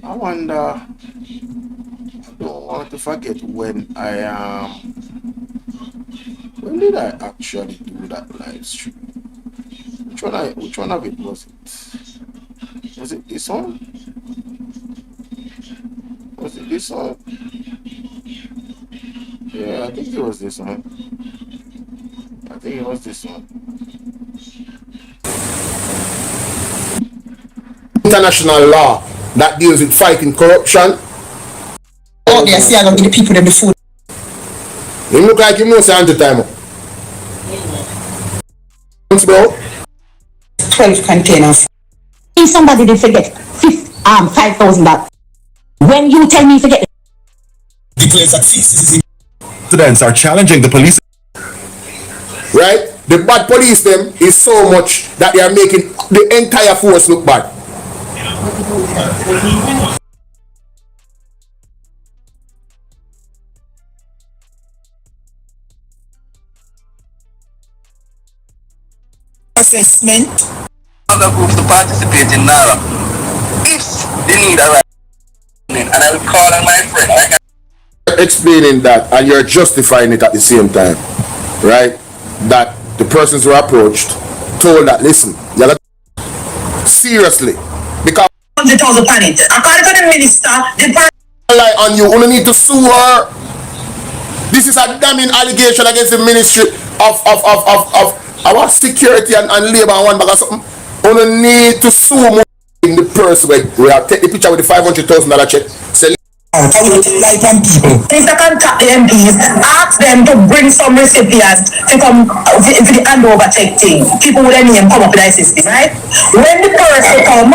I wonder, I don't want to forget when when did I actually do that live stream? Which one of it was it? Was it this one? Was it this one? Yeah, I think it was this one. I think it was this one. International law that deals with fighting corruption. Oh, yes, yeah, I'm gonna give the people them the food. You look like you know Santa time. Bro? 12 containers. If somebody did forget $5,000, when you tell me forget, Students are challenging the police. Right? The bad police them is so much that they are making the entire force look bad. Assessment. Other groups to participate in Narra. If they need a right, and I will call on my friend. You're explaining that and you're justifying it at the same time, right? That the persons who were approached told that, listen, you got seriously, because 100,000 on it. According to the minister, the lie on you, only need to sue her. This is a damning allegation against the Ministry of our security and labor and one bag of something. Only need to sue in the person where we have take the picture with the $500,000 check. Say, light on people. Minister contact the MPs, ask them to bring some recipients to come for the handover check thing. People with their name come up with the system, right? When the person come,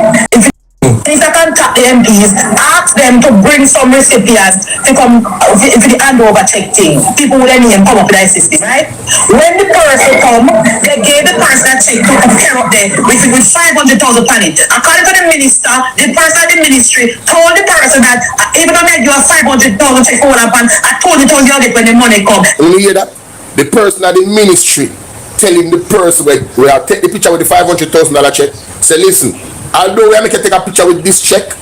Minister contact the MPs, ask them to bring some recipients to come for the handover check thing. People with their name come up with the system, right? When the person come, they gave the person a check to appear up there with 500,000 on it. According to the minister, the person in the ministry told the person that even though they give a 500,000 check for one I told it you get when the money come. You hear that? The person at the ministry telling the person where we have take the picture with the $500,000 check. Say, listen, although we are making take a picture with this check,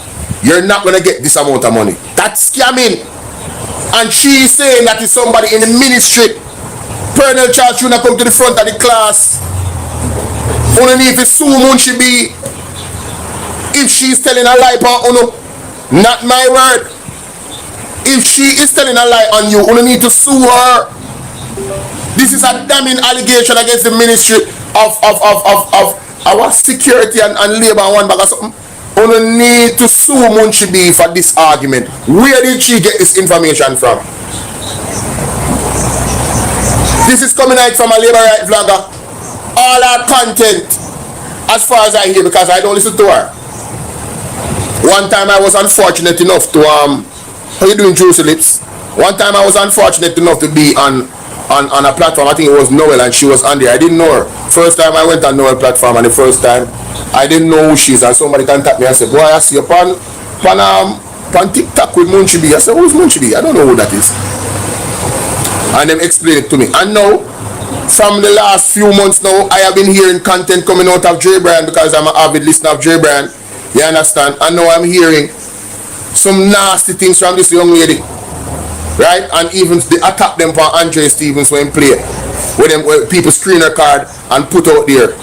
you're not gonna get this amount of money. That's scamming. And she is saying that is somebody in the ministry. Colonel Charles Jr. come to the front of the class. Only need to sue she be if she's telling a lie on Uno. Not my word. If she is telling a lie on you, only need to sue her. This is a damning allegation against the Ministry of our security and labor and one bag of something. Only need to sue Munchibi for this argument. Where did she get this information from? This is coming out from a labor right vlogger. All our content, as far as I hear, because I don't listen to her. One time I was unfortunate enough to how you doing, Jerusalem? One time I was unfortunate enough to be on a platform. I think it was Noel, and she was on there. I didn't know her. First time I went on Noel platform, and the first time I didn't know who she is, and somebody contacted me and said, boy, I see you on TikTok with Munchibi. I said, who's Munchibi? I don't know who that is. And them explained it to me. And now, from the last few months now, I have been hearing content coming out of J. Bryan because I'm an avid listener of J. Bryan. You understand? And now I'm hearing some nasty things from this young lady. Right? And even they attack them for Andre Stevens when play. Where people screen her card and put out there.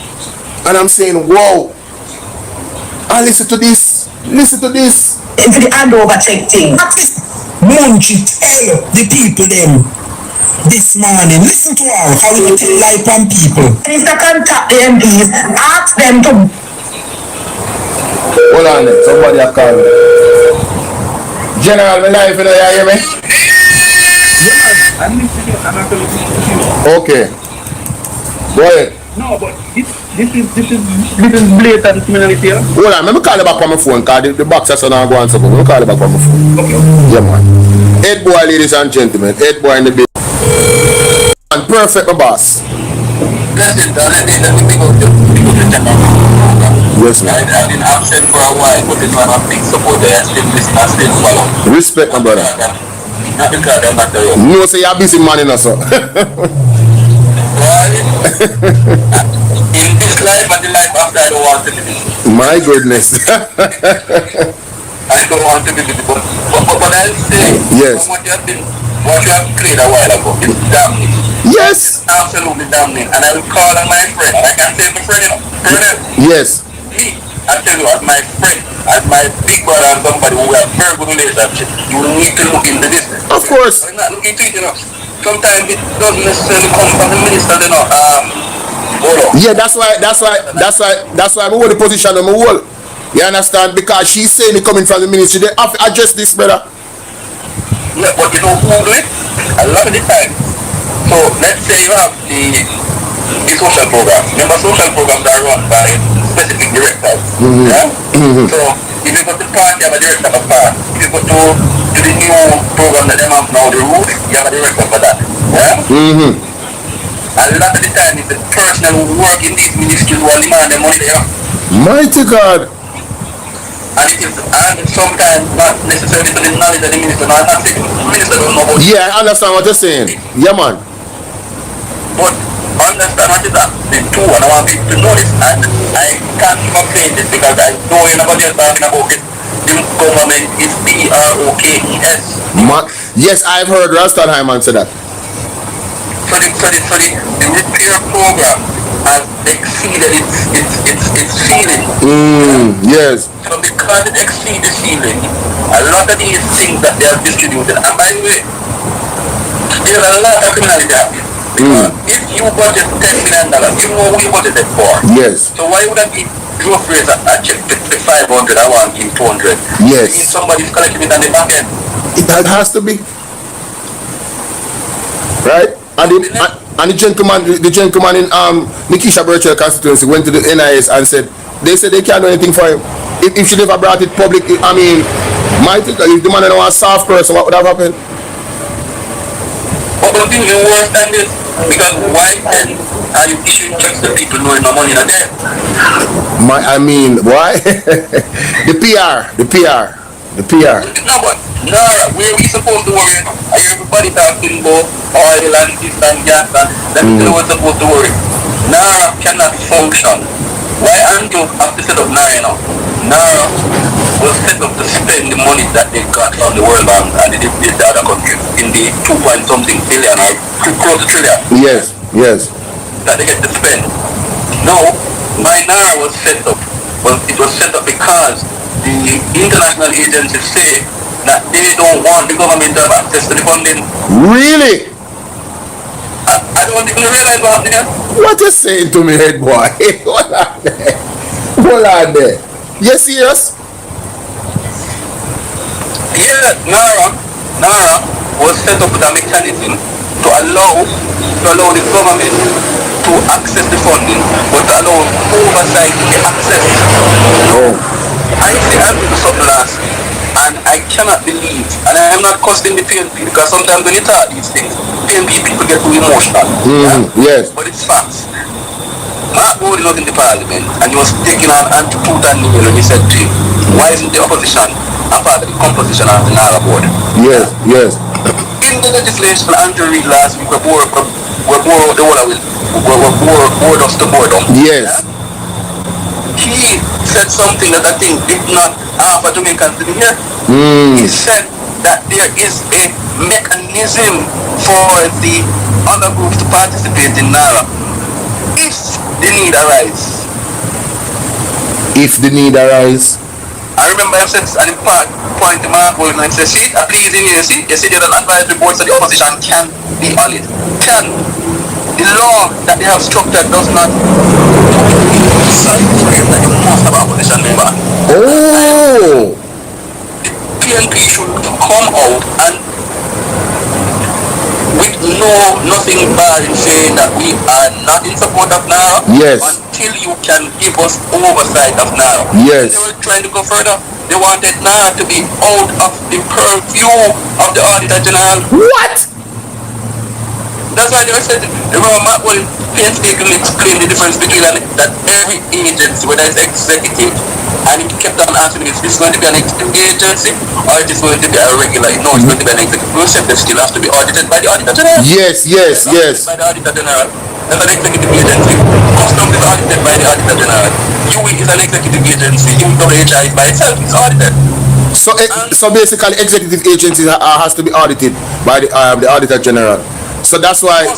And I'm saying, whoa. And listen to this. Listen to this. Into the handover check thing. Munchi tell the people them this morning. Listen to her. How we take life on people. Minister contact the MPs. Ask them to. Hold on then. Somebody have called me. General, my life, you hear me? Okay. Go ahead. No, but this is blatant criminality. Hold on, let me call you back on my phone because the box has not go on something. Let me call you back on my phone. Okay. Yeah, man. Head boy, ladies and gentlemen. Head boy in the building. And perfect, my boss. Yes, man. I've been absent for a while, but it's one of big support there. I still listen, I still follow. Respect, my brother. Not because I'm not there. No, say you're busy man, you know, sir. In this life and the life after, I don't want to be busy. My goodness. I don't want to be busy, but I'll say, yes. What you have played a while ago, it's damning. Yes. It's absolutely damning. And I will call on my friend. I can say my friend, you know. Yes. Me, I tell you, as my friend, as my big brother and somebody who have very good relationship, you need to look into this. Of course. I'm not looking into it, you know. Sometimes it doesn't necessarily come from the minister, you know. Bolo. Yeah, that's why I hold the position on my wall. You understand? Because she's saying it coming from the ministry. They have to address this, brother. Yeah, but you know who do it? A lot of the time. So let's say you have the social programs. Remember, social programs are run by specific directors. Mm-hmm. Yeah? Mm-hmm. So if you go to the party, you have a director for party. If you go to the new program that they have now, the route, you have a director for that. Yeah? Mm-hmm. A lot of the time it's the personnel who work in these ministries who are demanding money there. Mighty God. And it is, and sometimes not necessarily to the knowledge of the minister. Now, I'm not saying the minister don't know about it. Yeah, I understand what you're saying. Yeah, man. But understand what is happening too, and I want people to know this. And I can't keep on saying this because I know nobody else talking about it. The government is PROKES. Yes, I've heard Rastanheiman say that. So the repair program has exceeded its ceiling. Yes. So because it exceeds the ceiling, a lot of these things that they have distributed, and by the way, there's a lot of criminality happening. Because if you budget $10 million, you know what you budgeted for. Yes. So why would I be groceries at check 500, I want in 200? Yes. Means somebody's collecting it on the back end. It has to be. Right? And the gentleman in Nikisha Birchall constituency went to the NIS and said they said they can't do anything for him. If she never brought it public, I mean, if the man was a soft person, what would have happened? But the thing is worse than this, because why then are you issuing checks to people knowing no money in there? I mean, why? The PR. No, but Narra, where we supposed to worry? Everybody talking about oil and this and gas and that's we're supposed to worry. Narra cannot function. Why Andrew have to set up Narra now? Narra was set up to spend the money that they got from the World Bank and the other countries in the 2-point-something billion or close to trillion. Yes. That they get to spend. No, my Narra was set up. Well, it was set up because the international agencies say that they don't want the government to have access to the funding. Really? I don't even realize what happened here. What you saying to me, head boy? Hold on there. You serious? Yeah, Narra was set up with a mechanism to allow the government to access the funding, but to allow oversight the access. I see I'm doing something last week, and I cannot believe, and I am not cussing the PNP because sometimes when you talk these things, PNP people get too emotional. Yes. But it's facts. Mark Bolo was in the parliament and he was taking on anti-truth and Neil and he said to him, why isn't the opposition a part of the composition of the Narra board? Yes. In the legislation Andrew read last week, we bore us to boredom. Yes. He said something that I think did not half a Jamaican to hear. He said that there is a mechanism for the other groups to participate in Narra if the need arises. If the need arises. I remember I said an important point to Mark Bolo and said, see, please you see there's an advisory board so the opposition can be on it. The law that they have structured does not frame that you must have an opposition member. Oh! The PNP should come out and with nothing bad in saying that we are not in support of Narra. Yes. Until you can give us oversight of Narra. Yes. They were trying to go further. They wanted Narra to be out of the purview of the Auditor General. What? That's why they were saying, well, painstakingly explain the difference between that every agency, whether it's executive, and he kept on asking if this is going to be an executive agency or it is going to be a regular. No, it's going to be an executive. They still have to be audited by the Auditor General. Yes. By the Auditor General. That's an executive agency. Customs is audited by the Auditor General. UE is an executive agency. UWHI by itself is audited. So basically, executive agencies has to be audited by the Auditor General. So that's why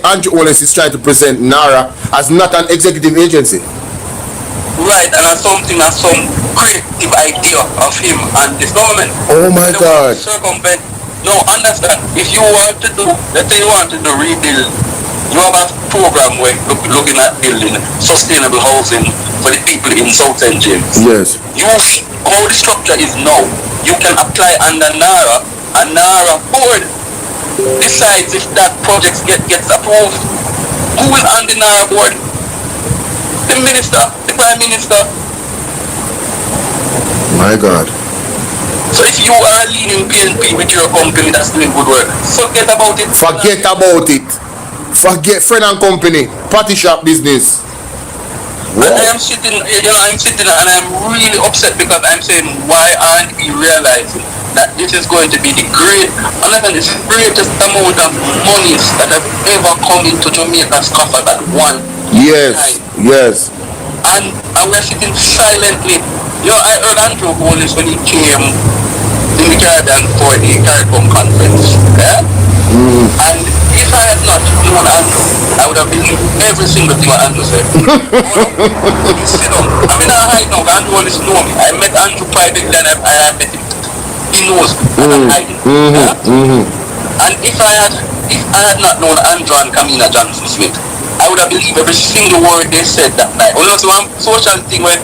Andrew Holness is trying to present Narra as not an executive agency. Right, and some creative idea of him and this government. Oh my God. Circumvent. No, understand. If you want to do, let's say you want to do rebuild, you have a program where looking at building sustainable housing for the people in South St. James. Yes. How the structure is now, you can apply under Narra, and Narra board decides if that project gets approved. Who is on the Narra board? The minister, the prime minister. My God. So if you are leading PNP with your company that's doing good work, forget about it. Forget friend and company, party shop business. And I'm sitting and I'm really upset because I'm saying, why aren't we realizing that this is going to be the greatest amount of monies that have ever come into Jamaica's coffers at one time. Yes. And we're sitting silently. I heard Andrew Holness when he came in the Caribbean for the CARICOM conference. Yeah? And if I had not known Andrew, I would have believed every single thing what Andrew said. Sit down. I mean, I know Andrew Holness know me. I met Andrew privately and I met him. He knows and I'm hiding. And if I had not known Andrew and Camina Johnson Smith, I would have believed every single word they said that night. Also, one social thing where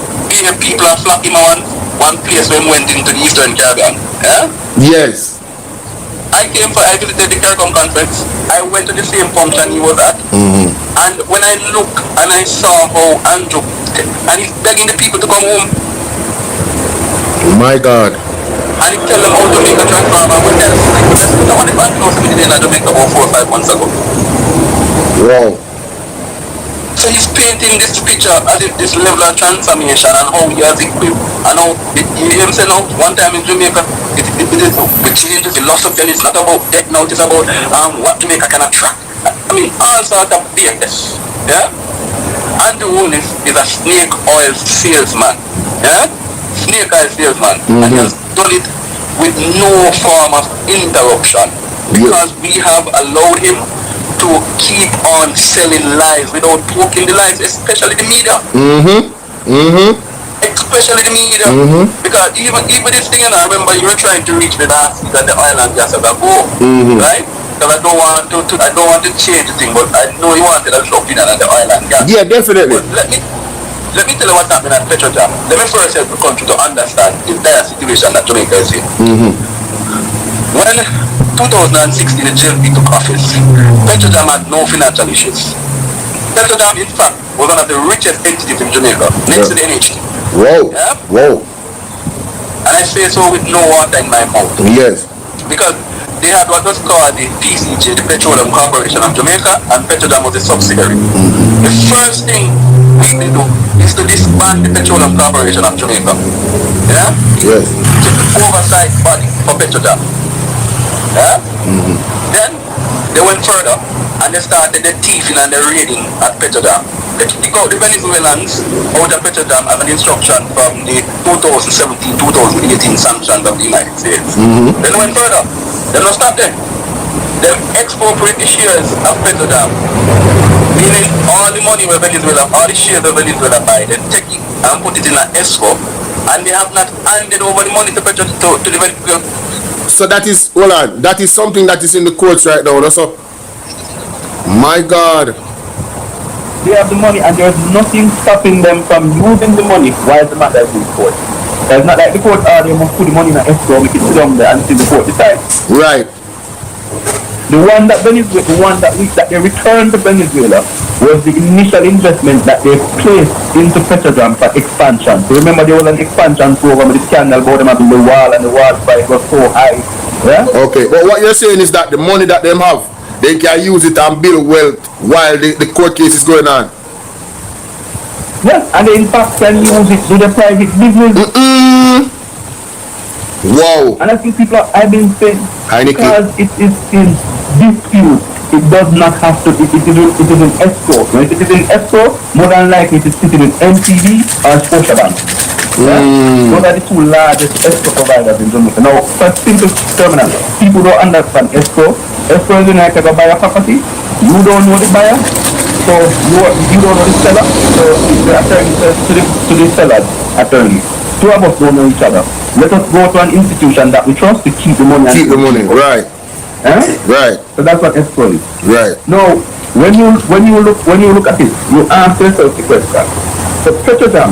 people are flocking on one place when we went into the Eastern Caribbean. Yeah? Yes. I visited the CARICOM conference. I went to the same function he was at. And when I looked and I saw how Andrew, and he's begging the people to come home. My God. And he tell them how to make a transformer. When there's no one even knows me in Jamaica about 4 or 5 months ago. Wow. So he's painting this picture as if this level of transformation and how he has equipped and how he himself now one time in Jamaica we change the philosophy and it's not about debt now, it's about what Jamaica can attract. I mean all sorts of BS. Yeah? Andrew Holness is a snake oil salesman. Yeah? Snake oil salesman. And he has done it with no form of interruption. Because we have allowed him to keep on selling lies without poking the lies, especially the media. Especially the media. Because even this thing, and I remember you were trying to reach the last seat at the oil and gas as a go, right? Because I don't want to change the thing, but I know you wanted a opinion on the oil and gas. Yeah, definitely. But let me tell you what's happening at Petrojam. Let me first help the country to understand the dire situation that Jamaica is in. When 2016 the JLP took office, Petrojam had no financial issues. Petrojam, in fact, was one of the richest entities in Jamaica, next to the NHT. Wow. Yeah? Wow. And I say so with no water in my mouth. Yes. Because they had what was called the PCJ, the Petroleum Corporation of Jamaica, and Petrojam was a subsidiary. The first thing we need to do is to disband the Petroleum Corporation of Jamaica. Yeah? Yes. The oversight body for Petrojam. Yeah? Then they went further and they started the thieving and the raiding at Petrojam. They kicked out the Venezuelans out of Petrojam as an instruction from the 2017-2018 sanctions of the United States. Then they went further. They don't stop there. They expropriate the shares of Petrojam. Meaning all the money where Venezuela, all the shares of Venezuela buy, they take it and put it in an escrow, and they have not handed over the money to Petrojam to the Venezuela. So that is, hold on, that is something that is in the courts right now. So, my God. They have the money and there's nothing stopping them from using the money while the matter is in court. It's not like the court they must put the money in an escrow, make it sit down there and see the court decide. Right. The one that they returned to Venezuela was the initial investment that they placed into Petrojam for expansion. So remember there was an expansion program with the scandal about them having the wall and the wall price was so high. Yeah? Okay, but what you're saying is that the money that them have, they can use it and build wealth while the court case is going on. Yes, and they in fact can use it to the private business. Wow. And I think people have been saying because it is in dispute, it does not have to, it is in escrow. When it is in escrow, more than likely it is sitting in MTV or Scotiabank. Those are the two largest escrow providers in Jamaica. Now, for simple terminal, people don't understand escrow. Escrow is like to buy a property, you don't know the buyer, so you don't know the seller, so the attorney says to the seller's attorney, two of us don't know each other. Let us go to an institution that we trust to keep the money. Keep the money, right. Right. So that's what escrow is. Right. Now, when you look at it, you ask yourself the question. So Petrojam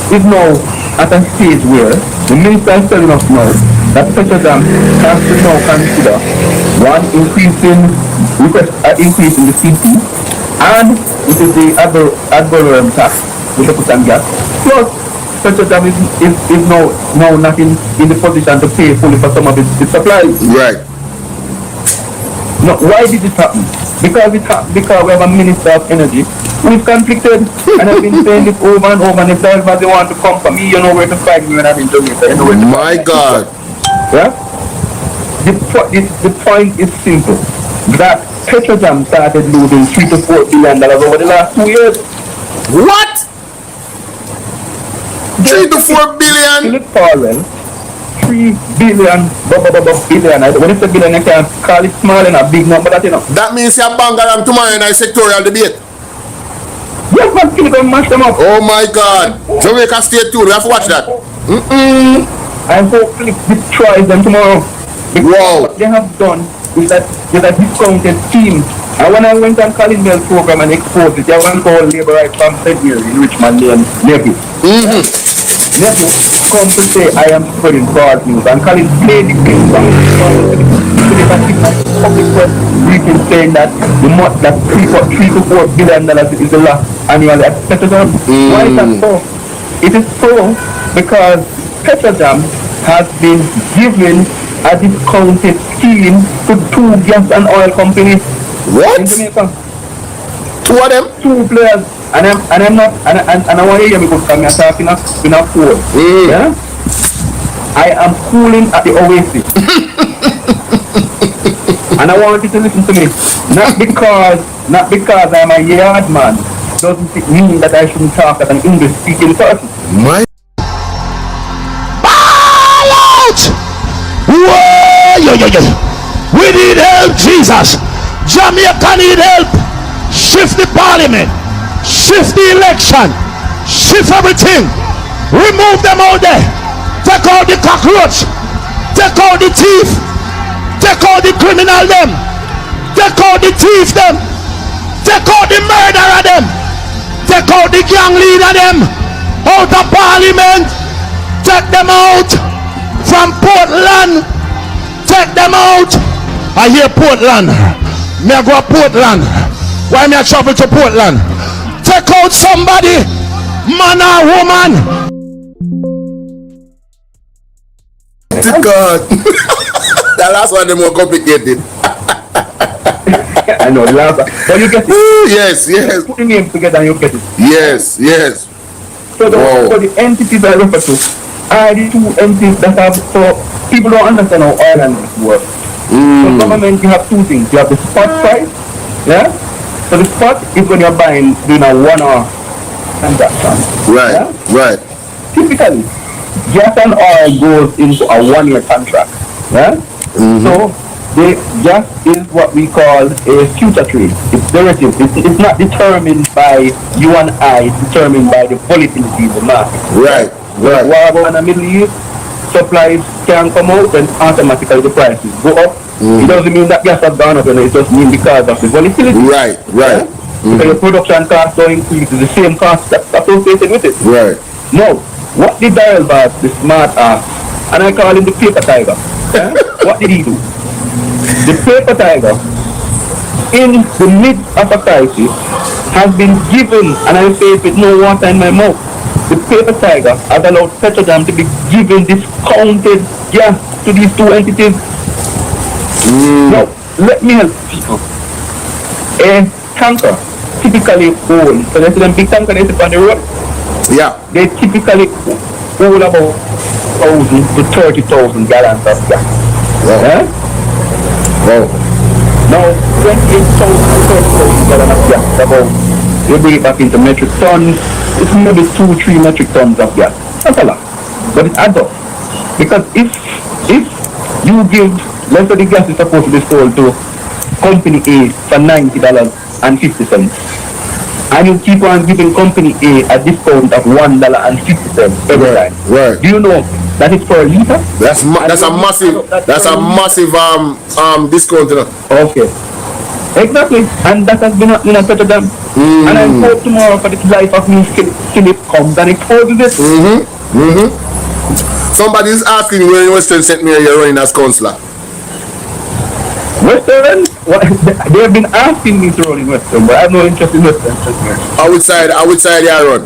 is now at a stage where the minister is telling us now that Petrojam has to now consider one increase in the CP, and which is the ad valorem tax with the put and gas. Plus, Petrojam is now not in the position to pay fully for some of its supplies. Right. Now, why did this happen? because we have a Minister of Energy who is conflicted, and I've been saying this over and over, and if they want to come for me, you know where to find me when I'm in Jamaica. You know where to My God. Yeah? The point is simple. That Petrojam started losing $3 to $4 billion over the last 2 years. What? 3 to 4 billion? Philip Powell, 3 billion, billion. When it's a billion, you can call it small and a big number, that you know. That means you're bangaram tomorrow in a sectorial debate. Yes, man, Philip will mash them up. Oh my God. Jamaica State too, we have to watch that. I hope Philip destroys them tomorrow. Because what they have done is that there's a discounted scheme. And when I went on Colin Bell's program and exposed it, I went to Labour Rights from St. Mary in Richmond named Nephew. Nephew come to say I am spreading false news, and Colin played the game from public press briefing saying that the month that $3 to $4 billion is the loss annually at Petrojam. Why is that so? It is so because Petrojam has been given a discounted scheme to 2 gas and oil companies. What? In Jamaica. 2 of them? 2 players. And I'm not, and I want to hear me because I'm talking in a phone. Yeah? I am cooling at the Oasis. And I want you to listen to me. Not because I'm a yard man, doesn't it mean that I shouldn't talk as an English speaking person. My We need help, Jesus. Jamaica need help. Shift the parliament. Shift the election. Shift everything. Remove them out there. Take out the cockroach. Take out the thief. Take out the criminal them. Take out the thief them. Take out the murderer them. Take out the gang leader them. Out of parliament. Take them out from Portland. Take them out. I hear Portland. Me I go to Portland. Why me I travel to Portland? Take out somebody, man or woman. God. The last one is more complicated. I know the last one. But you get it. Yes. Put the names together and you get it. Yes. So the entities I refer to are the 2 entities that have, so people don't understand how Ireland works. So government, you have 2 things. You have the spot price, yeah? So the spot is when you're buying doing a 1 hour transaction. Right, yeah? right. Typically, gas and oil goes into a 1-year contract. Yeah? So the gas is what we call a future trade. It's derivative. It's not determined by you and I, it's determined by the volatility of the market. Right. War in the Middle East, supplies can come out and automatically the prices go up. It doesn't mean that gas has gone up, and it just means because of the volatility. Right. Yeah? Because your production cost don't increase, the same cost that's associated with it. Right. Now, what did Dial Boss, the smart ass, and I call him the paper tiger, yeah? What did he do? The paper tiger, in the midst of a crisis, has been given, and I say it with no water in my mouth, the paper tiger has allowed Petrojam to be given discounted gas to these 2 entities. Now, let me help people. A tanker typically hold, so there's a big tanker that's on the road. Yeah. They typically hold about 1,000 to 30,000 gallons of gas. Yeah? Wow. Now, 28,000 to 30,000 gallons of gas, about, you bring it back into metric tons, it's maybe 2-3 metric tons of gas. That's a lot. But it adds up. Because if you give, let's say the gas is supposed to be sold to company A for $90.50, and you keep on giving company A a discount of $1.50 every time. Right. Do you know that is per liter? That's a massive discount. Okay. Exactly, and that has been happening at Petrojam. And I hope tomorrow for the life of me, Philip comes and exposes it. Somebody is asking where in Western St. Mary you're running as councillor. Western? They have been asking me to run in Western, but I have no interest in Western St. Mary. I would side you run.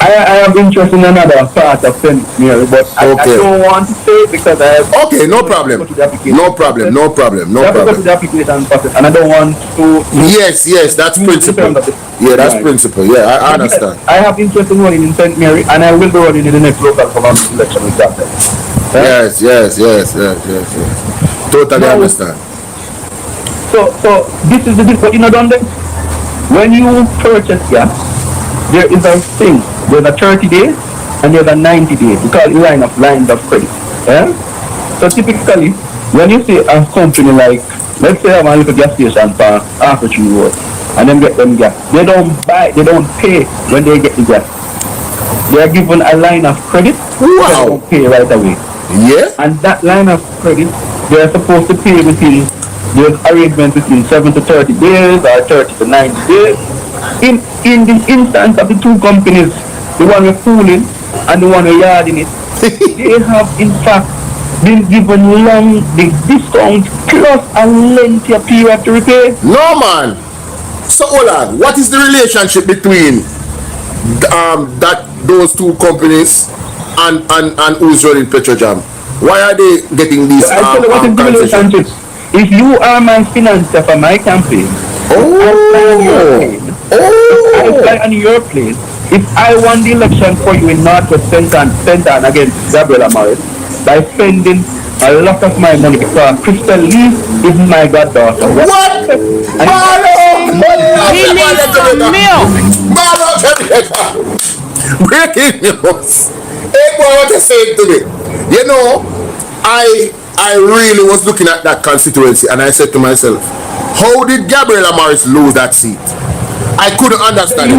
I have interest in another part of St. Mary, but I don't want to say it because I have... Okay, no problem. No problem, no problem, no problem. To the application process, and I don't want to... Yes, that's principle. Yeah, that's principle. Yeah, I understand. I have interest in running in St. Mary, and I will be running in the next local government election with that. Yes. Totally understand. So this is the difference. You know, done this? When you purchase gas, there is a thing. There's a 30 days and there's a 90 days. We call it lines of credit. Yeah? So typically, when you see a company like, let's say I'm a little gas station for Arthur Road, and then get them gas, they don't pay when they get the gas. They are given a line of credit. Wow. They don't pay right away. Yeah. And that line of credit, they are supposed to pay within, there's arrangement between 7 to 30 days or 30 to 90 days. In the instance of the two companies, the one we're fooling and the one we're yarding it, they have in fact been given long the discount plus a lengthier period to repay. No man. So hold on, what is the relationship between those two companies and who's running Petrojam? Why are they getting these what is the relationship? If you are my financier for my campaign, I fly on your plane. If I won the election for you in Northwest Centre against Gabriela Morris by spending a lot of my money because Crystal Lee is my goddaughter. What? He needs some milk. Breaking news. Hey boy, what you saying to me? You know, I really was looking at that constituency and I said to myself, how did Gabriela Morris lose that seat? I couldn't understand it.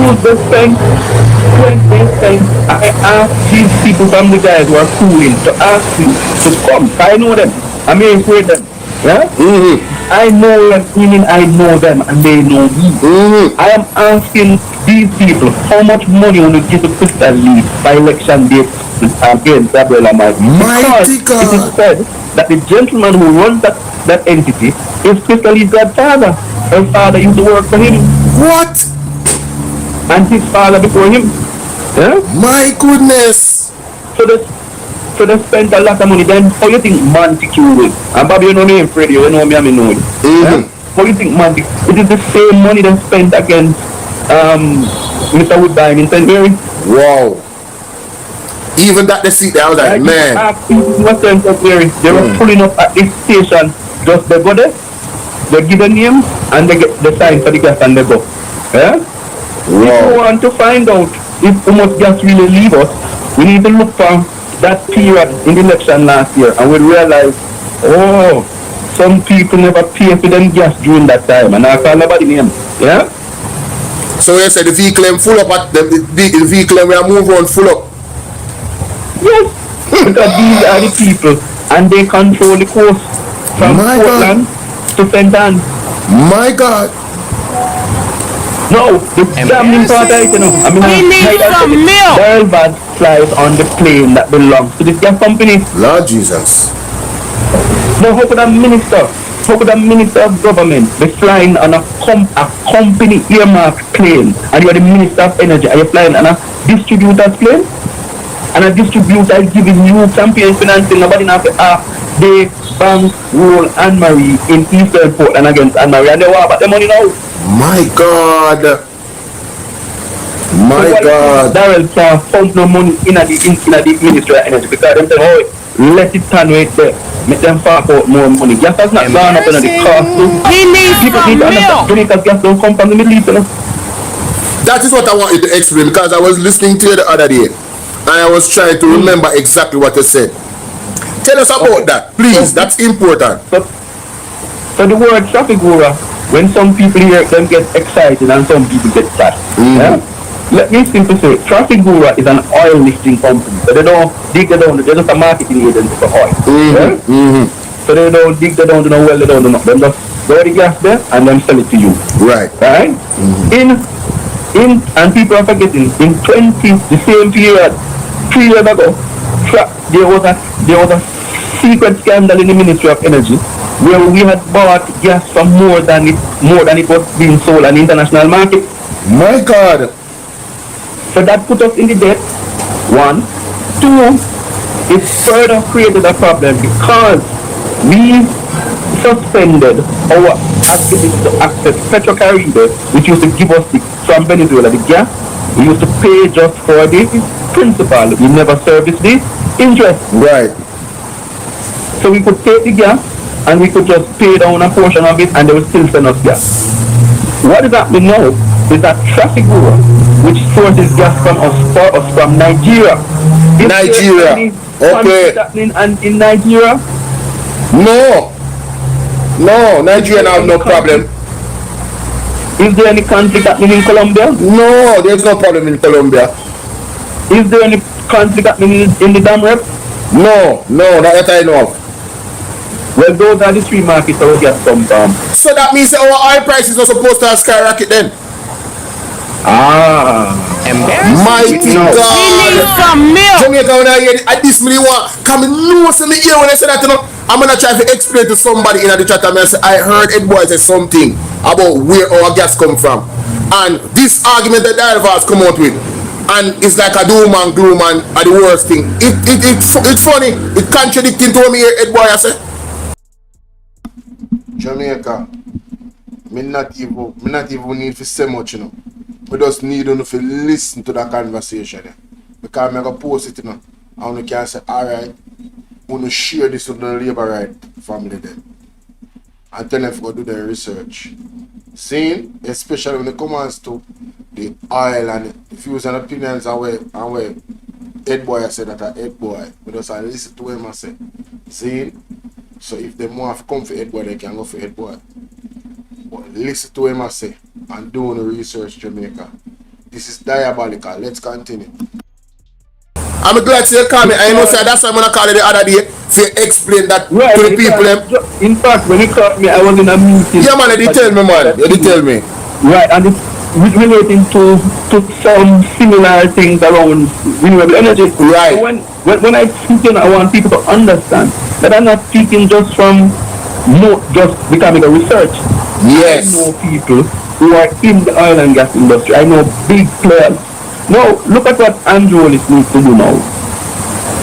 I asked these people from the guys who are fooling to ask you to come. I know them. I mean, with them. Yeah? I know them, meaning I know them and they know me. I am asking these people how much money will you give to Crystal Lee by election day against Gabriela Morris. Because it is said that the gentleman who runs that entity is Crystal Lee's godfather. Her father used to work for him. What? And his father before him. Yeah? My goodness. So they spent a lot of money. Then how you think Montague will? And Bobby, you know me and Freddie, you know me, I know it. Yeah? How you think Montague? It is the same money they spent against Mr. Woodbine in St. Mary. Wow. Even that they see there, I was like, man. They were pulling up at this station, just they go there, they give a name, and they get the sign for the gas and they go. Yeah? Wow. If you want to find out if how much gas really leave us, we need to look for that period in the election last year, and we realize, some people never pay for them gas during that time, and I can't remember the name. Yeah? So you said the vehicle full up at the vehicle we are moving on full up. Yes, because these are the people and they control the coast from Portland to St. Anne. My God. No, the damn important, you know. I mean, we need some milk. Very bad flies on the plane that belongs to this gas company. Lord Jesus. Now, how could a minister of government be flying on a company earmarked plane, and you are the minister of energy, are you flying on a distributor's plane? And a distributor is giving you campaign financing, nobody now they bank roll Anne-Marie in Eastern Portland against Anne-Marie, and they want about the money now. My God. My God. Darrell can't pump no money in the Ministry of Energy because they say, let it stand right there. Make them fork out more money. Gas has not gone up in the cost. He needs people need to understand because gas don't come from the Middle East. That is what I wanted to explain because I was listening to you the other day. And I was trying to remember exactly what you said. Tell us about that, please. That's important. So the word traffic guru, when some people hear them get excited and some people get sad. Yeah? Let me simply say, traffic guru is an oil lifting company. So they don't dig it down. They're just a marketing agency for oil. So they don't dig it down to know well. They don't know. They just go the gas there and then sell it to you. Right. And people are forgetting, in the same period, 3 years ago, there was a secret scandal in the Ministry of Energy where we had bought gas for more than it was being sold on the international market. My God. So that put us in the debt, one. Two, it further created a problem because we suspended our ability to access Petrocaribe, which used to give us from Venezuela the gas. We used to pay just for the principal. We never serviced the interest. Right. So we could take the gas and we could just pay down a portion of it and they would still send us gas. What is happening now is that traffic bureau, which sources gas from us for us from Nigeria. Nigeria. Okay. And in Nigeria? No. No, Nigeria have no problem. Is there any conflict happening in Colombia? No, there's no problem in Colombia. Is there any conflict happening in the dam rep? No, not that I know of. Well, those are the three markets that we get some from. So that means our oil prices are supposed to skyrocket then? Mighty God. We need some milk. Jamaica, when I hear it, at this me want come know some me ear when I say that, you know, I'm gonna try to explain to somebody in the chat and I say I heard Ed Boy say something about where our gas come from. And this argument that the has come out with, and it's like a doom and gloom and the worst thing. It's funny, it contradicting to what me hear Ed Boy say. Jamaica, me not even need to say much, you know. We just need to listen to that conversation. Yeah. Because I'm going to post it, you know. And we can say, alright, we want to share this with the labor right family then. And tell them to go do their research. Seeing, especially when it comes to the oil and the views and opinions and where Ed Boy said that Ed Boy. We just listen to him and say, seeing? So if they want to come for Ed Boy, they can go for Ed Boy. But listen to him and say, and do the research, Jamaica. This is diabolical. Let's continue. I'm glad you call me. I know, sir, that's why I'm going to call you the other day to explain that to the people. In fact, when you called me, I was in a meeting. Yeah, man, you tell me, man. You tell me. Right, and it's relating to some similar things around renewable energy. Right. So when I speak, I want people to understand that I'm not speaking just from just becoming a research. Yes. I know people who are in the oil and gas industry. I know big players. Now, look at what Andrew Holness needs to do now.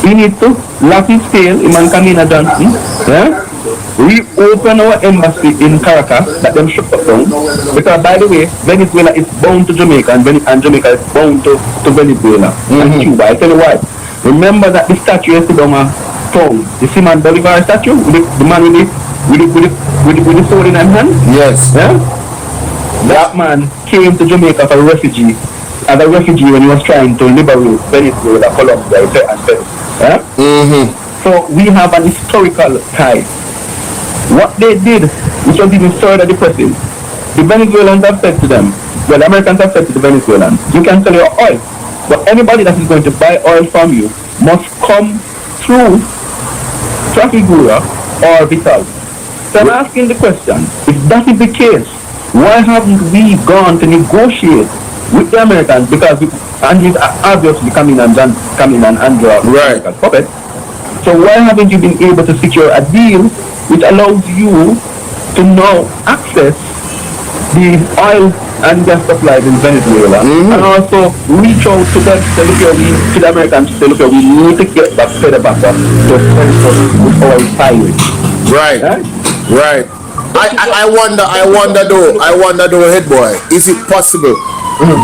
He needs to lock his tail, Iman Kamina Johnson, yeah? Reopen our embassy in Caracas, that them shut up down. Because, by the way, Venezuela is bound to Jamaica, and Jamaica is bound to Venezuela and Cuba. I tell you why. Remember that the statue is on a phone, the Simon Bolivar statue, the man with the sword in his hand? Yes. Yeah? That man came to Jamaica as a refugee when he was trying to liberate Venezuela, Colombia, and Peru. Yeah? So we have an historical tie. What they did, which was even further depressing, the Venezuelans have said to them, well, the Americans have said to the Venezuelans, you can sell your oil, but anybody that is going to buy oil from you must come through traffic bureau or Vital. So I'm asking the question, if that is the case, why haven't we gone to negotiate with the Americans? Because Andrew's obviously coming and Andrew right. puppet. So why haven't you been able to secure a deal which allows you to now access the oil and gas supplies in Venezuela, and also reach out to them to the Americans to say, look, we need to get back further back up to with oil pirates. Right. Right. I wonder though, Head Boy, is it possible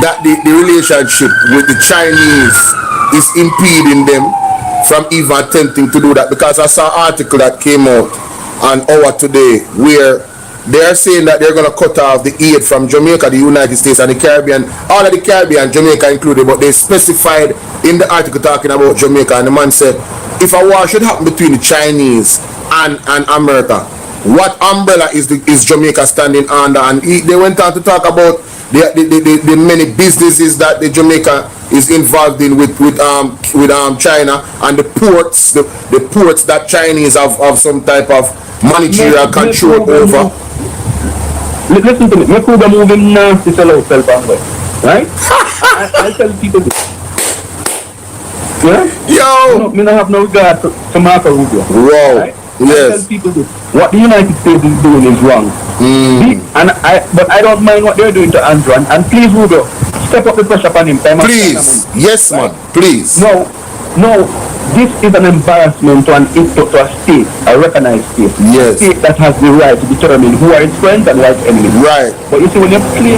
that the relationship with the Chinese is impeding them from even attempting to do that? Because I saw an article that came out on Hour Today where they are saying that they're going to cut off the aid from Jamaica, the United States, and the Caribbean, all of the Caribbean, Jamaica included, but they specified in the article talking about Jamaica, and the man said, if a war should happen between the Chinese and America, what umbrella is Jamaica standing under? And they went on to talk about the many businesses that the Jamaica is involved in with China, and the ports that Chinese have some type of managerial control over. Listen to me, you could move him nasty sell out self-angle, right? I tell people this. Yeah? Yo! Me not have no regard to Marco Rubio. Wow. Right? Yes. I tell people this. What the United States is doing is wrong. But I don't mind what they're doing to Andrew. And please, Rubio, step up the pressure upon him. Please. Yes, man. Please. No. This is an embarrassment to a state, a recognized state. Yes. A state that has the right to determine who are its friends and who are its enemies. Right. But you see, when you play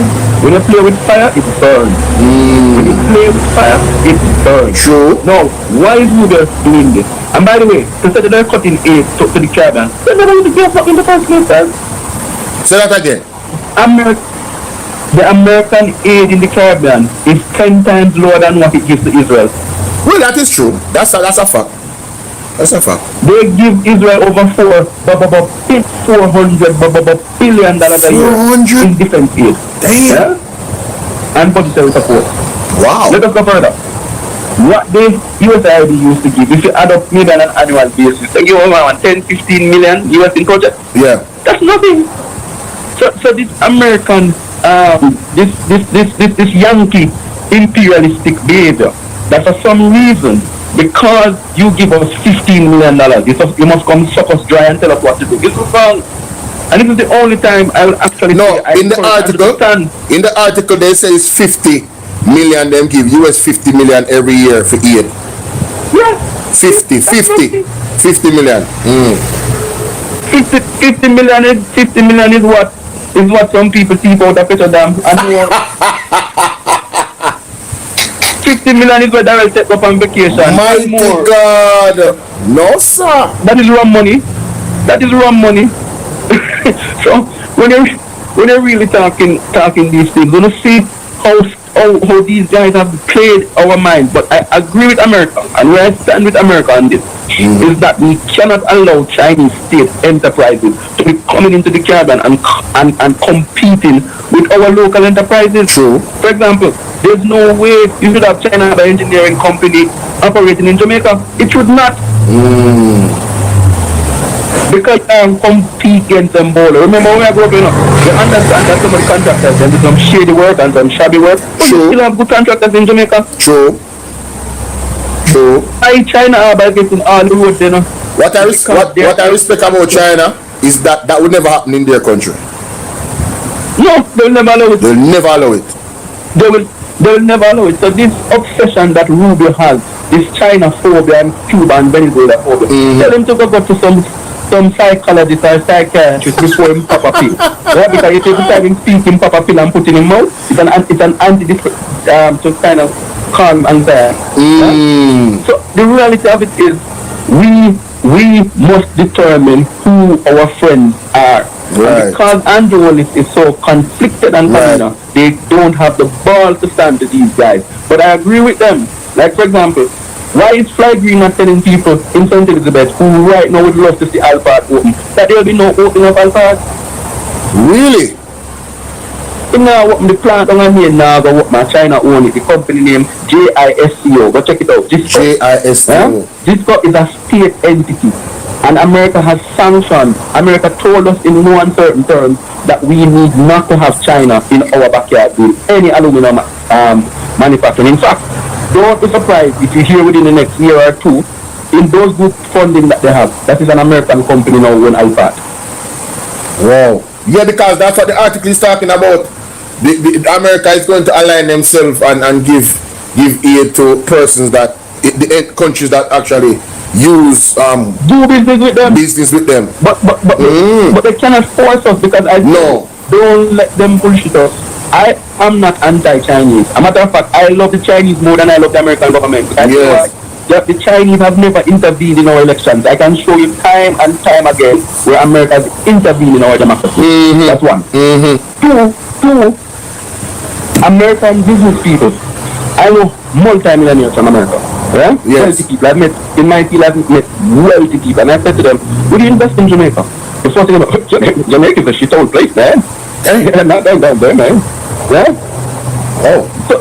with fire, it burns. When you play with fire, it burns. True. No, why is Uber doing this? And by the way, to say that they're cutting aid to the Caribbean, they're not going to give up in the first place, sir. Say that again. The American aid in the Caribbean is 10 times lower than what it gives to Israel. Well, that is true. That's a fact. That's a fact. They give Israel over $400 billion a year in defense aid. Damn. Yeah? And budgetary support. Wow. Let us go further. What the USAID used to give, if you add up maybe on an annual basis, they give over 10-15 million US in projects. Yeah. That's nothing. So this American, this Yankee imperialistic behavior, that for some reason, because you give us $15 million, you must come suck us dry and tell us what to do. This is wrong. And this is the only time I will actually in the article they say it's 50 million them give US 50 million every year for aid. Yeah. 50 million. 50 million is what some people see out of Petro Dam and more. 50 million is what they will take up on vacation. My God. No, sir. That is rum money. So when you're really talking these things, you see how these guys have played our mind. But I agree with America, and where I stand with America on this is that we cannot allow Chinese state enterprises to be coming into the Caribbean and competing with our local enterprises. True. For example, there's no way you should have China by engineering company operating in Jamaica. It should not. Because you compete against them, Bolo. Remember when I grew up, you understand that some of the contractors them do some shady work and some shabby work. But you still have good contractors in Jamaica. True. Why China are by getting all the roads, you know? What I respect about China is that would never happen in their country. No, they'll never allow it. They will never allow it. So this obsession that Rubio has, this China phobia and Cuba and Venezuela phobia, tell him to go to some psychologist or psychiatrist before him pop a pill. Right? Because if every time him speak him pop a pill and put it in his mouth, it's an antidepressant to kind of calm anxiety. Right? So the reality of it is we must determine who our friends are. Right. And because Andrew Holness is so conflicted and they don't have the ball to stand to these guys. But I agree with them. Like for example, why is Fly Green not telling people in St. Elizabeth who right now would love to see Alphard open that there will be no opening of Alphard? Really? Now open the plant on here now go what my China own it. The company name JISCO. Go check it out. JISCO. JISCO is a state entity. And America has sanctioned. America told us in no uncertain terms that we need not to have China in our backyard with any aluminum manufacturing. In fact, don't be surprised if you hear within the next year or two, in those group funding that they have, that is an American company now when iPad. Wow. Yeah, because that's what the article is talking about. The America is going to align themselves and give aid to persons that the countries that actually use do business with them. But they cannot force us because don't let them bullshit us. I am not anti-Chinese. As a matter of fact, I love the Chinese more than I love the American government. Yes. The Chinese have never intervened in our elections. I can show you time and time again where America has intervened in our democracy. That's one. Two, American business people. I know multi-millionaires from America. Right? Yes. Wealthy people. I've met in my field. I've met wealthy people, and I said to them, "Would you invest in Jamaica?" The first thing about Jamaica is a shit-hole place, man. Not down there, man. Right?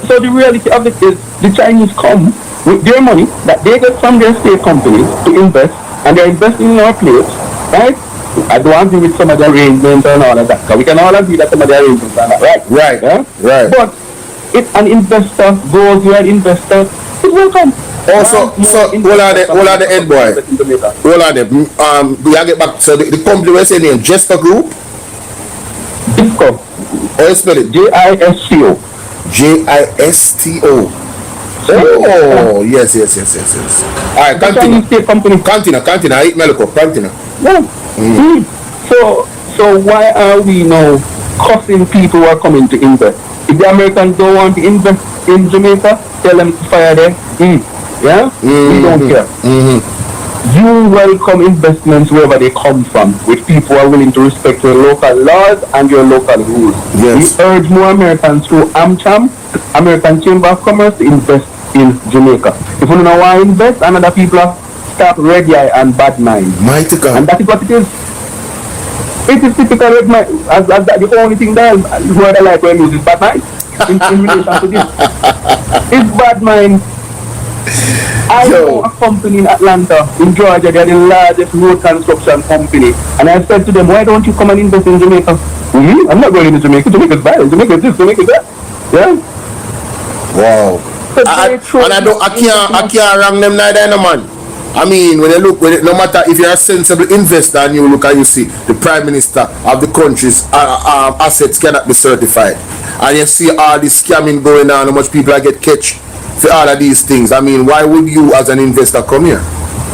So the reality of it is, the Chinese come with their money that they get from their state companies to invest, and they're investing in our place, right? I don't agree with some of the arrangements and all of that, because we can all agree that some of the arrangements are not right. Right. But if an investor goes where an investor is welcome. Also, so all are the head boy. All are them. We get back. So the company was saying name JISCO Group. JISCO. How you spell it? JISCO. JISTO. Oh, yes. All right, continue. Continue. I eat Meliko. Continue. Yeah. So why are we now cussing people who are coming to invest? If the Americans don't want to invest in Jamaica, tell them to fire them. Yeah? We don't care. You welcome investments wherever they come from, with people who are willing to respect your local laws and your local rules. Yes. We urge more Americans through AmCham, American Chamber of Commerce, to invest in Jamaica. If you don't want to invest, and other people have start red eye and bad mind. Mighty God. And that is what it is. It is typical red mind. As that the only thing that word I like when use is bad mind in relation to this. It's bad mind. I know a company in Atlanta, in Georgia. They are the largest road construction company. And I said to them, why don't you come and invest in Jamaica? I'm not going into Jamaica. Jamaica's bad. Jamaica's this, Jamaica's that. Yeah? Wow. I can't rank them neither, no man. I mean, when you look, no matter if you're a sensible investor and you look and you see the Prime Minister of the country's assets cannot be certified. And you see all this scamming going on, how much people I get catch for all of these things. I mean, why would you as an investor come here?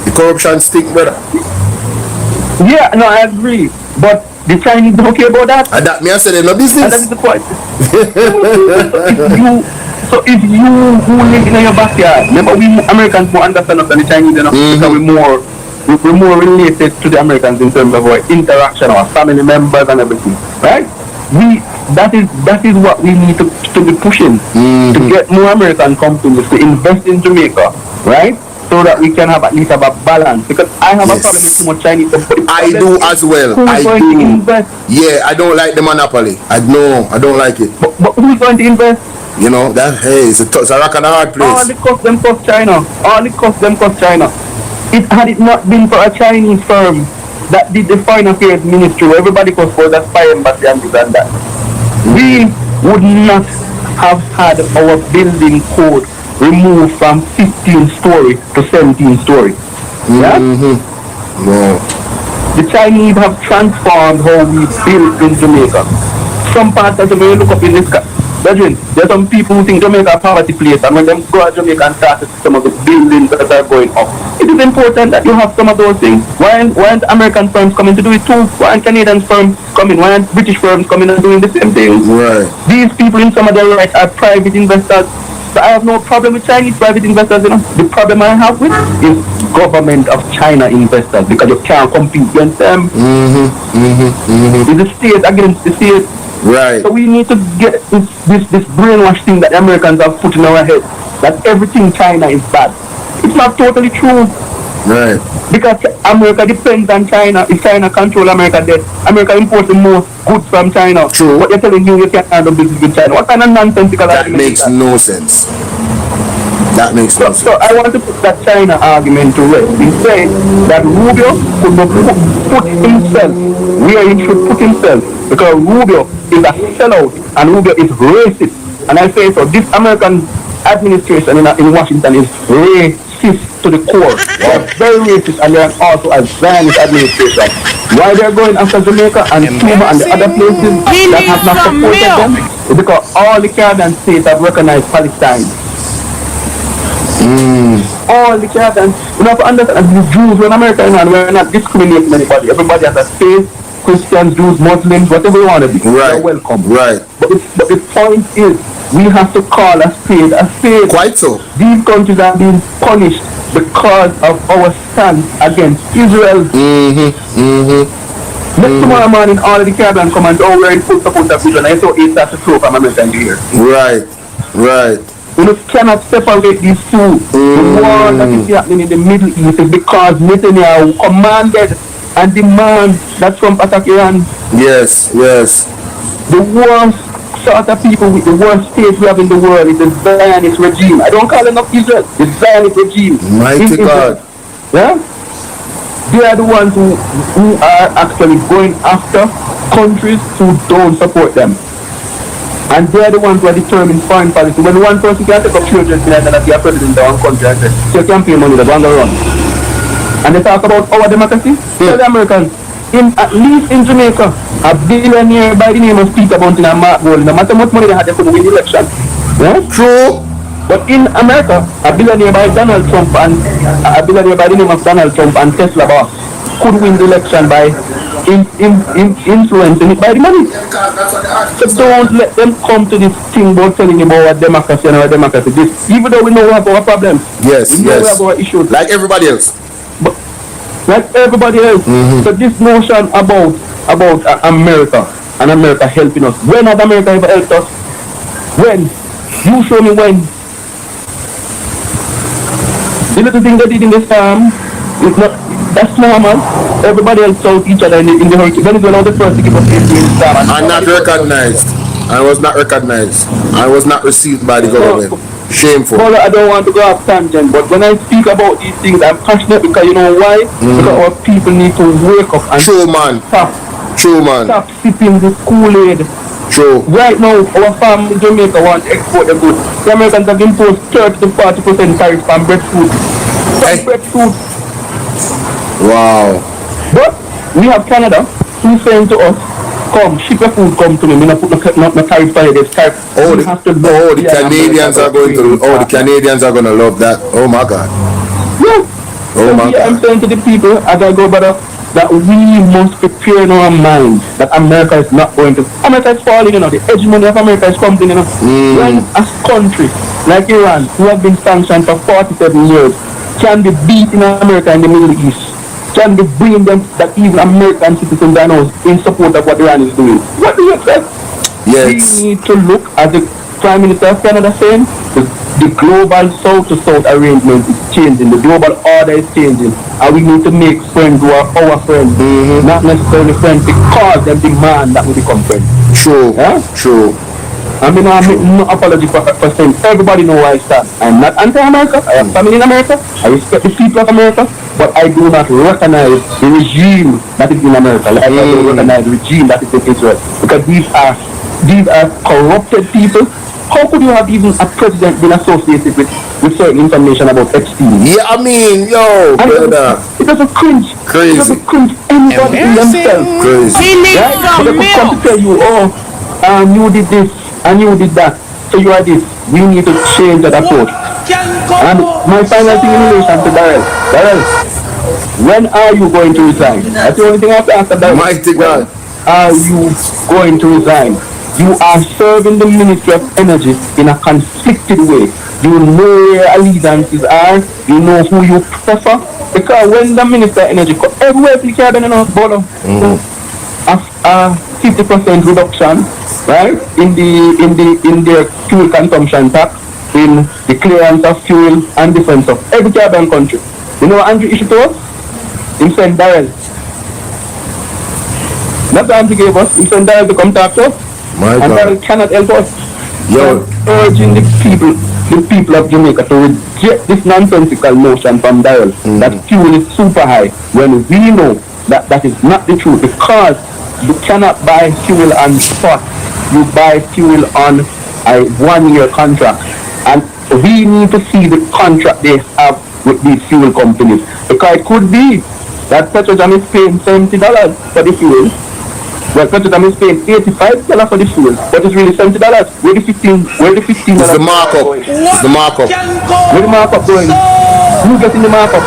The corruption stink, brother. Yeah, no, I agree. But the Chinese don't care about that. And that me I said no business. And that is the point. So if you who live in your backyard, remember we Americans more understand us than the Chinese enough because we're more related to the Americans in terms of our interaction, our family members and everything. Right? That is what we need to be pushing to get more American companies to invest in Jamaica, right? So that we can have at least have a balance. Because I have a problem with too much Chinese. I do as well. Who's going to invest? Yeah, I don't like the monopoly. I don't like it. But who's going to invest? You know, that it's a rock and a hard place. All the cost them cost China. Had it not been for a Chinese firm that did the foreign affairs ministry where everybody goes for the spy embassy and this and that, we would not have had our building code removed from 15 story to 17 story. Yeah? No. The Chinese have transformed how we build in Jamaica. Some parts of Jamaica, look up in this sky. There are some people who think Jamaica a poverty place, and when they go to Jamaica and start to see some of the buildings that are going up, it is important that you have some of those things. Why aren't American firms coming to do it too? Why aren't Canadian firms coming? Why aren't British firms coming and doing the same thing? Right. These people in some of their rights are private investors. So I have no problem with Chinese private investors, you know. The problem I have with is government of China investors, because you can't compete against them. It's the state against the state. Right. So we need to get this brainwash thing that the Americans have put in our head, that everything China is bad. It's not totally true. Right. Because America depends on China. If China control America, then America imports the most goods from China. True. But you're telling you can't handle business with China. What kind of nonsensical argument makes is that? no sense. That makes no sense. So I want to put that China argument to rest. He said that Rubio could put himself where he should put himself, because Rubio is a sellout and Rubio is racist. And I say so. This American administration in Washington is racist to the core. They're very racist, and they're also a Zionist administration. Why they're going after Jamaica and Cuba and the other places that have not supported them is because all the Caribbean states have recognized Palestine. All the Caribbean, you have to understand, the Jews in America, and we're not discriminating anybody. Everybody has a space. Christians, Jews, Muslims, whatever you want to be. Right. You're welcome. Right. But the point is, we have to call a spade a spade. Quite so. These countries are being punished because of our stance against Israel. Next tomorrow morning, all of the Caribbean come and we're in full support of Israel. And so it's to throw from America into here. Right. Right. You cannot separate these two. The war that is happening in the Middle East is because Netanyahu commanded and demand that Trump attack Iran. Yes, yes. The worst sort of people with the worst state we have in the world is the Zionist regime. I don't call them up Israel, the Zionist regime. Mighty God. Yeah? They are the ones who are actually going after countries who don't support them. And they are the ones who are determining foreign policy. When one person can take up children and be a president of one country and say, so you can't pay money, they're going to run. And they talk about our democracy. Tell the Americans, at least in Jamaica, a billionaire by the name of Peter Bunting and Mark Bolo, no matter how much money they had, they couldn't win the election. Yeah? True. But in America, a billionaire by Donald Trump and a billionaire by the name of Donald Trump and Tesla boss could win the election by influencing it by the money. So don't let them come to this thing about telling you about democracy and our democracy. Even though we know we have our problems. Yes, we know we have our issues. Like everybody else. But like everybody else. So this notion about America and America helping us. When has America ever helped us? When? You show me when. The little thing they did in this farm is not, that's normal. Everybody else saw each other in the hurricane. Venezuela was the first to give us aid in this farm. And not recognized. I was not recognized. I was not received by the government. Shameful. Bolo, I don't want to go off tangent, but when I speak about these things, I'm passionate because you know why? Because our people need to wake up and stop sipping the Kool-Aid. True. Right now, our farm in Jamaica want to export the goods. The Americans have imposed 30 to 40% tariffs on breadfruit. Breadfruit. Wow. But we have Canada who's saying to us, come, ship your food, come to me. We not put no tariff on it. The Canadians are going to. The Canadians are going to love that. Oh my God. Yeah. Oh my God. I'm saying to the people as I go, brother, that we must prepare in our minds that America is not going to. America is falling, the hegemony of America is something, When a country like Iran, who have been sanctioned for 47 years, can be beat in America in the Middle East, can be bringing them that even American citizens are now in support of what Iran is doing. What do you expect? Yes. We need to look at the Prime Minister of Canada saying the global South-to-South arrangement is changing, the global order is changing, and we need to make friends who are our friends, not necessarily friends because them demand that we become friends. True. Yeah? True. I mean, I make no apology for saying everybody know where I stand. I'm not anti-America. I have family in America. I respect the people of America, but I do not recognize the regime that is in America. Like I don't recognize the regime that is in Israel, because these are corrupted people. How could you have even a president been associated with certain information about Epstein? Yeah, I mean, yo, brother. It doesn't cringe. Crazy. It doesn't cringe anybody in themselves. Crazy. He needs some milk. Come to tell you, you did this and you did that, so you are this. We need to change that approach. And my final thing in relation to Darrell, when are you going to resign? That's the only thing I have to ask Darrell. Mighty God. Are you going to resign? You are serving the Ministry of Energy in a conflicted way. You know where your allegiances are. You know who you prefer. Because when the Minister of Energy, everywhere you can Bolo, a 50% reduction, right, in the fuel consumption tax, in the clearance of fuel and defense of every Caribbean country. You know what Andrew issued to us? He sent Darrell. That's what Andrew gave us. He sent Darrell to come talk to us. And Darrell cannot help us. Yo. Urging the people of Jamaica to reject this nonsensical notion from Darrell that fuel is super high, when we know that that is not the truth, because you cannot buy fuel on spot. You buy fuel on a 1-year contract, and we need to see the contract they have with these fuel companies, because it could be that Petrojam is paying $70 for the fuel. Well, Petrojam is paying $85 for the fuel, but it's really $70. Where the $15? It's the markup. It's the markup. Where the markup going? Who's getting the markup?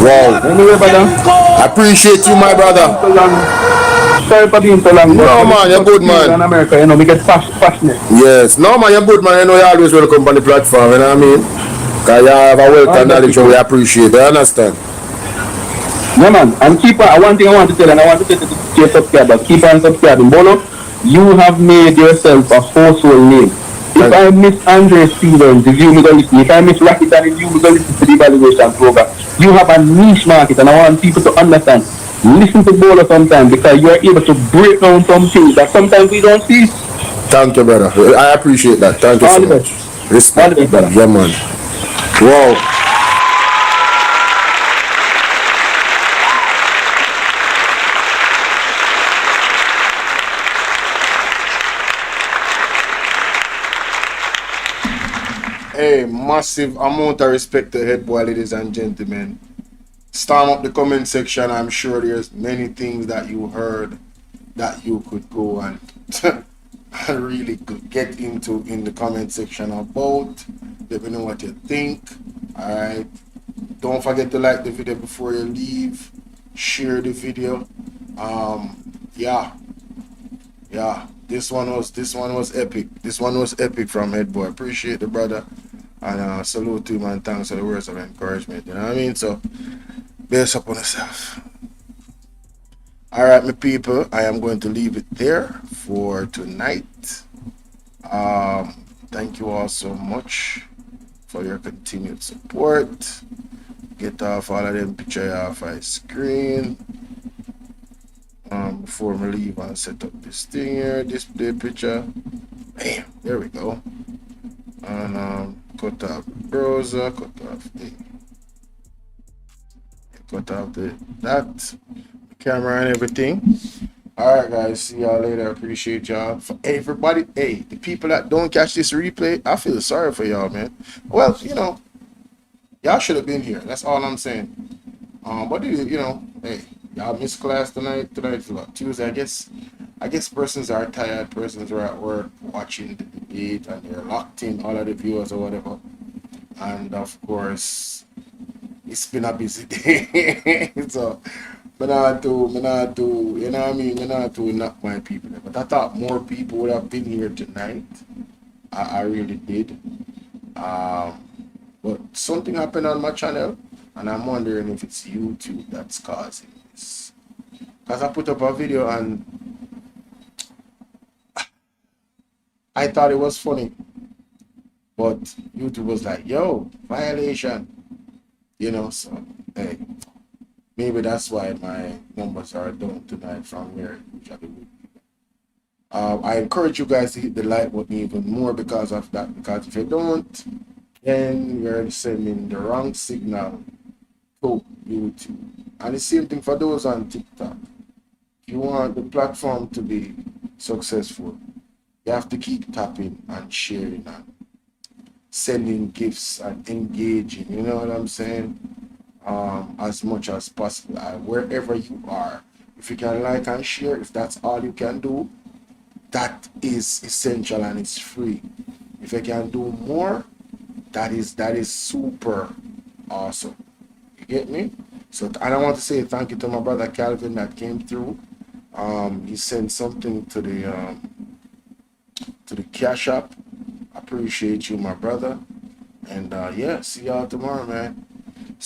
Wow. Anyway, brother, I appreciate you, my brother. Sorry for being so long. No, man, you're good, man. In America, we get passionate. Yes. No, man, you're good, man. You're always welcome on the platform, you know what I mean? Because you have a wealth and knowledge we appreciate. I understand. Yeah, man. And keep on, one thing I want to tell, and I want to tell you to your subscribers, keep on subscribing. Bolo, you have made yourself a household name. If I miss Andre Stevens, if you go listen, if I miss Racket and if you go listen to the evaluation program, you have a niche market, and I want people to understand. Listen to Bolo sometimes, because you are able to break down some things that sometimes we don't see. Thank you, brother. I appreciate that. Thank you so much. Respect. All the best, brother. Yeah, man. Wow. Hey, massive amount of respect to head boy, ladies and gentlemen. storm up the comment section. I'm sure there's many things that you heard that you could go and really get into in the comment section about. Let me know what you think. Alright. Don't forget to like the video before you leave. Share the video. Yeah. This one was epic. This one was epic from Headboy. Appreciate the brother. And salute to him and thanks for the words of encouragement. You know what I mean? So base up on yourself. Alright, my people, I am going to leave it there for tonight. Thank you all so much for your continued support. Get off all of them pictures off my screen. Before we leave and set up this thing here, display picture. Bam, there we go. And cut off the browser, cut off that camera and everything. Alright guys, see y'all later. Appreciate y'all. For everybody, hey, the people that don't catch this replay, I feel sorry for y'all, man. Well, you know, y'all should have been here. That's all I'm saying. But you know, hey, y'all missed class tonight. Tonight's what, Tuesday, I guess persons are tired, persons are at work watching the debate and they're locked in, all of the viewers or whatever. And of course, it's been a busy day. So me not to, you know what I mean? Me not to knock my people. But I thought more people would have been here tonight. I really did. But something happened on my channel, and I'm wondering if it's YouTube that's causing this. Because I put up a video and I thought it was funny. But YouTube was like, yo, violation. You know, so, hey. Maybe that's why my numbers are down tonight from here. I encourage you guys to hit the like button even more because of that. Because if you don't, then you're sending the wrong signal to YouTube. And the same thing for those on TikTok. If you want the platform to be successful, you have to keep tapping and sharing and sending gifts and engaging. You know what I'm saying? As much as possible, wherever you are. If you can like and share, if that's all you can do, that is essential and it's free. If you can do more, that is super awesome. You get me? So, and I want to say thank you to my brother Calvin that came through. He sent something to the Cash App. Appreciate you, my brother. And yeah, see y'all tomorrow, man.